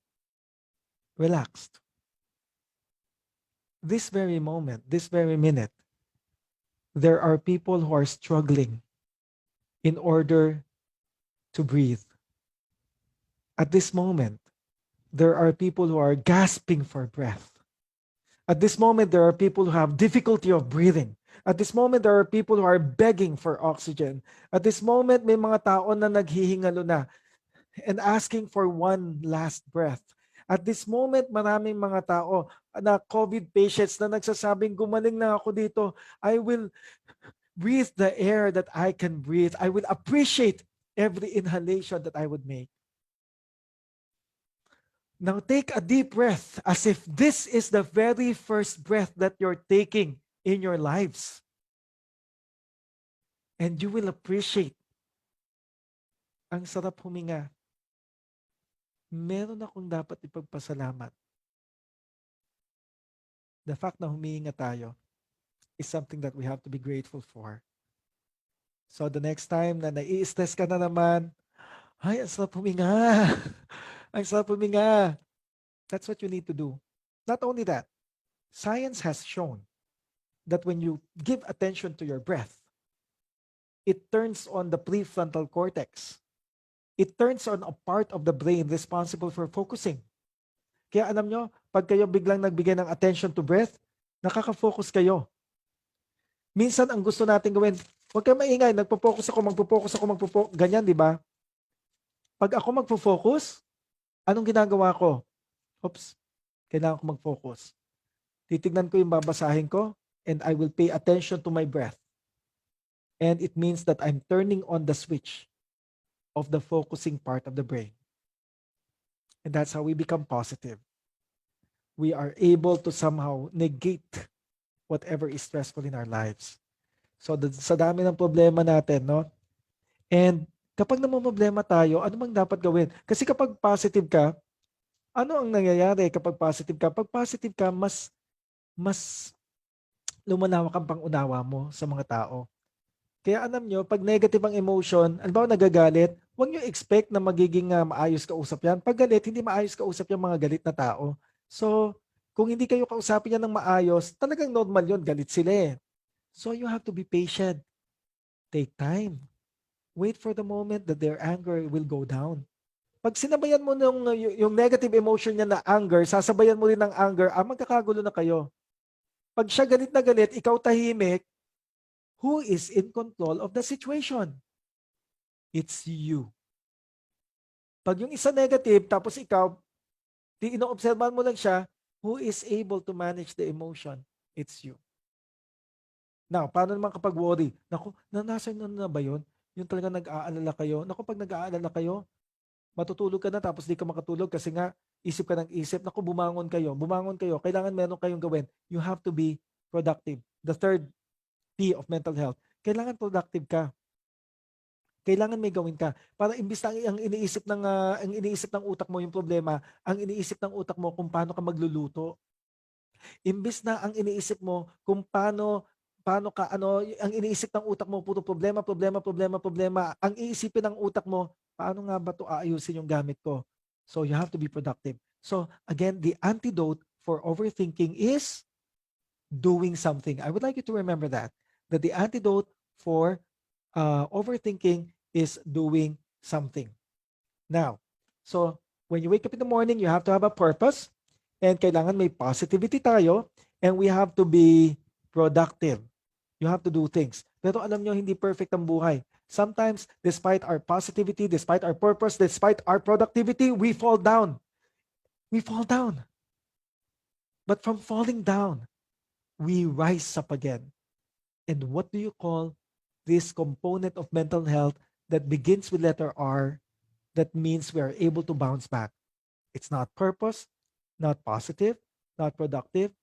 Relaxed. This very moment, this very minute, there are people who are struggling in order to breathe. At this moment, there are people who are gasping for breath. At this moment, there are people who have difficulty of breathing. At this moment, there are people who are begging for oxygen. At this moment, may mga tao na naghihingalo na and asking for one last breath. At this moment, maraming mga tao na COVID patients na nagsasabing, gumaling na ako dito. I will breathe the air that I can breathe. I will appreciate every inhalation that I would make. Now take a deep breath as if this is the very first breath that you're taking in your lives. And you will appreciate. Ang sarap huminga. Meron akong dapat ipagpasalamat. The fact na humihinga tayo is something that we have to be grateful for. So the next time na nai-stress ka na naman, ay, ang sarap huminga. Ang sarap huminga. That's what you need to do. Not only that, science has shown that when you give attention to your breath, it turns on the prefrontal cortex. It turns on a part of the brain responsible for focusing. Kaya alam nyo, pag kayo biglang nagbigay ng attention to breath, nakaka-focus kayo. Minsan ang gusto natin gawin, huwag kayo maingay, magpo-focus ako, ganyan, di ba? Pag ako magpo-focus, anong ginagawa ko? Oops, kailangan ko mag-focus. Titignan ko yung babasahin ko, and I will pay attention to my breath. And it means that I'm turning on the switch of the focusing part of the brain. And that's how we become positive. We are able to somehow negate whatever is stressful in our lives. So sa dami ng problema natin, no? And kapag namumroblema tayo, ano bang dapat gawin? Kasi kapag positive ka, ano ang nangyayari kapag positive ka? Pag positive ka, mas lumalawak ang pangunawa mo sa mga tao. Kaya alam nyo, pag negative ang emotion, alam ba nagagalit, huwag nyo expect na magiging maayos kausap yan. Pag galit, hindi maayos kausap yung mga galit na tao. So, kung hindi kayo kausapin yan ng maayos, talagang normal yun, galit sila eh. So, you have to be patient. Take time. Wait for the moment that their anger will go down. Pag sinabayan mo yung negative emotion niya na anger, sasabayan mo rin ng anger, magkakagulo na kayo. Pag siya galit na galit, ikaw tahimik, who is in control of the situation? It's you. Pag yung isa negative, tapos ikaw, inoobserbahan mo lang siya, who is able to manage the emotion? It's you. Now, paano naman kapag worry? Naku, nasa na ba yun? Yung talaga nag-aalala kayo. Naku, pag nag-aalala kayo, matutulog ka na tapos di ka makatulog kasi nga isip ka ng isip. Naku, bumangon kayo. Bumangon kayo. Kailangan meron kayong gawin. You have to be productive. The third P of mental health. Kailangan productive ka. Kailangan may gawin ka. Para imbis na ang iniisip ng utak mo yung problema, ang iniisip ng utak mo kung paano ka magluluto. Imbis na ang iniisip mo kung paano ka ang iniisip ng utak mo puro problema. Ang iisipin ng utak mo, paano nga ba 'to aayusin yung gamit ko? So you have to be productive. So again, the antidote for overthinking is doing something. I would like you to remember that the antidote for overthinking is doing something. Now, so when you wake up in the morning, you have to have a purpose and kailangan may positivity tayo and we have to be productive. You have to do things. Pero alam nyo, hindi perfect ang buhay. Sometimes, despite our positivity, despite our purpose, despite our productivity, we fall down. We fall down. But from falling down, we rise up again. And what do you call this component of mental health that begins with letter R that means we are able to bounce back? It's not purpose, not positive, not productive.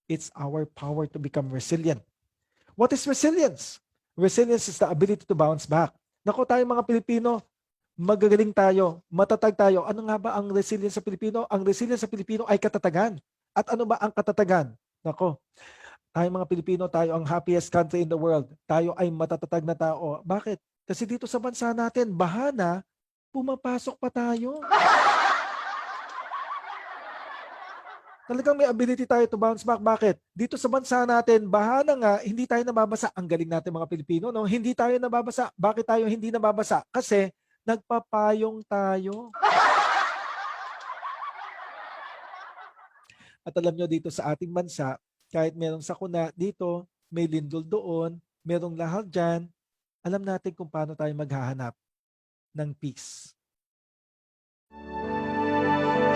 It's our power to become resilient. What is resilience? Resilience is the ability to bounce back. Naku, tayo mga Pilipino, magagaling tayo, matatag tayo. Ano nga ba ang resilience sa Pilipino? Ang resilience sa Pilipino ay katatagan. At ano ba ang katatagan? Naku, tayo mga Pilipino, tayo ang happiest country in the world. Tayo ay matatatag na tao. Bakit? Kasi dito sa bansa natin, bahana, pumapasok pa tayo. Talagang may ability tayo to bounce back. Bakit? Dito sa bansa natin, bahana nga, hindi tayo nababasa. Ang galing natin mga Pilipino, no? Hindi tayo nababasa. Bakit tayo hindi nababasa? Kasi nagpapayong tayo. At alam nyo, dito sa ating bansa, kahit merong sakuna dito, may lindol doon, merong lahar dyan, alam natin kung paano tayo maghahanap ng peace.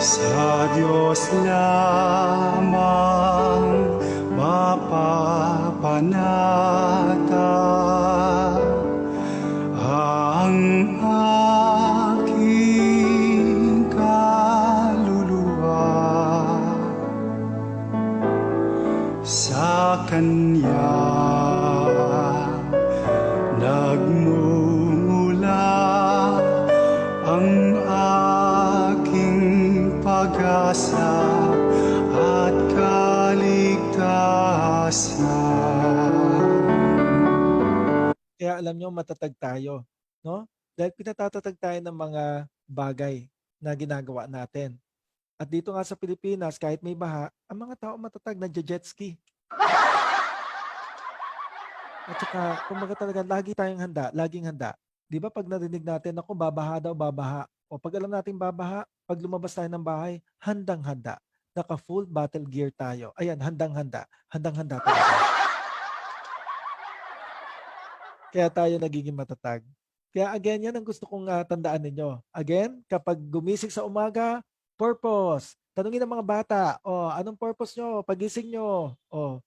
Sa Diyos lamang mapapanata ang aking kaluluwa. Sa Kanya nagmumula ang pag-asa at kaligtasan. Kaya alam nyo, matatag tayo, no? Dahil pinatatatag tayo ng mga bagay na ginagawa natin. At dito nga sa Pilipinas, kahit may baha, ang mga tao matatag na jet ski. At saka, kumbaga talaga, lagi tayong handa, laging handa. Di ba pag narinig natin, ako, babaha daw, babaha. O pag alam natin babaha, pag lumabas tayo ng bahay, handang-handa. Naka-full battle gear tayo. Ayan, handang-handa. Handang-handa talaga. Kaya tayo nagiging matatag. Kaya again, yan ang gusto kong tandaan ninyo. Again, kapag gumising sa umaga, purpose. Tanungin ng mga bata, anong purpose nyo? Pagising nyo?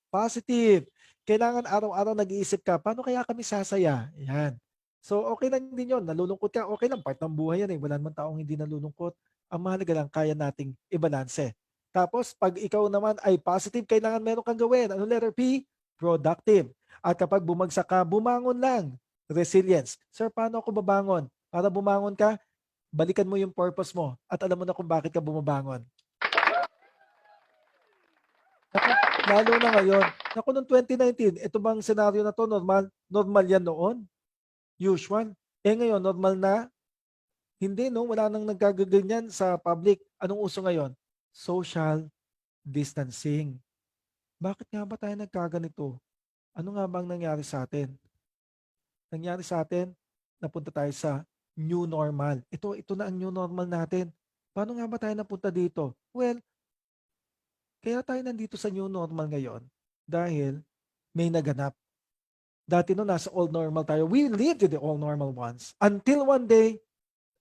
Positive. Kailangan araw-araw nag-iisip ka, paano kaya kami sasaya? Yan. So, okay lang din yun. Nalulungkot ka, okay lang. Part ng buhay yan eh. Wala naman taong hindi nalulungkot. Ang mahalaga lang, kaya nating i-balance. Tapos, pag ikaw naman ay positive, kailangan meron kang gawin. Ano letter P? Productive. At kapag bumagsak ka, bumangon lang. Resilience. Sir, paano ako babangon? Para bumangon ka, balikan mo yung purpose mo at alam mo na kung bakit ka bumabangon. Lalo na ngayon. Naku, noong 2019, ito bang senaryo na to normal? Normal yan noon? Usual. Ngayon, normal na? Hindi, no? Wala nang nagkagaganyan sa public. Anong uso ngayon? Social distancing. Bakit nga ba tayo nagkaganito? Ano nga bang nangyari sa atin? Nangyari sa atin, napunta tayo sa new normal. Ito na ang new normal natin. Paano nga ba tayo napunta dito? Well, kaya tayo nandito sa new normal ngayon dahil may naganap. Dati no, nasa all normal tayo. We lived with the all normal ones until one day,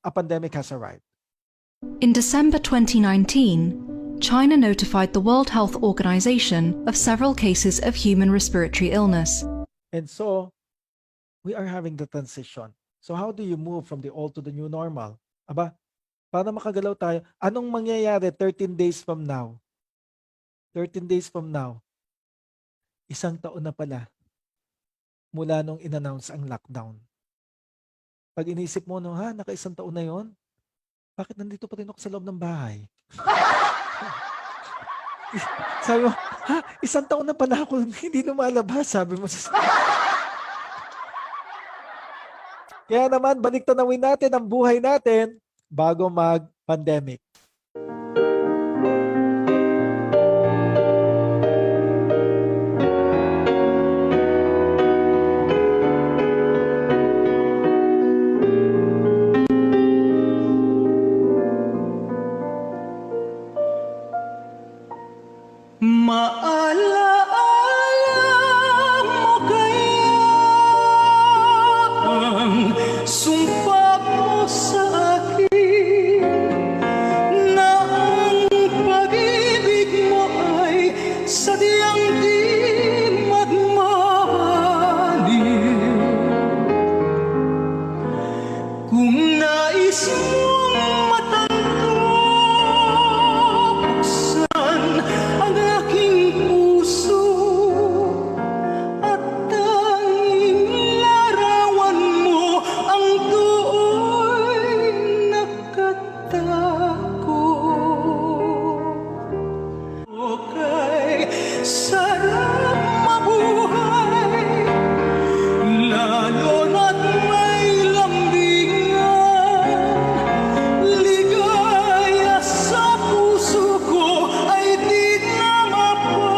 a pandemic has arrived. In December 2019, China notified the World Health Organization of several cases of human respiratory illness. And so, we are having the transition. So how do you move from the old to the new normal? Aba, para makagalaw tayo, anong mangyayari 13 days from now? 13 days from now, isang taon na pala mula nung in-announce ang lockdown. Pag inisip mo, no, naka-isang taon na yon, bakit nandito pa rin ako sa loob ng bahay? Sabi mo, isang taon na pala ako hindi lumalabas, sabi mo. Kaya naman, baliktanawin natin ang buhay natin bago mag-pandemic. Maalaala mo kaya ang sumpa mo sa akin na ang pag-ibig mo ay sadyang di magmahaliw. Kung nais mong matanto, buksan ang aking puso at tanging larawan mo ang do'y nakatakot. Okay, sarap mabuhay, lalo na't may lambingan. Ligaya sa puso ko ay di na mapaparang.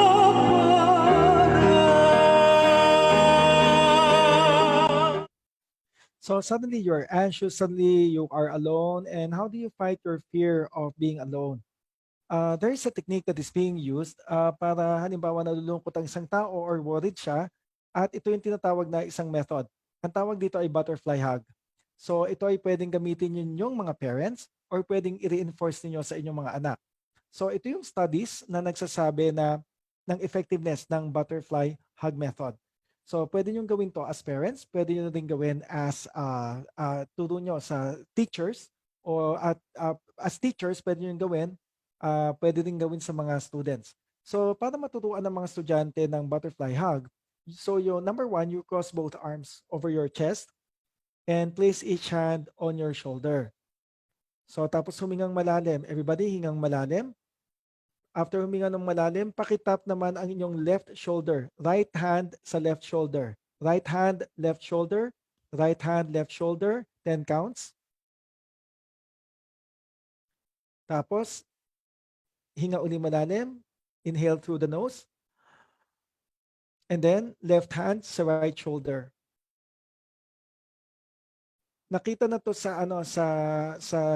So suddenly you're anxious, suddenly you are alone, and how do you fight your fear of being alone? There is a technique that is being used para halimbawa nalulungkot ang isang tao or worried siya, at ito yung tinatawag na isang method. Ang tawag dito ay butterfly hug. So ito ay pwedeng gamitin ninyong mga parents or pwedeng i-reinforce ninyo sa inyong mga anak. So ito yung studies na nagsasabi na ng effectiveness ng butterfly hug method. So pwede nyo gawin to as parents, pwede nyo din gawin as turo nyo sa teachers, o as teachers pwede nyo gawin, pwede din gawin sa mga students. So para matutuan ng mga estudyante ng butterfly hug, so number one, you cross both arms over your chest and place each hand on your shoulder. So tapos humingang malalim. Everybody, hingang malalim. After huminga ng malalim, pakitap naman ang inyong left shoulder. Right hand sa left shoulder. Right hand, left shoulder. Right hand, left shoulder. 10 counts. Tapos, hinga uli malalim. Inhale through the nose. And then, left hand sa right shoulder. Nakita na to sa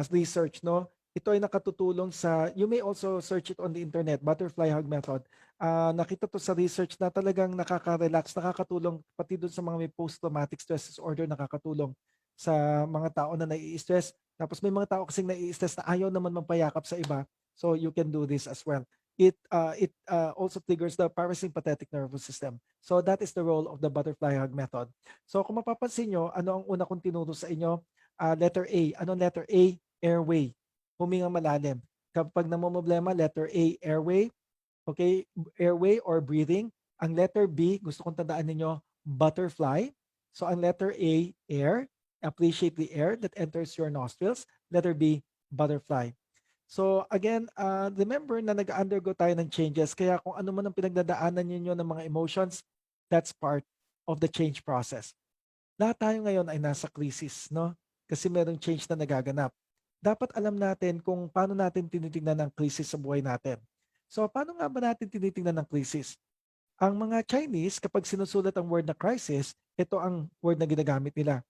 research, no? Ito ay nakatutulong sa, you may also search it on the internet, butterfly hug method. Nakita to sa research na talagang nakaka-relax, nakakatulong pati doon sa mga may post-traumatic stress disorder, nakakatulong sa mga tao na nai-stress. Tapos may mga tao kasing nai-stress na ayaw naman magpayakap sa iba. So you can do this as well. It also triggers the parasympathetic nervous system. So that is the role of the butterfly hug method. So kung mapapansin nyo, ano ang una kong tinuro sa inyo? Letter A. Anong letter A? Airway. Huminga malalim. Kapag namomblema, letter A, airway. Okay, airway or breathing. Ang letter B, gusto kong tandaan ninyo, butterfly. So ang letter A, air. Appreciate the air that enters your nostrils. Letter B, butterfly. So again, remember na nag-undergo tayo ng changes. Kaya kung ano man ang pinagdadaanan ninyo ng mga emotions, that's part of the change process. Lahat tayo ngayon ay nasa crisis, no? Kasi merong change na nagaganap. Dapat alam natin kung paano natin tinitingnan ang crisis sa buhay natin. So paano nga ba natin tinitingnan ang crisis? Ang mga Chinese, kapag sinusulat ang word na crisis, ito ang word na ginagamit nila.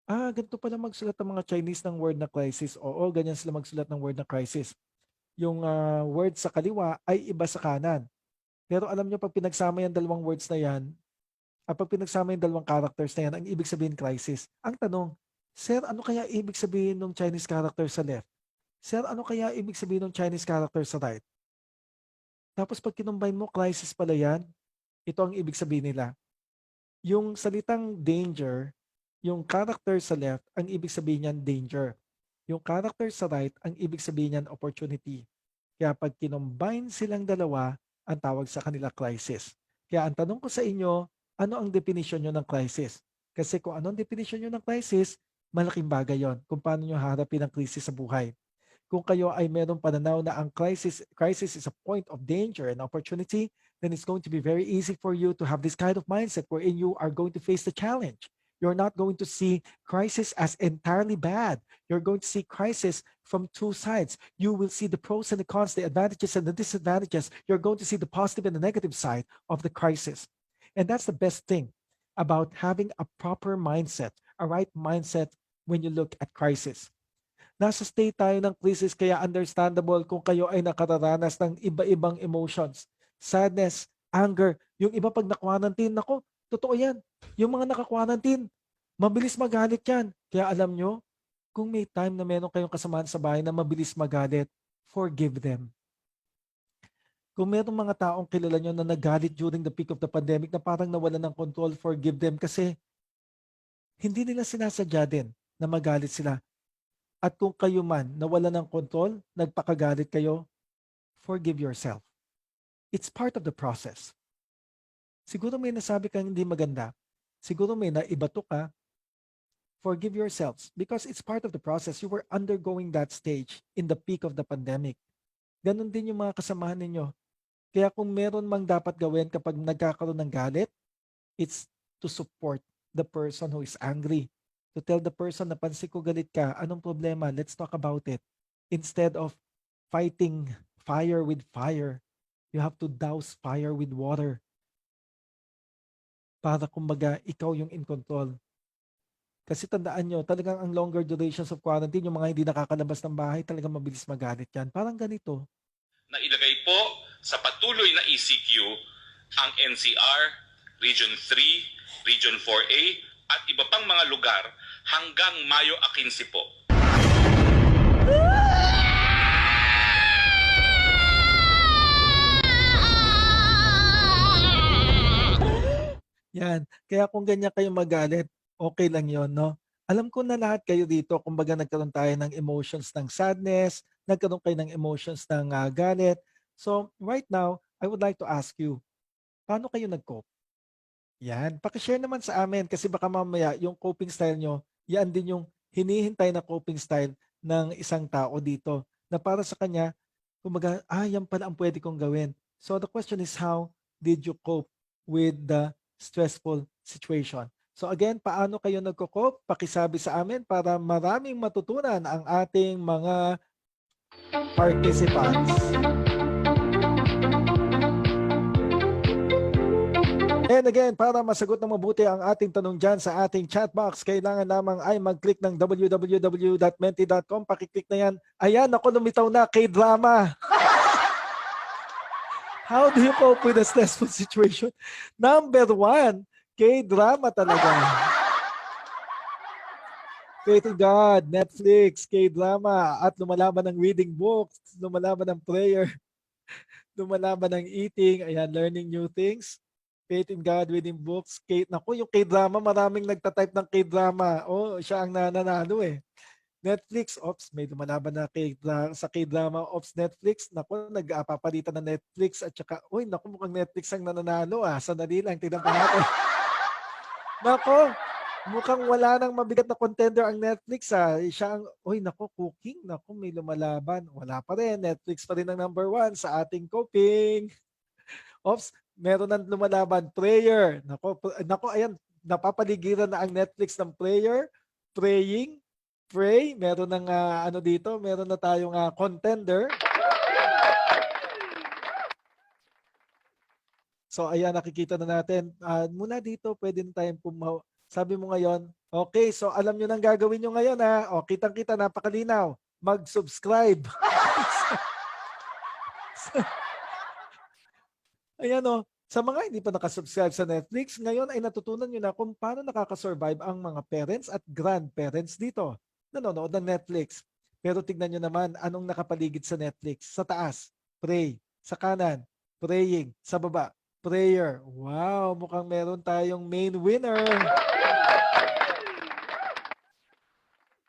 Ganito pala magsulat ang mga Chinese ng word na crisis. Oo, ganyan sila magsulat ng word na crisis. Yung word sa kaliwa ay iba sa kanan. Pero alam nyo, pag pinagsama yung dalawang words na yan, At pag pinagsama yung dalawang characters na yan, ang ibig sabihin crisis. Ang tanong, Sir, ano kaya ibig sabihin ng Chinese character sa left? Sir, ano kaya ibig sabihin ng Chinese character sa right? Tapos pag kinumbine mo, crisis pala yan, ito ang ibig sabihin nila. Yung salitang danger, yung character sa left, ang ibig sabihin niyan danger. Yung character sa right, ang ibig sabihin niyan opportunity. Kaya pag kinumbine silang dalawa, ang tawag sa kanila crisis. Kaya ang tanong ko sa inyo, ano ang definition nyo ng crisis? Kasi kung anong definition nyo ng crisis, malaking bagay yon kung paano nyo harapin ang krisis sa buhay. Kung kayo ay merong pananaw na ang crisis is a point of danger and opportunity, then it's going to be very easy for you to have this kind of mindset wherein you are going to face the challenge. You're not going to see crisis as entirely bad. You're going to see crisis from two sides. You will see the pros and the cons, the advantages and the disadvantages. You're going to see the positive and the negative side of the crisis. And that's the best thing about having a proper mindset, a right mindset when you look at crisis. Nasa state tayo ng crisis kaya understandable kung kayo ay nakararanas ng iba-ibang emotions. Sadness, anger, yung iba pag na-quarantine, nako, totoo yan. Yung mga naka-quarantine, mabilis magalit yan. Kaya alam nyo, kung may time na meron kayong kasamahan sa bahay na mabilis magalit, forgive them. Kung merong mga taong kilala nyo na nagalit during the peak of the pandemic na parang nawala ng control, forgive them kasi hindi nila sinasadya din na magalit sila. At kung kayo man nawala ng control, nagpakagalit kayo, forgive yourself. It's part of the process. Siguro may nasabi kang hindi maganda. Siguro may naibato ka. Forgive yourselves because it's part of the process. You were undergoing that stage in the peak of the pandemic. Ganon din yung mga kasamahan ninyo. Kaya kung meron mang dapat gawin kapag nagkakaroon ng galit, it's to support the person who is angry. To tell the person na pansin ko galit ka, anong problema? Let's talk about it. Instead of fighting fire with fire, you have to douse fire with water. Para kumbaga, ikaw yung in control. Kasi tandaan nyo, talagang ang longer durations of quarantine, yung mga hindi nakakalabas ng bahay, talagang mabilis magalit yan. Parang ganito. Nailagay po sa patuloy na ECQ ang NCR, Region 3, Region 4A, at iba pang mga lugar hanggang Mayo 15 po. Yan. Kaya kung ganyan kayo magalit, okay lang yon, no? Alam ko na lahat kayo dito, kumbaga nagkaroon tayo ng emotions ng sadness, nagkaroon kayo ng emotions ng galit. So, right now, I would like to ask you, paano kayo nag-cope? Yan. Pakishare naman sa amin kasi baka mamaya yung coping style nyo, yan din yung hinihintay na coping style ng isang tao dito na para sa kanya, kumbaga, yan pala ang pwede kong gawin. So the question is, how did you cope with the stressful situation? So again, paano kayo nagko-cope? Pakisabi sa amin para maraming matutunan ang ating mga participants. And again, para masagot na mabuti ang ating tanong dyan sa ating chat box, kailangan lamang ay mag-click ng www.menti.com. Pakiclick na yan. Ayan, ako lumitaw na, K-drama. How do you cope with a stressful situation? Number 1, K-drama talaga. Pray to God, Netflix, K-drama, at lumalaban ng reading books, lumalaban ng prayer, lumalaban ng eating, ayan, learning new things. Faith in God, reading books. Naku, yung K-drama, maraming nagtatype ng K-drama. Oh, siya ang nananalo eh. Netflix, may lumalaban na sa K-drama, Netflix. Naku, nagpapalitan na Netflix at saka, naku, mukhang Netflix ang nananalo ah. Sandali lang, tignan pa natin. Naku, mukhang wala nang mabigat na contender ang Netflix ah. Siya ang, naku, cooking. Naku, may lumalaban. Wala pa rin. Netflix pa rin ang number 1 sa ating coping. Meron nang lumalaban, prayer. Nako, ayan, napapaligiran na ang Netflix ng prayer, praying, pray. Meron ng dito, meron na tayong contender. So ayan, nakikita na natin. Mula dito, pwede na tayong sabi mo ngayon, okay, so alam nyo nang gagawin nyo ngayon ha. O, kitang-kita, napakalinaw. Mag-subscribe. Ayan Sa mga hindi pa nakasubscribe sa Netflix, ngayon ay natutunan nyo na kung paano nakakasurvive ang mga parents at grandparents dito. Nanonood ng Netflix. Pero tignan nyo naman anong nakapaligid sa Netflix. Sa taas, pray. Sa kanan, praying. Sa baba, prayer. Wow, mukhang meron tayong main winner.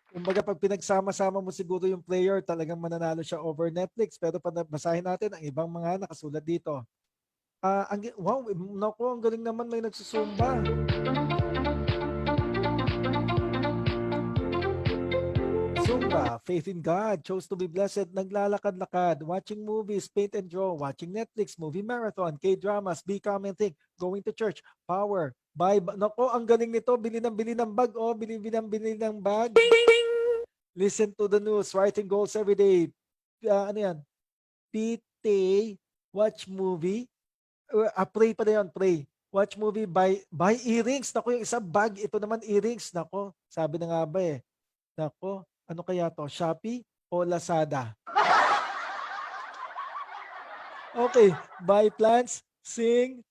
Kumbaga pag pinagsama-sama mo siguro yung player, talagang mananalo siya over Netflix. Pero basahin natin ang ibang mga nakasulat dito. Wow, naku, ang galing naman, may nagsusumba. Zumba, faith in God, chose to be blessed, naglalakad-lakad, watching movies, paint and draw, watching Netflix, movie marathon, K-dramas, be calm and think, going to church, power, buy, naku, ang galing nito, bili ng bag, bili ng bag. Listen to the news, writing goals every day. Ano yan? PT, watch movie, pray pa na yun, pray. Watch movie, buy earrings. Naku, yung isang bag, ito naman earrings. Naku, sabi na nga ba eh. Naku, ano kaya to? Shopee o Lazada? Okay, buy plants, sing,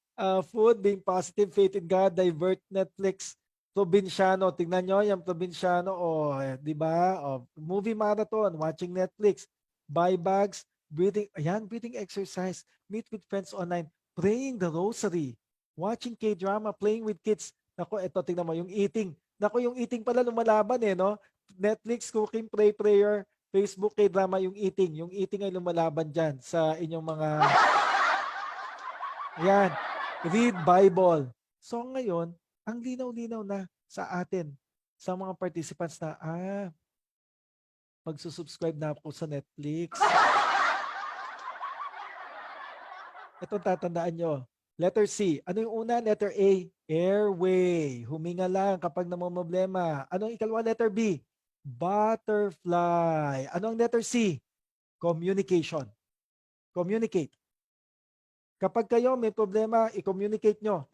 food, being positive, faith in God, divert, Netflix, probinsyano. Tingnan nyo, yung probinsyano, di ba? Movie marathon, watching Netflix, buy bags, breathing, ayan, breathing exercise, meet with friends online, praying the rosary, watching K-drama, playing with kids. Nako, ito, tingnan mo, yung eating. Nako, yung eating pala lumalaban eh, no? Netflix, cooking, prayer, Facebook, K-drama, yung eating. Yung eating ay lumalaban dyan sa inyong mga... Ayan, read Bible. So ngayon, ang linaw-linaw na sa atin, sa mga participants na, magsusubscribe na ako sa Netflix. Ito tatandaan nyo. Letter C. Ano yung una? Letter A. Airway. Huminga lang kapag namomroblema. Ano ang ikalawa? Letter B. Butterfly. Ano ang letter C? Communication. Communicate. Kapag kayo may problema, i-communicate nyo.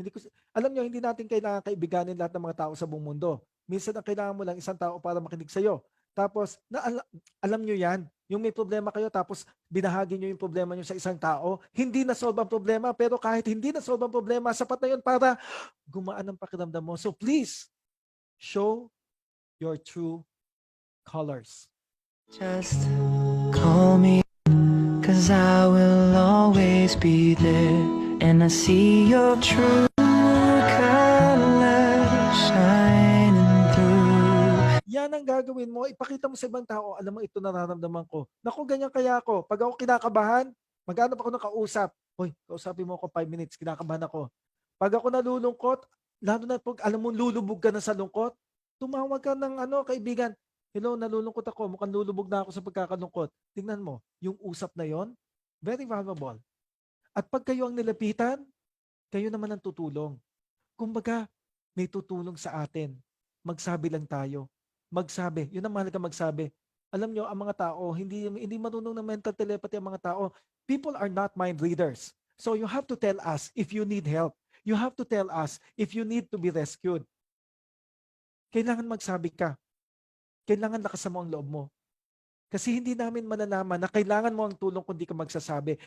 Alam nyo, hindi natin kailangan kaibiganin lahat ng mga tao sa buong mundo. Minsan ang kailangan mo lang isang tao para makinig sa'yo. Tapos, alam nyo yan, yung may problema kayo tapos binahagi nyo yung problema nyo sa isang tao, hindi na-solve ang problema, pero kahit hindi na-solve ang problema, sapat na yun para gumaan ang pakiramdam mo. So please, show your true colors. Just call me, 'cause I will always be there, and I see your true colors shining through. Yan ang gagawin mo, ipakita mo sa ibang tao, alam mo ito nararamdaman ko. Naku, ganyan kaya ako. Pag ako kinakabahan, maghanap ako ng kausap. Hoy, kausapin mo ako 5 minutes, kinakabahan ako. Pag ako nalulungkot, lalo na pag alam mo lulubog ka na sa lungkot, tumawag ka ng kaibigan. Hello, nalulungkot ako, mukhang lulubog na ako sa pagkakalungkot. Tingnan mo, yung usap na yon, very valuable. At pag kayo ang nilapitan, kayo naman ang tutulong. Kumbaga, may tutulong sa atin. Magsabi lang tayo. Magsabi. Yun ang mahalaga, magsabi. Alam nyo, ang mga tao, hindi marunong ng mental telepathy ang mga tao. People are not mind readers. So you have to tell us if you need help. You have to tell us if you need to be rescued. Kailangan magsabi ka. Kailangan lakasan mo ang loob mo. Kasi hindi namin malalaman na kailangan mo ang tulong kung di ka magsasabi.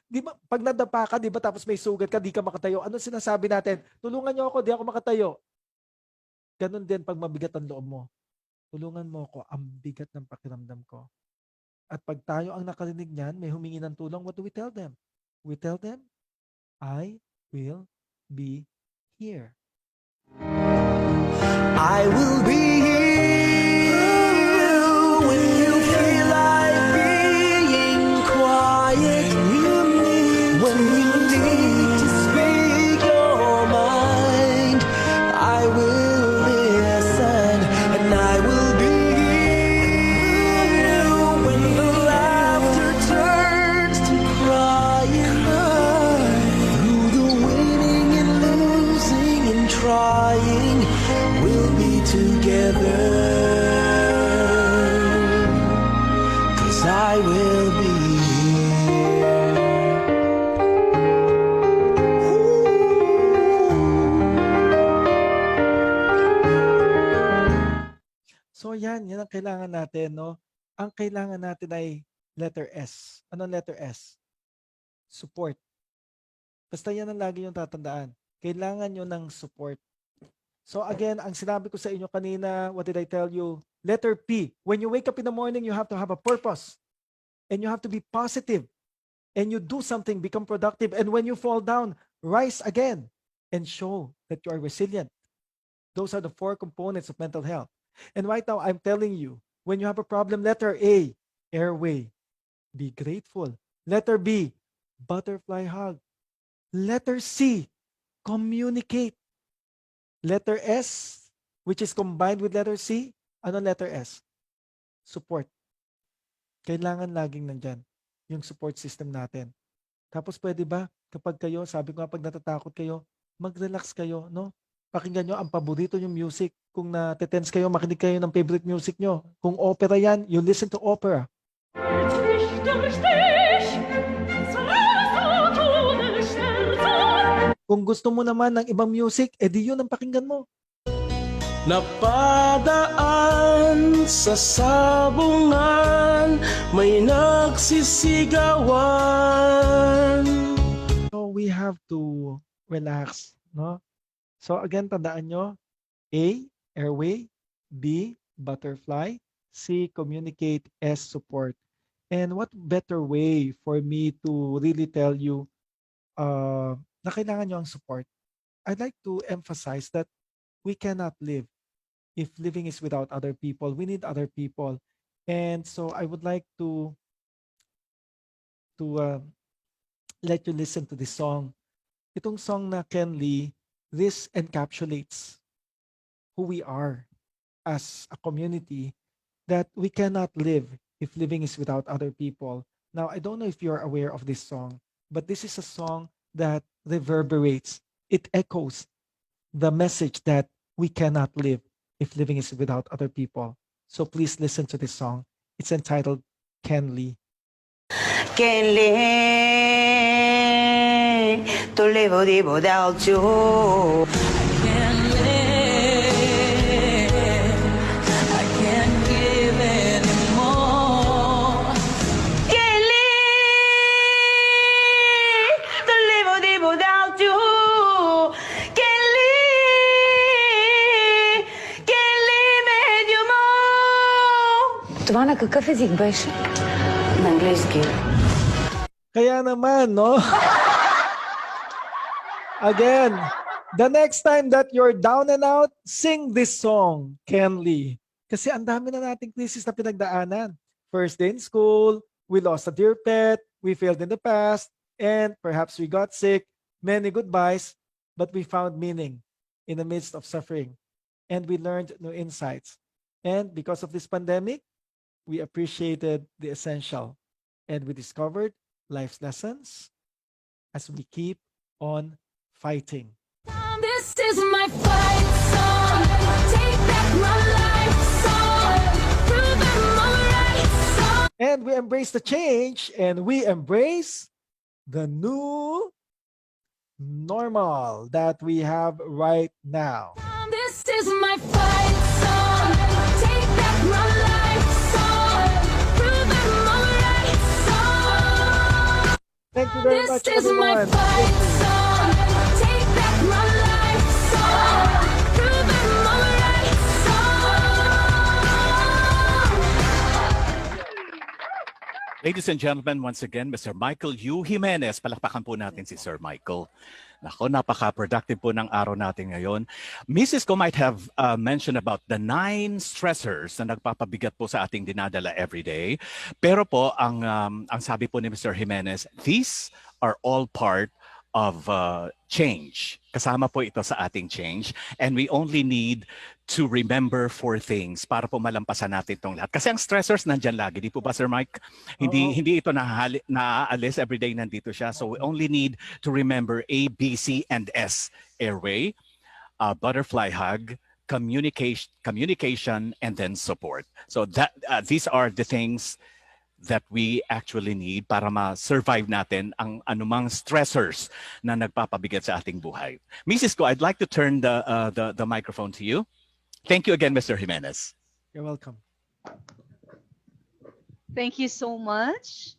Di ba, pag nadapa ka, di ba, tapos may sugat ka, di ka makatayo. Ano sinasabi natin? Tulungan niyo ako, di ako makatayo. Ganon din pag mabigat ang loob mo. Tulungan mo ako, ang bigat ng pakiramdam ko. At pag tayo ang nakarinig niyan, may humingi ng tulong, what do we tell them? We tell them, I will be here. I will be here when you feel like being quiet. When you need to speak your mind, I will listen, and I will be here when the laughter turns to crying. Through the winning and losing and trying, we'll be together, 'cause I will be So yan ang kailangan natin, no? Ang kailangan natin ay letter S. Anong letter S? Support. Basta yan ang lagi yung tatandaan. Kailangan nyo ng support. So again, ang sinabi ko sa inyo kanina, what did I tell you? Letter P. When you wake up in the morning, you have to have a purpose. And you have to be positive. And you do something, become productive. And when you fall down, rise again and show that you are resilient. Those are the 4 components of mental health. And right now, I'm telling you, when you have a problem, letter A, airway, be grateful. Letter B, butterfly hug. Letter C, communicate. Letter S, which is combined with letter C, ano letter S? Support. Kailangan laging nandyan yung support system natin. Tapos pwede ba, kapag kayo, sabi ko nga pag natatakot kayo, mag-relax kayo, no? Pakinggan nyo ang paborito yung music. Kung na-tense kayo, makinig kayo ng favorite music nyo. Kung opera yan, you listen to opera. Kung gusto mo naman ng ibang music, edi yun ang pakinggan mo. Napadaan sa sabungan, may nagsisigawan. So we have to relax, no? So again, tandaan nyo, A, airway, B, butterfly, C, communicate, S, support. And what better way for me to really tell you na kailangan nyo ang support? I'd like to emphasize that we cannot live if living is without other people. We need other people. And so I would like to let you listen to this song. Itong song na Ken Lee, this encapsulates who we are as a community, that we cannot live if living is without other people. Now, I don't know if you're aware of this song, but this is a song that reverberates. It echoes the message that we cannot live if living is without other people. So please listen to this song. It's entitled Ken Lee. Ken Lee, to live without you. Това какъв език беше? На английски. Kaya naman, no? Again, the next time that you're down and out, sing this song, Ken Lee. Kasi ang dami na nating crisis na pinagdaanan. First day in school, we lost a dear pet, we failed in the past, and perhaps we got sick, many goodbyes, but we found meaning in the midst of suffering. And we learned new insights. And because of this pandemic, we appreciated the essential, and we discovered life's lessons as we keep on fighting. This is my fight song. Take back my life song. Prove I'm alright song. And we embrace the change, and we embrace the new normal that we have right now. This is my fight song. Take back my life song. Prove I'm alright song. Thank you very much, This is my everyone. fight song. Take back my life song. Prove I'm alright song. Ladies and gentlemen, once again, Mr. Michael U. Jimenez. Palakpakan po natin si Sir Michael. Nako, napaka-productive po ng araw natin ngayon. Mrs. Ko might have mentioned about the 9 stressors na nagpapabigat po sa ating dinadala everyday. Pero po, ang sabi po ni Mr. Jimenez, these are all part of change. Kasama po ito sa ating change. And we only need to remember 4 things para po malampasan natin itong lahat. Kasi ang stressors nandyan lagi. Di po ba, Sir Mike? Hindi ito naaalis. Everyday nandito siya. So we only need to remember A, B, C, and S. Airway, butterfly hug, communication, and then support. So that these are the things that we actually need para ma-survive natin ang anumang stressors na nagpapabigat sa ating buhay. Mrs. Ko, I'd like to turn the microphone to you. Thank you again, Mr. Jimenez. You're welcome. Thank you so much.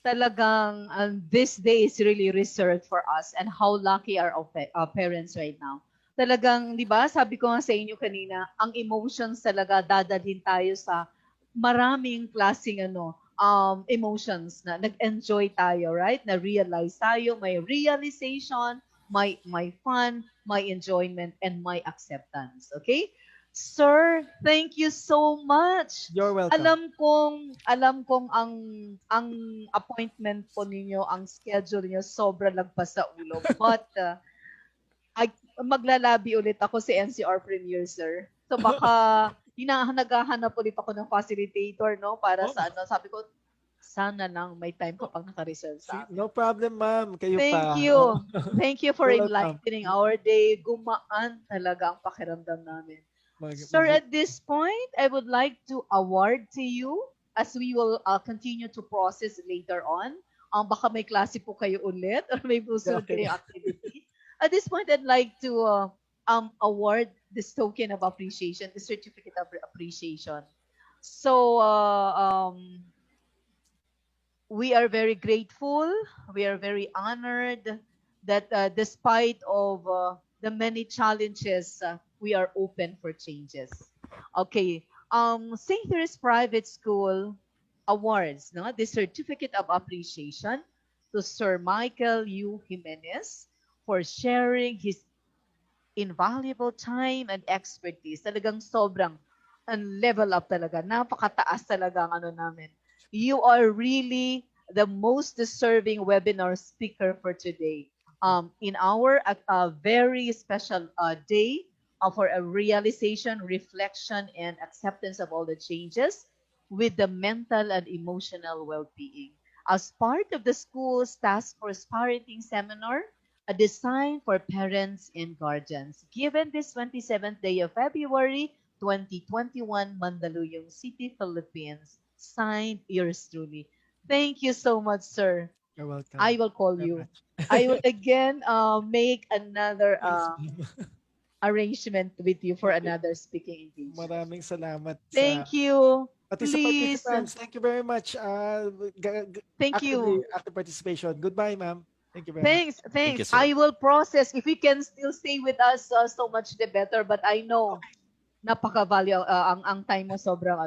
talagang this day is really reserved for us, and how lucky are our parents right now. Talagang, di ba, sabi ko nga sa inyo kanina, ang emotions talaga dadalhin tayo sa maraming klaseng emotions na nag-enjoy tayo, right? Na-realize tayo, may realization, may fun, may enjoyment, and may acceptance. Okay? Sir, thank you so much. You're welcome. Alam kong ang appointment po ninyo, ang schedule niyo sobra lagpas sa ulo. But maglalabi ulit ako si NCR Premier, sir. So baka naghahanap ulit ako ng facilitator, no, para sa sabi ko, sana lang may time ka pang naka-reserve sa akin. No problem, ma'am. Kayo pa. Thank you. Thank you for You're welcome. enlightening our day. Gumaan talaga ang pakiramdam namin. Sir, at this point, I would like to award to you, as we will continue to process later on. Baka may klase po kayo ulit or may susunod kayong activity. At this point, I'd like to award this token of appreciation, the certificate of appreciation. So, we are very grateful. We are very honored that despite of the many challenges, we are open for changes. Okay, St. Therese Private School awards the certificate of appreciation to Sir Michael U. Jimenez for sharing his invaluable time and expertise. Talagang sobrang level up talaga. Napakataas talaga ang namin. You are really the most deserving webinar speaker for today. In our very special day for a realization, reflection, and acceptance of all the changes with the mental and emotional well-being. As part of the school's Task Force Parenting Seminar, a design for parents and guardians, given this 27th day of February 2021, Mandaluyong City, Philippines. Signed, yours truly. Thank you so much, sir. You're welcome. I will call you. I will again make another arrangement with you for another speaking engagement. Maraming salamat. Thank you. Pati sa Please. participants, thank you very much. Thank you. Active participation. Goodbye, ma'am. Thank you very much. Thanks. I will process. If you can still stay with us, so much the better. But I know, napaka-value ang time mo sobrang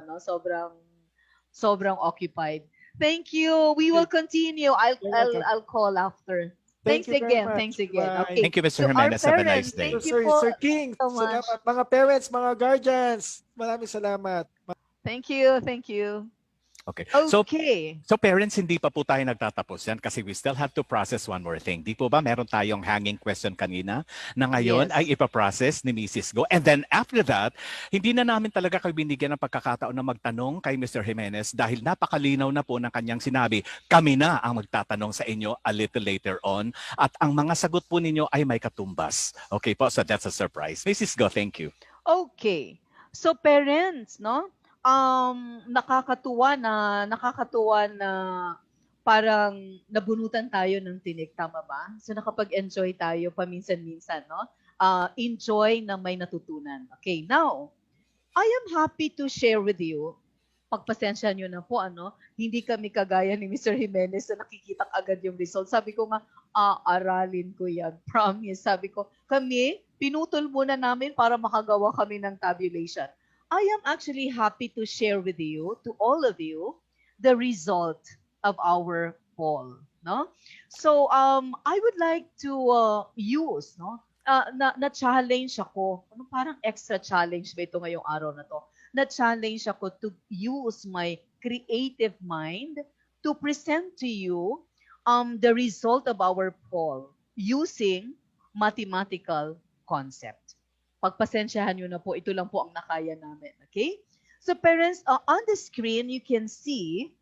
occupied. Thank you. We will continue. I'll call after. Thanks again. Bye. Okay. Thank you, Mr. To Jimenez. our Have a nice parents, day. thank you po Sir King, so much. salamat. Mga parents, mga guardians, maraming salamat. Thank you. Okay. Okay. So parents, hindi pa po tayo nagtatapos yan kasi we still have to process one more thing. Di po ba meron tayong hanging question kanina na ngayon Yes. ay ipaprocess ni Mrs. Go. And then after that, hindi na namin talaga kayo binigyan ng pagkakataon na magtanong kay Mr. Jimenez dahil napakalinaw na po ng kanyang sinabi. Kami na ang magtatanong sa inyo a little later on at ang mga sagot po ninyo ay may katumbas. Okay po, so that's a surprise. Mrs. Go, thank you. Okay. So parents, no? Nakakatuwa na parang nabunutan tayo ng tinik, tama ba? So nakapag-enjoy tayo paminsan-minsan, no? Enjoy na may natutunan. Okay, now, I am happy to share with you, pagpasensya nyo na po, hindi kami kagaya ni Mr. Jimenez na nakikita agad yung result. Sabi ko nga, aralin ko yan. Promise. Sabi ko, kami, pinutol muna namin para makagawa kami ng tabulation. I am actually happy to share with you, to all of you, the result of our poll. No? So, I would like to use, na-challenge ako. Parang extra challenge ba ito ngayong araw na to? Na-challenge ako to use my creative mind to present to you the result of our poll using mathematical concept. Pagpasensyahan nyo na po, ito lang po ang nakaya namin. Okay? So parents, on the screen, you can see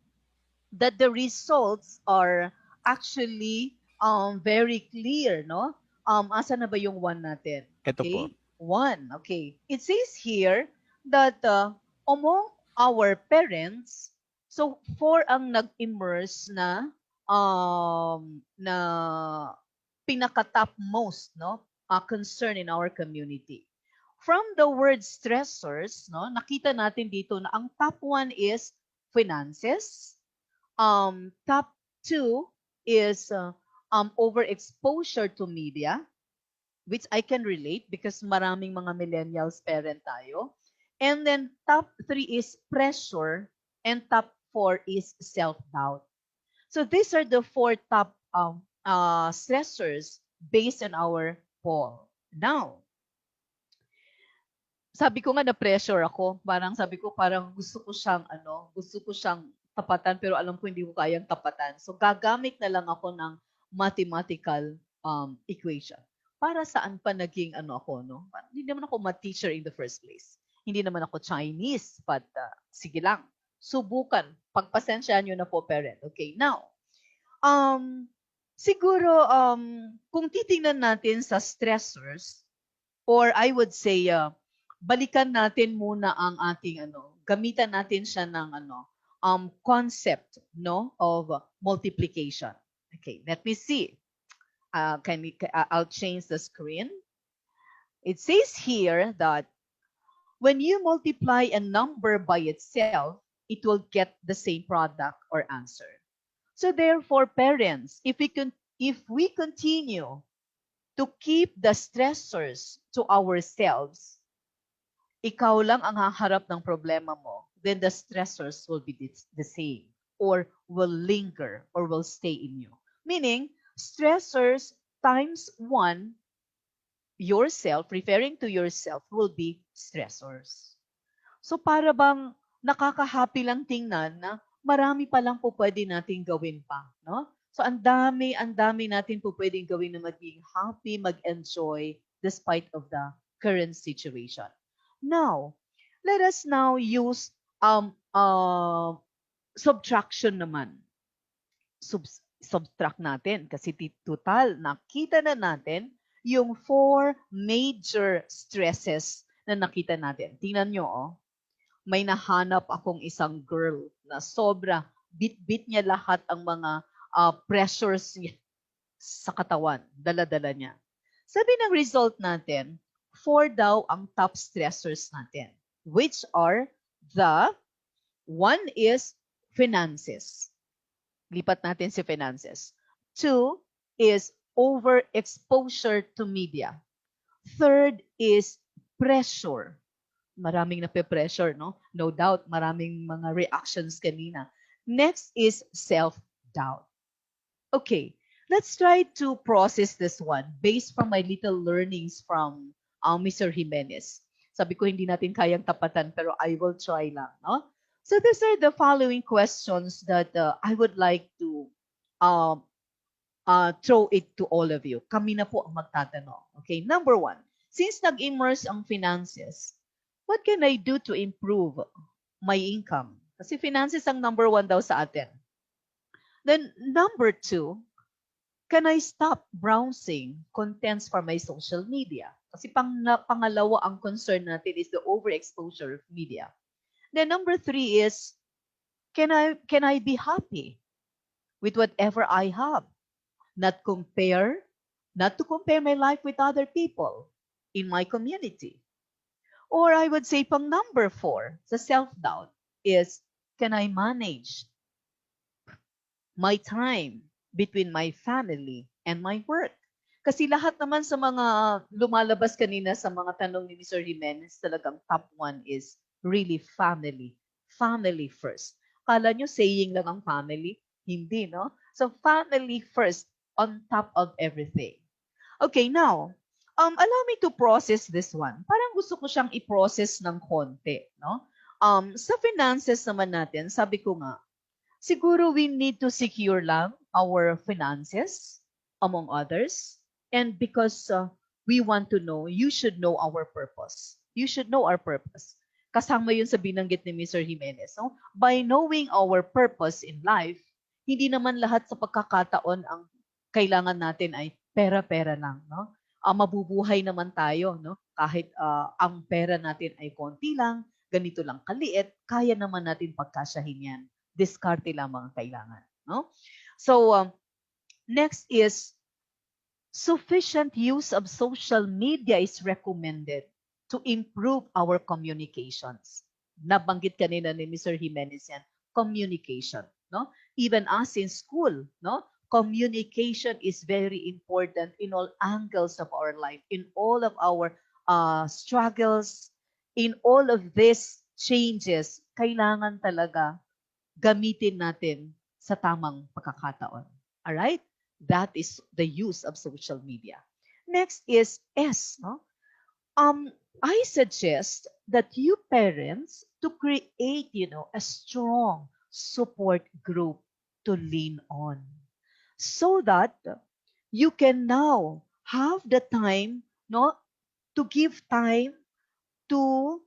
that the results are actually very clear, no? Asa na ba yung 1 natin? Ito po. 1, okay. It says here that among our parents, so 4 ang nag-immerse na pinaka-top most, no? Concern in our community. From the word stressors, no, nakita natin dito na ang top 1 is finances, top 2 is overexposure to media, which I can relate because maraming mga millennials parent tayo. And then top 3 is pressure, and top 4 is self-doubt. So these are the 4 top stressors based on our poll. Now, sabi ko nga na-pressure ako. Sabi ko gusto ko siyang tapatan pero alam ko hindi ko kayang tapatan. So gagamit na lang ako ng mathematical equation. Para saan pa naging ako, no? Hindi naman ako teacher in the first place. Hindi naman ako Chinese, but sige lang. Subukan. Pagpasensyahan nyo na po, parent. Okay, now, siguro, kung titingnan natin sa stressors, or I would say, balikan natin muna ang ating gamitan natin siya ng concept, no, of multiplication. Okay, let me see. I'll change the screen. It says here that when you multiply a number by itself, it will get the same product or answer. So therefore, parents, if we continue to keep the stressors to ourselves, ikaw lang ang haharap ng problema mo, then the stressors will be the same or will linger or will stay in you. Meaning, stressors times 1, yourself, referring to yourself, will be stressors. So para bang nakaka-happy lang tingnan na marami pa lang po pwede nating gawin pa, no? So ang dami natin po pwedeng gawin na maging happy, mag-enjoy despite of the current situation. Now, let us now use subtraction naman. Subtract natin kasi total nakita na natin yung 4 major stresses na nakita natin. Tingnan nyo, may nahanap akong isang girl na sobra bit-bit niya lahat ang mga pressures niya sa katawan, dala-dala niya. Sabi ng result natin, 4 daw ang top stressors natin, which are one is finances. Lipat natin si finances. 2 is overexposure to media. 3rd is pressure. Maraming nape-pressure, no? No doubt, maraming mga reactions kanina. Next is self-doubt. Okay, let's try to process this one based from my little learnings from Mr. Jimenez. Sabi ko hindi natin kayang tapatan pero I will try lang, no? So these are the following questions that I would like to throw it to all of you. Kami na po ang magtatanong. Okay, number 1. Since nag-immerse ang finances, what can I do to improve my income? Kasi finances ang number 1 daw sa atin. Then number 2, can I stop browsing contents for my social media? Kasi pangalawa ang concern natin is the overexposure of media. Then number 3 is, can I be happy with whatever I have? Not to compare my life with other people in my community. Or I would say pang number 4, sa self-doubt, is can I manage my time between my family and my work? Kasi lahat naman sa mga lumalabas kanina sa mga tanong ni Mr. Jimenez, talagang top 1 is really family. Family first. Kala nyo saying lang ang family? Hindi, no? So family first on top of everything. Okay, now, allow me to process this one. Parang gusto ko siyang i-process ng konti, no? Sa finances naman natin, sabi ko nga, siguro we need to secure lang our finances, among others. And because we want to know, you should know our purpose. You should know our purpose. Kasama yun sa binanggit ni Mr. Jimenez. No? By knowing our purpose in life, hindi naman lahat sa pagkakataon ang kailangan natin ay pera-pera lang. No? Mabubuhay naman tayo. No? Kahit ang pera natin ay konti lang, ganito lang kaliit, kaya naman natin pagkasyahin yan. Diskarte lamang ang kailangan. No? So, next is, sufficient use of social media is recommended to improve our communications. Nabanggit kanina ni Mr. Jimenez yan, communication. No? Even us in school, no? Communication is very important in all angles of our life, in all of our struggles, in all of these changes. Kailangan talaga gamitin natin sa tamang pagkakataon. All right? That is the use of social media. Next is S, no? I suggest that you parents to create, a strong support group to lean on so that you can now have the time, no, to give time to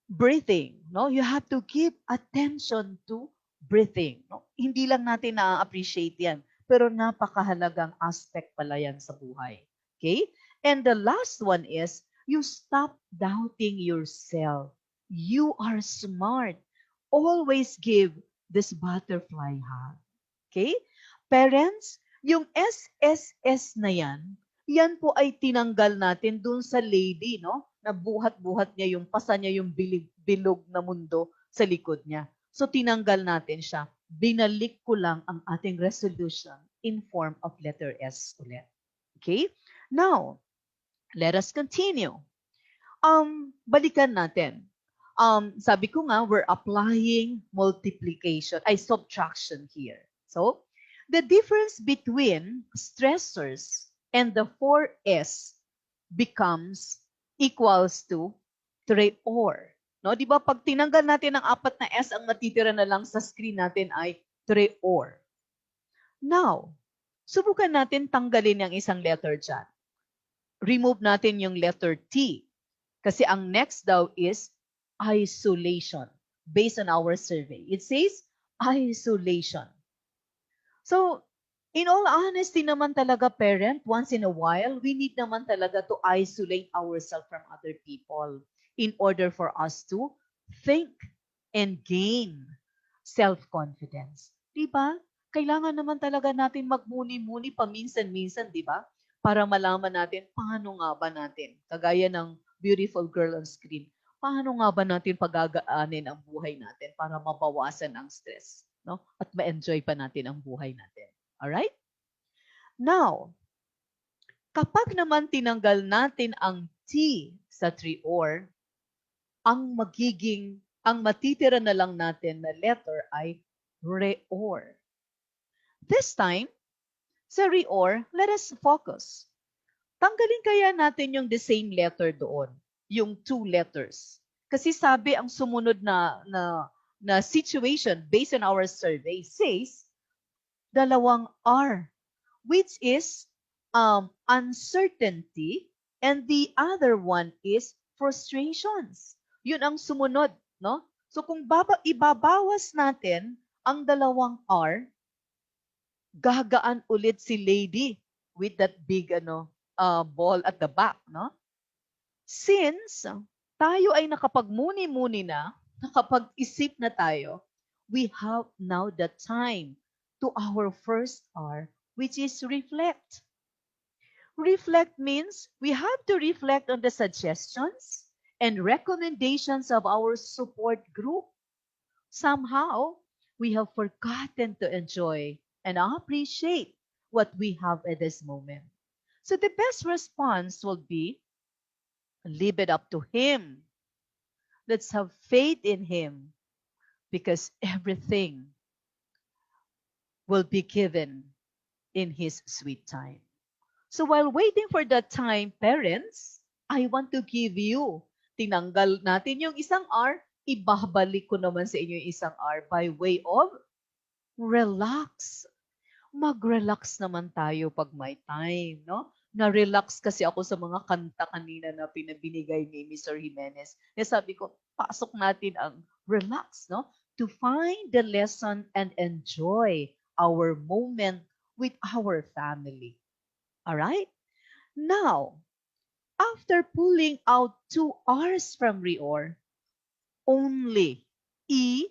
breathing, no? You have to give attention to breathing, no? Hindi lang natin na-appreciate 'yan, pero napakahalagang aspect pala 'yan sa buhay. Okay? And the last one is you stop doubting yourself. You are smart. Always give this butterfly hug. Okay? Parents, yung SSS na yan po ay tinanggal natin dun sa lady, no? Na buhat-buhat niya yung pasa niya yung bilog na mundo sa likod niya. So tinanggal natin siya. Binalik ko lang ang ating resolution in form of letter S ulit. Okay? Now, let us continue. Balikan natin. Sabi ko nga, we're applying subtraction here. So, the difference between stressors and the 4S becomes equals to 3-or. No, 'di ba pag tinanggal natin ang 4 na S, ang matitira na lang sa screen natin ay 3-or. Now, subukan natin tanggalin ang isang letter dyan. Remove natin yung letter T. Kasi ang next daw is isolation based on our survey. It says isolation. So, in all honesty naman talaga, parent, once in a while, we need naman talaga to isolate ourselves from other people in order for us to think and gain self-confidence. Diba? Kailangan naman talaga natin magmuni-muni paminsan-minsan, diba? Para malaman natin, paano nga ba natin? Kagaya ng beautiful girl on screen, paano nga ba natin pagagaanin ang buhay natin para mabawasan ang stress, no? At ma-enjoy pa natin ang buhay natin. Alright? Now, kapag naman tinanggal natin ang T sa 3-or, ang matitira na lang natin na letter ay re-or. This time, sa re-or, let us focus. Tanggalin kaya natin yung the same letter doon, yung 2 letters. Kasi sabi ang sumunod na situation based on our survey says, dalawang R, which is uncertainty, and the other one is frustrations. Yun ang sumunod, no? So kung ibabawas natin ang dalawang R, gagaan ulit si lady with that big ball at the back, no? Since tayo ay nakapagmuni-muni na, nakapag-isip na tayo, we have now the time to our first R, which is reflect. Reflect means we have to reflect on the suggestions and recommendations of our support group. Somehow, we have forgotten to enjoy and appreciate what we have at this moment. So the best response will be, leave it up to Him. Let's have faith in Him because everything will be given in His sweet time. So while waiting for that time, parents, I want to give you, tinanggal natin yung isang R, ibabalik ko naman sa inyo yung isang R by way of relax. Mag-relax naman tayo pag may time, no? Na-relax kasi ako sa mga kanta kanina na pinabinigay ni Mr. Jimenez. Kaya sabi ko, pasok natin ang relax, no? To find the lesson and enjoy our moment with our family. All right? Now, after pulling out 2 R's from re-or, only E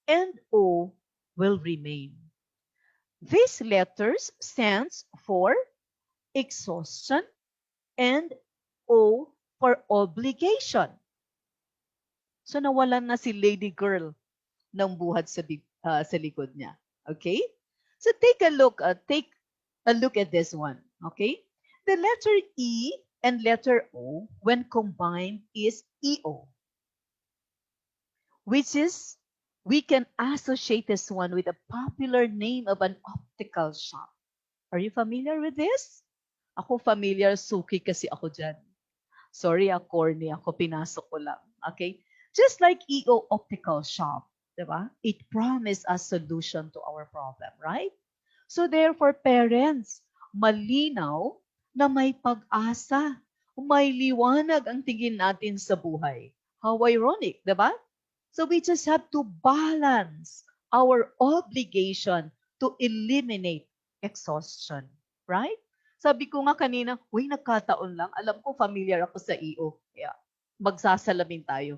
and O will remain. These letters stands for exhaustion and O for obligation. So nawalan na si lady girl ng buhat sa likod niya. Okay? So take a look at this one. Okay? The letter E and letter O, when combined, is EO, which is, we can associate this one with a popular name of an optical shop. Are you familiar with this? Ako familiar, suki kasi ako dyan. Sorry, corny ako, pinasok ko lang. Okay? Just like EO Optical Shop, diba? It promised a solution to our problem, right? So therefore, parents, malinaw na may pag-asa. May liwanag ang tingin natin sa buhay. How ironic, diba? So we just have to balance our obligation to eliminate exhaustion, right? Sabi ko nga kanina, uy, nagkataon lang. Alam ko, familiar ako sa EO. Kaya magsasalamin tayo.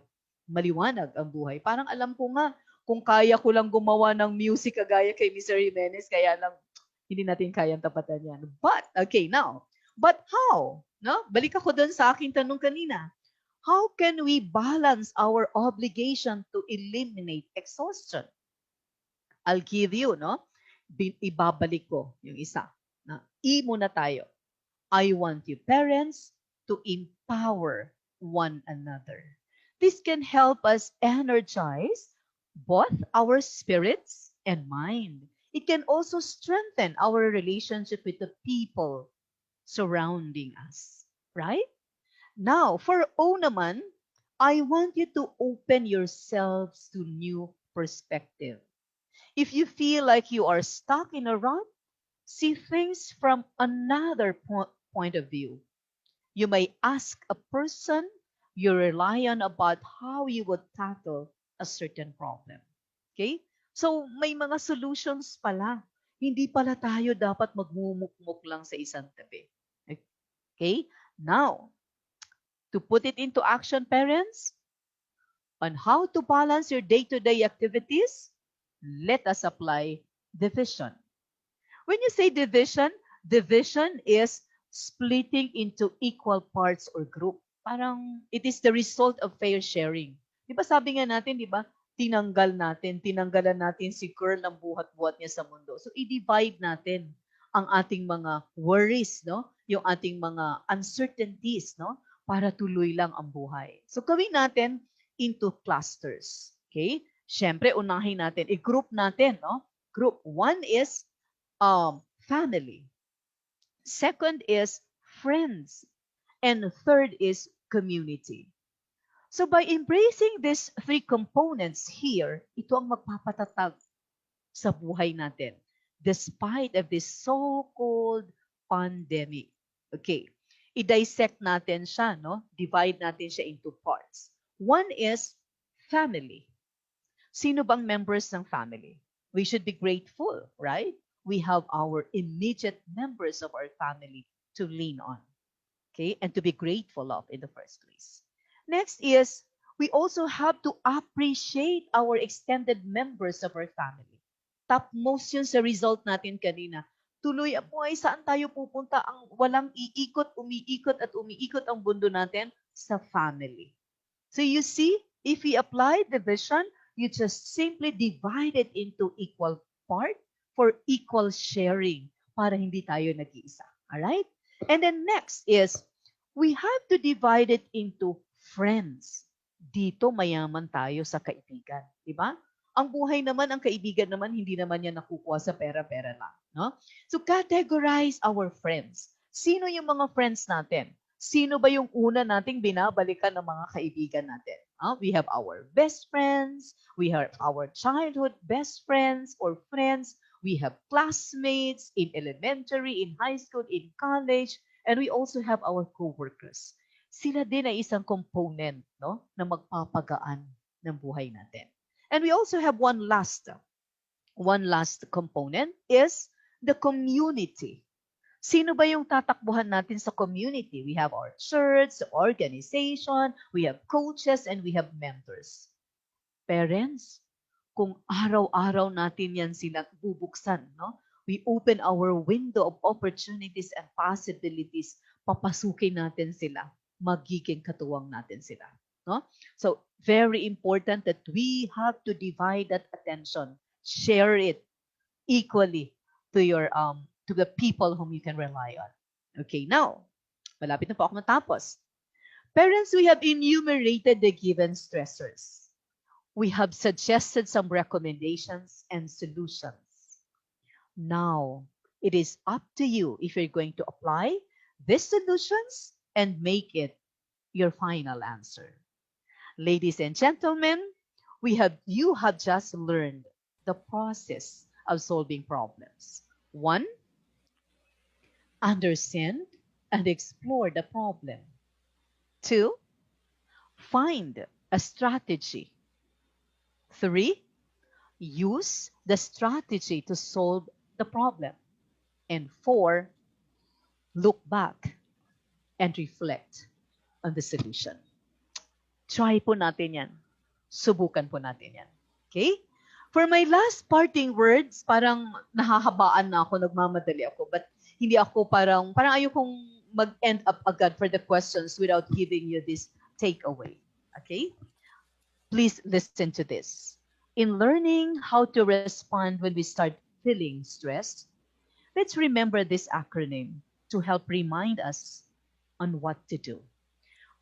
Maliwanag ang buhay. Parang alam ko nga, kung kaya ko lang gumawa ng music kagaya kay Mr. Jimenez, kaya lang, hindi natin kayang tapatan yan. But, okay, now, but how? No? Balik ako dun sa aking tanong kanina. How can we balance our obligation to eliminate exhaustion? I'll give you, no? Ibabalik ko yung isa. Na, E muna tayo. I want you, parents, to empower one another. This can help us energize both our spirits and mind. It can also strengthen our relationship with the people surrounding us, right? Now, for O naman, I want you to open yourselves to new perspective. If you feel like you are stuck in a rut, see things from another point of view. You may ask a person you rely on about how you would tackle a certain problem. Okay? So, may mga solutions pala. Hindi pala tayo dapat magmumukmuk lang sa isang tabi. Okay? Now, to put it into action, parents, on how to balance your day-to-day activities, let us apply division. When you say division is splitting into equal parts or group. Parang it is the result of fair sharing. Di ba sabi nga natin, di ba, tinanggalan natin si Curl ng buhat-buhat niya sa mundo. So i-divide natin ang ating mga worries, no? Yung ating mga uncertainties, no? Para tuloy lang ang buhay. So gawin natin into clusters. Okay? Siyempre, unahin natin, i-group natin, no? Group 1 is family. Second is friends. And third is community. So by embracing these three components here, ito ang magpapatatag sa buhay natin despite of this so-called pandemic. Okay. I-dissect natin siya, no? Divide natin siya into parts. One is family. Sino bang members ng family? We should be grateful, right? We have our immediate members of our family to lean on, okay, and to be grateful of in the first place. Next is, we also have to appreciate our extended members of our family. Topmost yun sa result natin kanina. Tuloy ang buhay, saan tayo pupunta? Ang walang umiikot ang mundo natin sa family. So you see, if we apply division, you just simply divide it into equal part for equal sharing para hindi tayo nag-iisa. Alright? And then next is, we have to divide it into friends. Dito mayaman tayo sa kaibigan. Diba? Ang buhay naman, ang kaibigan naman, hindi naman yan nakukuha sa pera-pera lang. No? So categorize our friends. Sino yung mga friends natin? Sino ba yung una nating binabalikan ng mga kaibigan natin? We have our best friends, we have our childhood best friends or friends, we have classmates in elementary, in high school, in college, and we also have our co-workers. Sila din ay isang component, no, na magpapagaan ng buhay natin. And we also have one last component is the community. Sino ba yung tatakbuhan natin sa community? We have our church, organization, we have coaches, and we have mentors. Parents, kung araw-araw natin yan sila bubuksan, no? We open our window of opportunities and possibilities, papasukin natin sila, magiging katuwang natin sila. No? So, very important that we have to divide that attention, share it, equally to your to the people whom you can rely on. Okay, now, malapit na po ako matapos. Parents, we have enumerated the given stressors. We have suggested some recommendations and solutions. Now, it is up to you if you're going to apply these solutions and make it your final answer. Ladies and gentlemen, you have just learned the process of solving problems. 1, understand and explore the problem. 2, find a strategy. 3, use the strategy to solve the problem. And 4, look back and reflect on the solution. Try po natin yan. Subukan po natin yan. Okay? For my last parting words, parang nahahabaan na ako, nagmamadali ako, but hindi ako parang ayokong mag-end up agad for the questions without giving you this takeaway. Okay? Please listen to this. In learning how to respond when we start feeling stressed, let's remember this acronym to help remind us on what to do.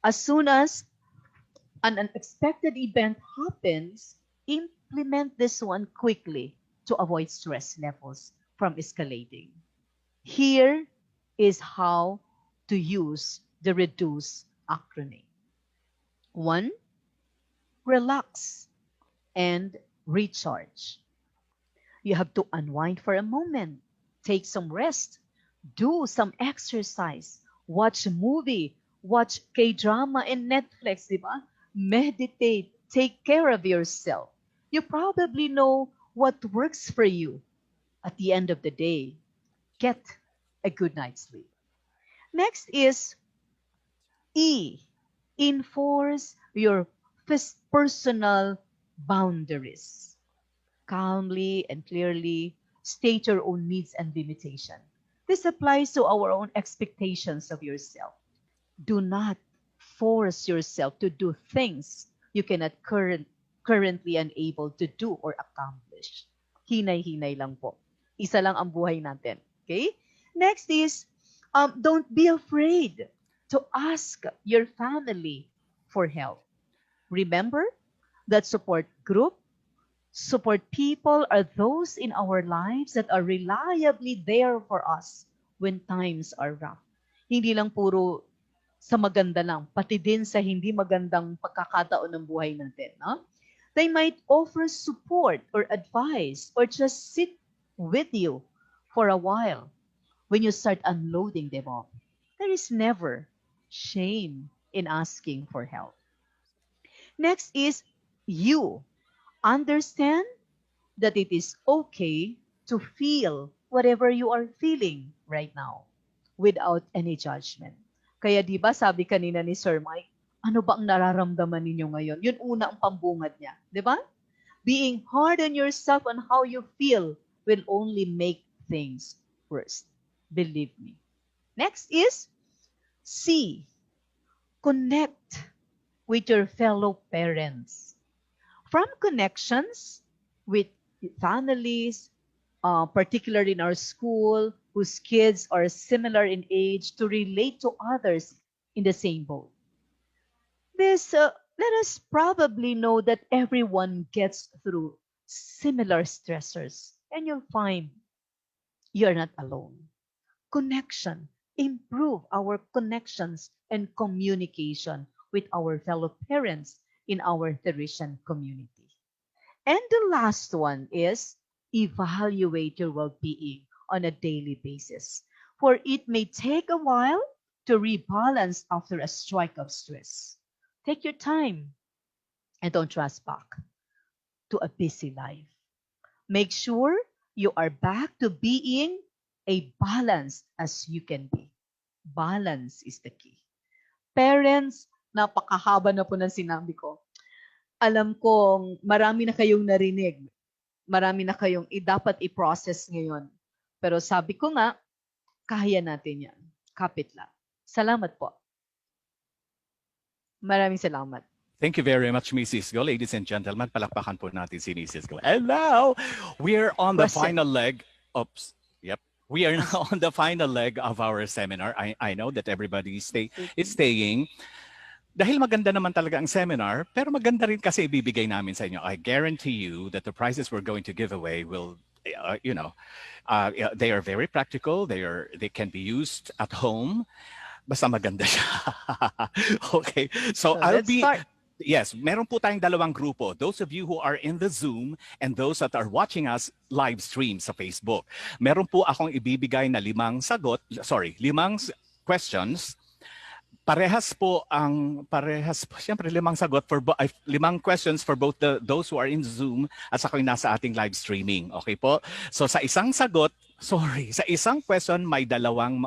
As soon as an unexpected event happens, implement this one quickly to avoid stress levels from escalating. Here is how to use the REDUCE acronym. 1, relax and recharge. You have to unwind for a moment, take some rest, do some exercise, watch a movie, watch K-drama and Netflix, di ba? Meditate, take care of yourself. You probably know what works for you. At the end of the day, get a good night's sleep. Next is E. Enforce your personal boundaries. Calmly and clearly state your own needs and limitation. This applies to our own expectations of yourself. Do not force yourself to do things you cannot currently unable to do or accomplish. Hinay-hinay lang po. Isa lang ang buhay natin. Okay? Next is, don't be afraid to ask your family for help. Remember that support people are those in our lives that are reliably there for us when times are rough. Hindi lang puro sa maganda lang, pati din sa hindi magandang pagkakataon ng buhay natin. No? They might offer support or advice or just sit with you for a while when you start unloading them all. There is never shame in asking for help. Next is you understand that it is okay to feel whatever you are feeling right now without any judgment. Kaya di ba sabi kanina ni Sir Mike, ano ba ang nararamdaman ninyo ngayon? Yun una ang pambungad niya. Di ba? Being hard on yourself on how you feel will only make things worse. Believe me. Next is C. Connect with your fellow parents. From connections with families, particularly in our school, whose kids are similar in age, to relate to others in the same boat. This, let us probably know that everyone gets through similar stressors, and you'll find you're not alone. Connection. Improve our connections and communication with our fellow parents in our Teresian community. And the last one is evaluate your well-being on a daily basis, for it may take a while to rebalance after a strike of stress. Take your time and don't rush back to a busy life. Make sure you are back to being a balance as you can be. Balance is the key. Parents, napakahaba na po ng sinabi ko. Alam ko, marami na kayong narinig. Marami na kayong dapat i-process ngayon. Pero sabi ko nga, kaya natin yan. Kapit lang. Salamat po. Maraming salamat. Thank you very much, Mrs. Go. Ladies and gentlemen, palakpakan po natin si Mrs. Go. And now, we're on the Question. final leg. Oops. Yep. We are now on the final leg of our seminar. I know that everybody is staying. Dahil maganda naman talaga ang seminar, pero maganda rin kasi ibibigay namin sa inyo. I guarantee you that the prizes we're going to give away will, they are very practical. They can be used at home. Basta maganda siya. Okay. So I'll let's be... start. Yes, meron po tayong dalawang grupo. Those of you who are in the Zoom and those that are watching us live stream sa Facebook. Meron po akong ibibigay na 5 questions. Parehas po, siyempre 5 sagot for 5 questions for both those who are in Zoom at saka yung nasa ating live streaming. Okay po? So sa isang question may 2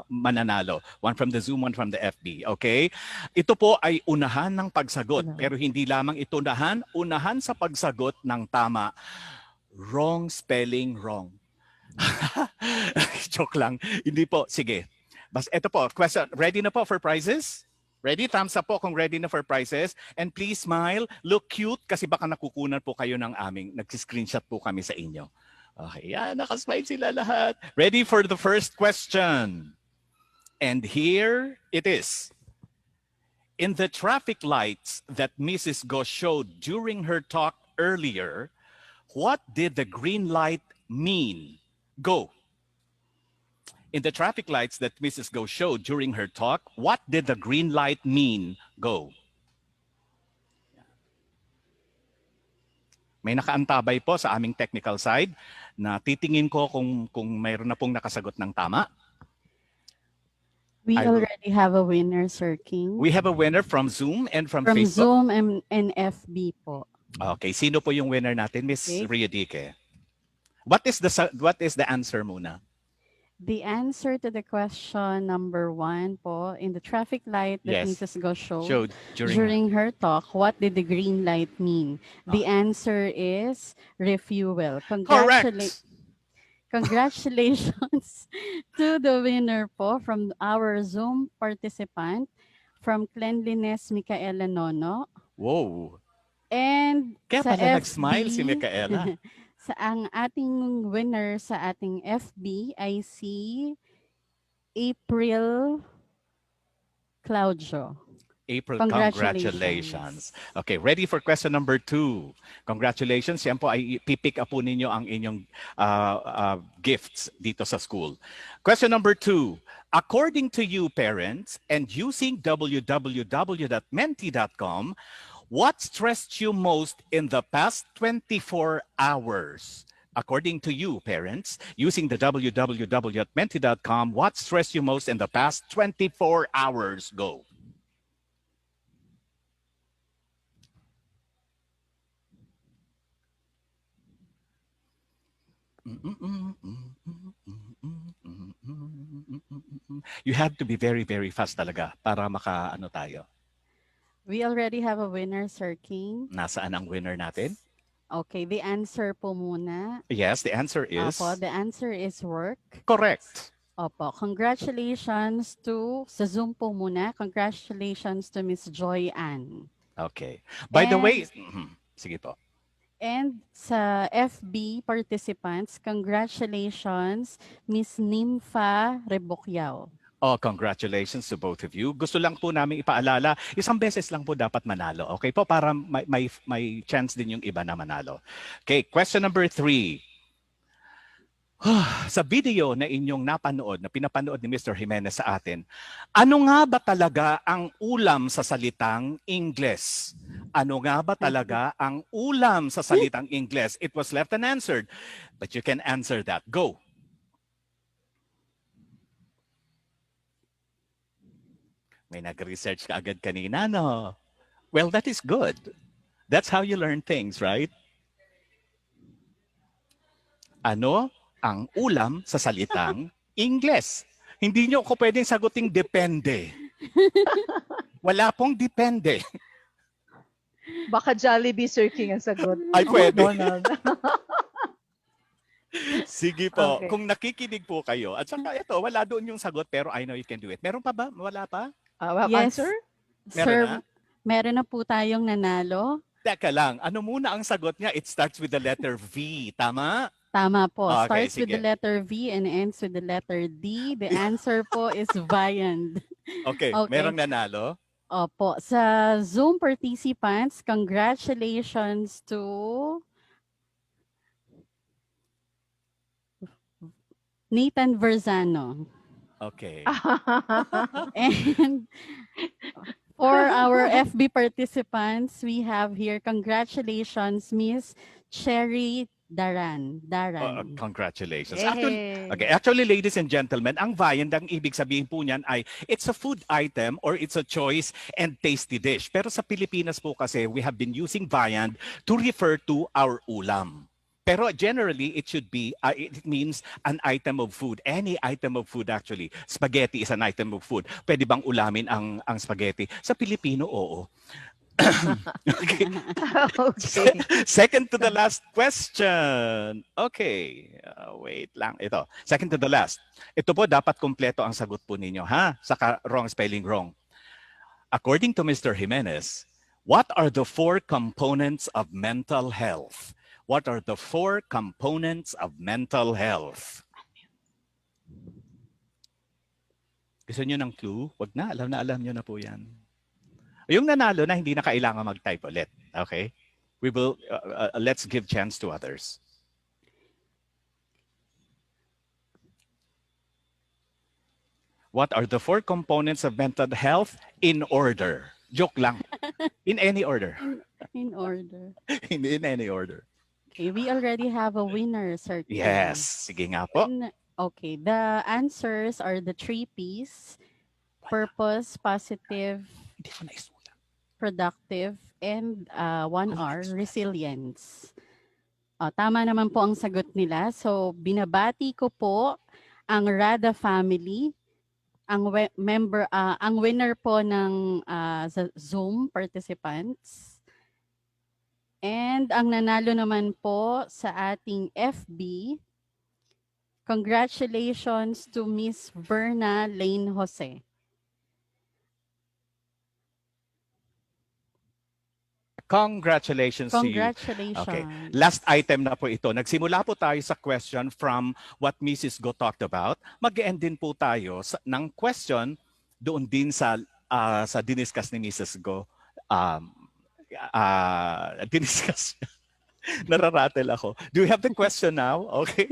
mananalo. One from the Zoom, one from the FB. Okay? Ito po ay unahan ng pagsagot. Pero hindi lamang ito unahan sa pagsagot ng tama. Wrong spelling, wrong. Joke lang. Hindi po. Sige. Bas, ito po, question. Ready na po for prizes? Ready? Thumbs up po kung ready na for prizes. And please smile. Look cute kasi baka nakukunan po kayo ng aming, nag-screenshot po kami sa inyo. Okay, yan. Nakasmile sila lahat. Ready for the first question. And here it is. In the traffic lights that Mrs. Go showed during her talk earlier, what did the green light mean? Go. In the traffic lights that Mrs. Go showed during her talk, what did the green light mean? Go. May nakaantabay po sa aming technical side na titingin ko kung mayroon na pong nakasagot ng tama. We already have a winner, Sir King. We have a winner from Zoom and from From Facebook. Zoom and FB po. Okay, sino po yung winner natin, Miss Riadique? What is the answer muna? The answer to the question number 1 po, in the traffic light that Yes. Mrs. Go Showed during her talk, what did the green light mean? The answer is refuel. Congratulations to the winner po from our Zoom participant from Cleanliness, Micaela Nono. Wow. And Kaya sa pala FB, nag-smile si Micaela. sa ang ating winner sa ating FB ay si April Claudio. April, congratulations. Okay, ready for question number 2. Congratulations. Yan po ay pipick up po ninyo ang inyong gifts dito sa school. Question number 2. According to you, parents, and using www.menti.com, what stressed you most in the past 24 hours? According to you, parents, using the www.menti.com, what stressed you most in the past 24 hours? Go. You have to be very, very fast talaga para maka-ano tayo. We already have a winner, Sir King. Nasaan ang winner natin? Okay, the answer po muna. Yes, the answer is... Opo, the answer is work. Correct. Opo, congratulations to, sa Zoom po muna, congratulations to Miss Joy Ann. Okay. By the way, sige po. And sa FB participants, congratulations Miss Nympha Rebokyao. Oh, congratulations to both of you. Gusto lang po namin ipaalala, isang beses lang po dapat manalo. Okay po, para may chance din yung iba na manalo. Okay, question number 3. Sa video na inyong napanood, na pinapanood ni Mr. Jimenez sa atin, ano nga ba talaga ang ulam sa salitang Ingles? Ano nga ba talaga ang ulam sa salitang Ingles? It was left unanswered, but you can answer that. Go. May nag-research ka agad kanina, no? Well, that is good. That's how you learn things, right? Ano ang ulam sa salitang Ingles? Hindi nyo ako pwedeng saguting depende. Wala pong depende. Baka Jollibee, Sir King ang sagot. Ay, pwede. McDonald's. Sige po. Okay. Kung nakikinig po kayo, at saka ito, wala doon yung sagot, pero I know you can do it. Meron pa ba? Wala pa? Answer? Meron Sir, na? Meron na po tayong nanalo. Teka lang, ano muna ang sagot niya? It starts with the letter V, tama? Tama po. Okay, Starts with the sige. letter V and ends with the letter D. The answer po is Viand. Okay, Okay. merong nanalo. Opo. Sa Zoom participants, congratulations to Nathan Verzano. Okay. And for our FB participants, we have here, congratulations, Miss Cherry Daran. Congratulations. Yay. Actually, ladies and gentlemen, ang viand, ang ibig sabihin po niyan ay it's a food item or it's a choice and tasty dish. Pero sa Pilipinas po kasi, we have been using viand to refer to our ulam. Pero generally, it should be, it means an item of food. Any item of food actually. Spaghetti is an item of food. Pwede bang ulamin ang spaghetti? Sa Pilipino, oo. Okay. Okay. Second to the last question. Okay. Wait lang. Ito. Second to the last. Ito po, dapat kumpleto ang sagot po ninyo, ha? Saka wrong spelling wrong. According to Mr. Jimenez, what are the 4 components of mental health? What are the 4 components of mental health? Gusto niyo ng clue? Wag na. Alam niyo na po yan. Yung nanalo na, hindi na kailangan mag-type ulit. Okay? We will, let's give chance to others. What are the 4 components of mental health in order? Joke lang. In any order. In order. in any order. Okay, we already have a winner, Sir Ken. Yes. Sige nga po. Okay, the answers are the 3 P's: purpose, positive, productive, and 1 R, resilience. Tama naman po ang sagot nila. So, binabati ko po ang Rada family, ang ang winner po ng Zoom participants. And ang nanalo naman po sa ating FB, congratulations to Miss Verna Lane Jose. Congratulations to you. Congratulations. Okay. Last item na po ito. Nagsimula po tayo sa question from what Mrs. Go talked about. Mag-end din po tayo ng question doon din sa diniscuss ni Mrs. Go. Diniscuss. Nararatel ako. Do you have the question now? Okay.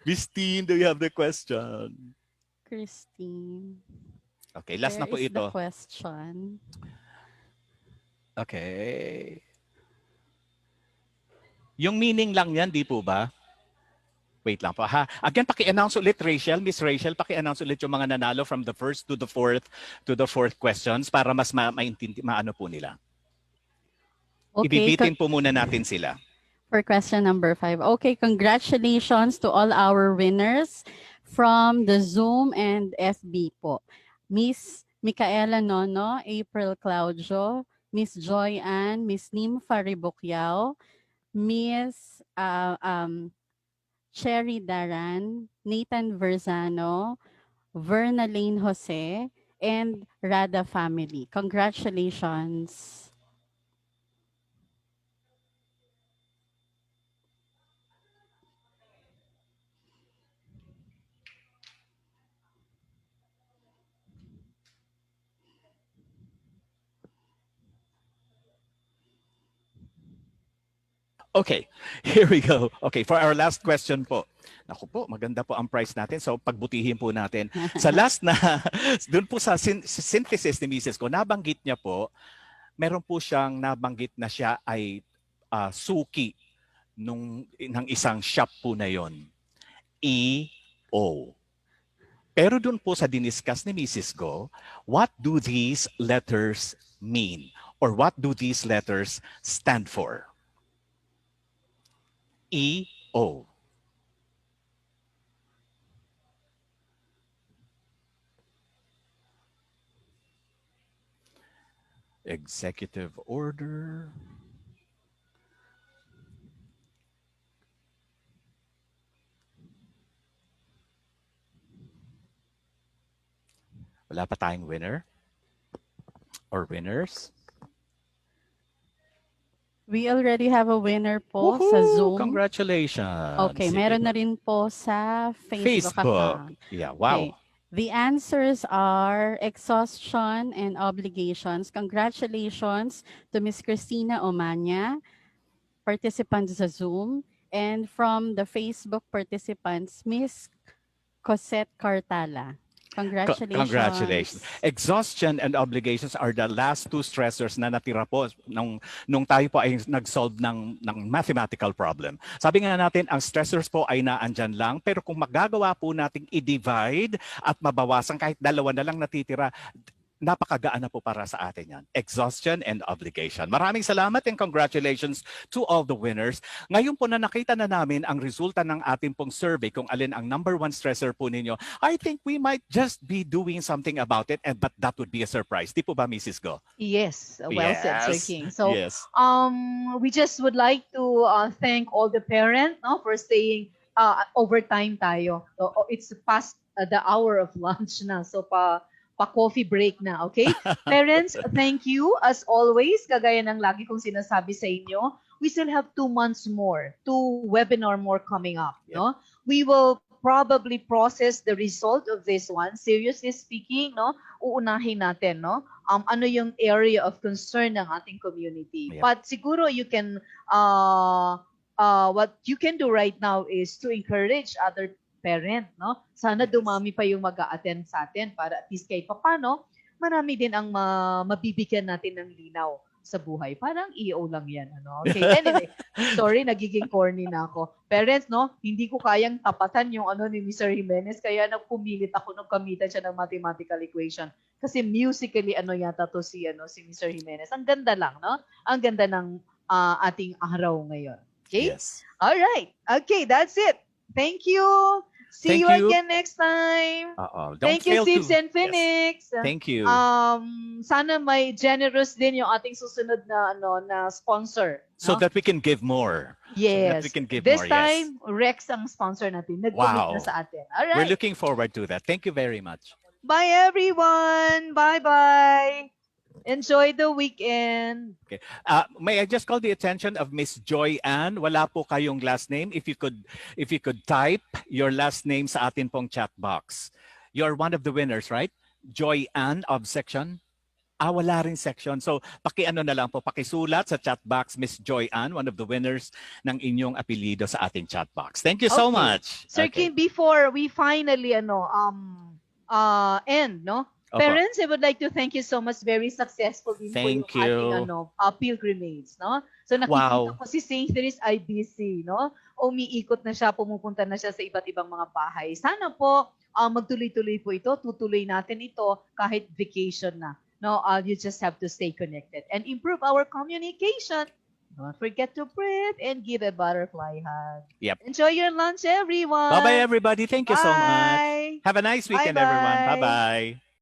Christine, do you have the question? Christine. Okay, last na po Where is ito. the question? Okay. Yung meaning lang yan, di po ba? Wait lang po ha. Again, paki-announce ulit, Rachel. Miss Rachel, paki-announce ulit yung mga nanalo from the first to the fourth questions para mas maano po nila. Okay, Ibibitin po muna natin sila. For question number 5. Okay, congratulations to all our winners from the Zoom and FB po. Miss Micaela Nono, April Claudio, Miss Joy Ann, Miss Nympha Ribukyao, Miss Cherry Daran, Nathan Verzano, Verna Lane Jose, and Rada family. Congratulations. Okay, here we go. Okay, for our last question po. Naku po, maganda po ang price natin. So pagbutihin po natin. Sa last na, doon po sa synthesis ni Mrs. Ko, nabanggit niya po, meron po siyang nabanggit na siya ay suki ng isang shop po na yon. E-O. Pero doon po sa diniscuss ni Mrs. Go, what do these letters mean? Or what do these letters stand for? E-O. Executive order. Wala pa tayong winner or winners. We already have a winner po sa Woohoo! Zoom. Congratulations. Okay, Sige meron po. na rin po sa Facebook Facebook. account. Yeah, Okay. wow. The answers are exhaustion and obligations. Congratulations to Miss Christina Omania, participant sa Zoom. And from the Facebook participants, Miss Cosette Cartala. Congratulations. Congratulations. Exhaustion and obligations are the last two stressors na natira po nung tayo po ay nag-solve ng mathematical problem. Sabi nga natin, ang stressors po ay naandyan lang, pero kung magagawa po nating i-divide at mabawasan kahit dalawa na lang natitira, napakagaan na po para sa atin yan. Exhaustion and obligation. Maraming salamat and congratulations to all the winners. Ngayon po na nakita na namin ang resulta ng ating pong survey kung alin ang number one stressor po ninyo, I think we might just be doing something about it, but that would be a surprise. Di po ba, Mrs. Go? Yes, well said, Sir Yes. King. So, Yes. we just would like to thank all the parents, no, for staying overtime tayo. So, it's past the hour of lunch na. So, pa-coffee break na, okay? Parents, thank you. As always, kagaya ng lagi kong sinasabi sa inyo, we still have 2 months more, 2 webinar more coming up, no? We will probably process the result of this one. Seriously speaking, no? Uunahin natin, no? Ano yung area of concern ng ating community. Yeah. But siguro you can, what you can do right now is to encourage other parent, no? Sana dumami pa yung mag-a-attend sa atin para at least kahit papano, marami din ang mabibigyan natin ng linaw sa buhay. Parang EO lang yan, ano? Okay, anyway, sorry, nagiging corny na ako. Parents, no? Hindi ko kayang tapatan yung ano ni Mr. Jimenez, kaya nagpumilit ako nung kamitan siya ng mathematical equation. Kasi musically, ano yata to si Mr. Jimenez. Ang ganda lang, no? Ang ganda ng ating araw ngayon. Okay? Yes. All right. Okay, that's it. Thank you. See Thank you you. again next time. Don't Thank you, fail Steve to- and Phoenix. Thank you. Sana may generous din yung ating susunod na na sponsor. So no? that we can give more. So that Yes. we can give This more, time, Rex ang sponsor natin. Nag-commit Wow. na sa atin. All We're right. looking forward to that. Thank you very much. Bye, everyone. Bye-bye. Enjoy the weekend. Okay. May I just call the attention of Miss Joy Ann? Wala po kayong last name. If you could type your last name sa atin pong chat box. You're one of the winners, right? Joy Ann of section. Wala rin section. So, paki-ano na lang po, pakisulat sa chat box, Miss Joy Ann, one of the winners ng inyong apelido sa ating chat box. Thank you so Okay. much. Sir Okay. Kim, before we finally end, no? Opo. Parents, I would like to thank you so much. Very successful din po yung Thank you. ating pilgrimage, no? So nakikita Wow. ko si St. Therese IBC, no? Umiikot na siya, pumupunta na siya sa iba't ibang mga bahay. Sana po magtuloy-tuloy po ito, tutuloy natin ito kahit vacation na. No, you just have to stay connected and improve our communication. Don't forget to breathe and give a butterfly hug. Yep. Enjoy your lunch, everyone. Bye-bye, everybody. Thank you so much. Bye. Have a nice weekend, Bye-bye. everyone. Bye-bye.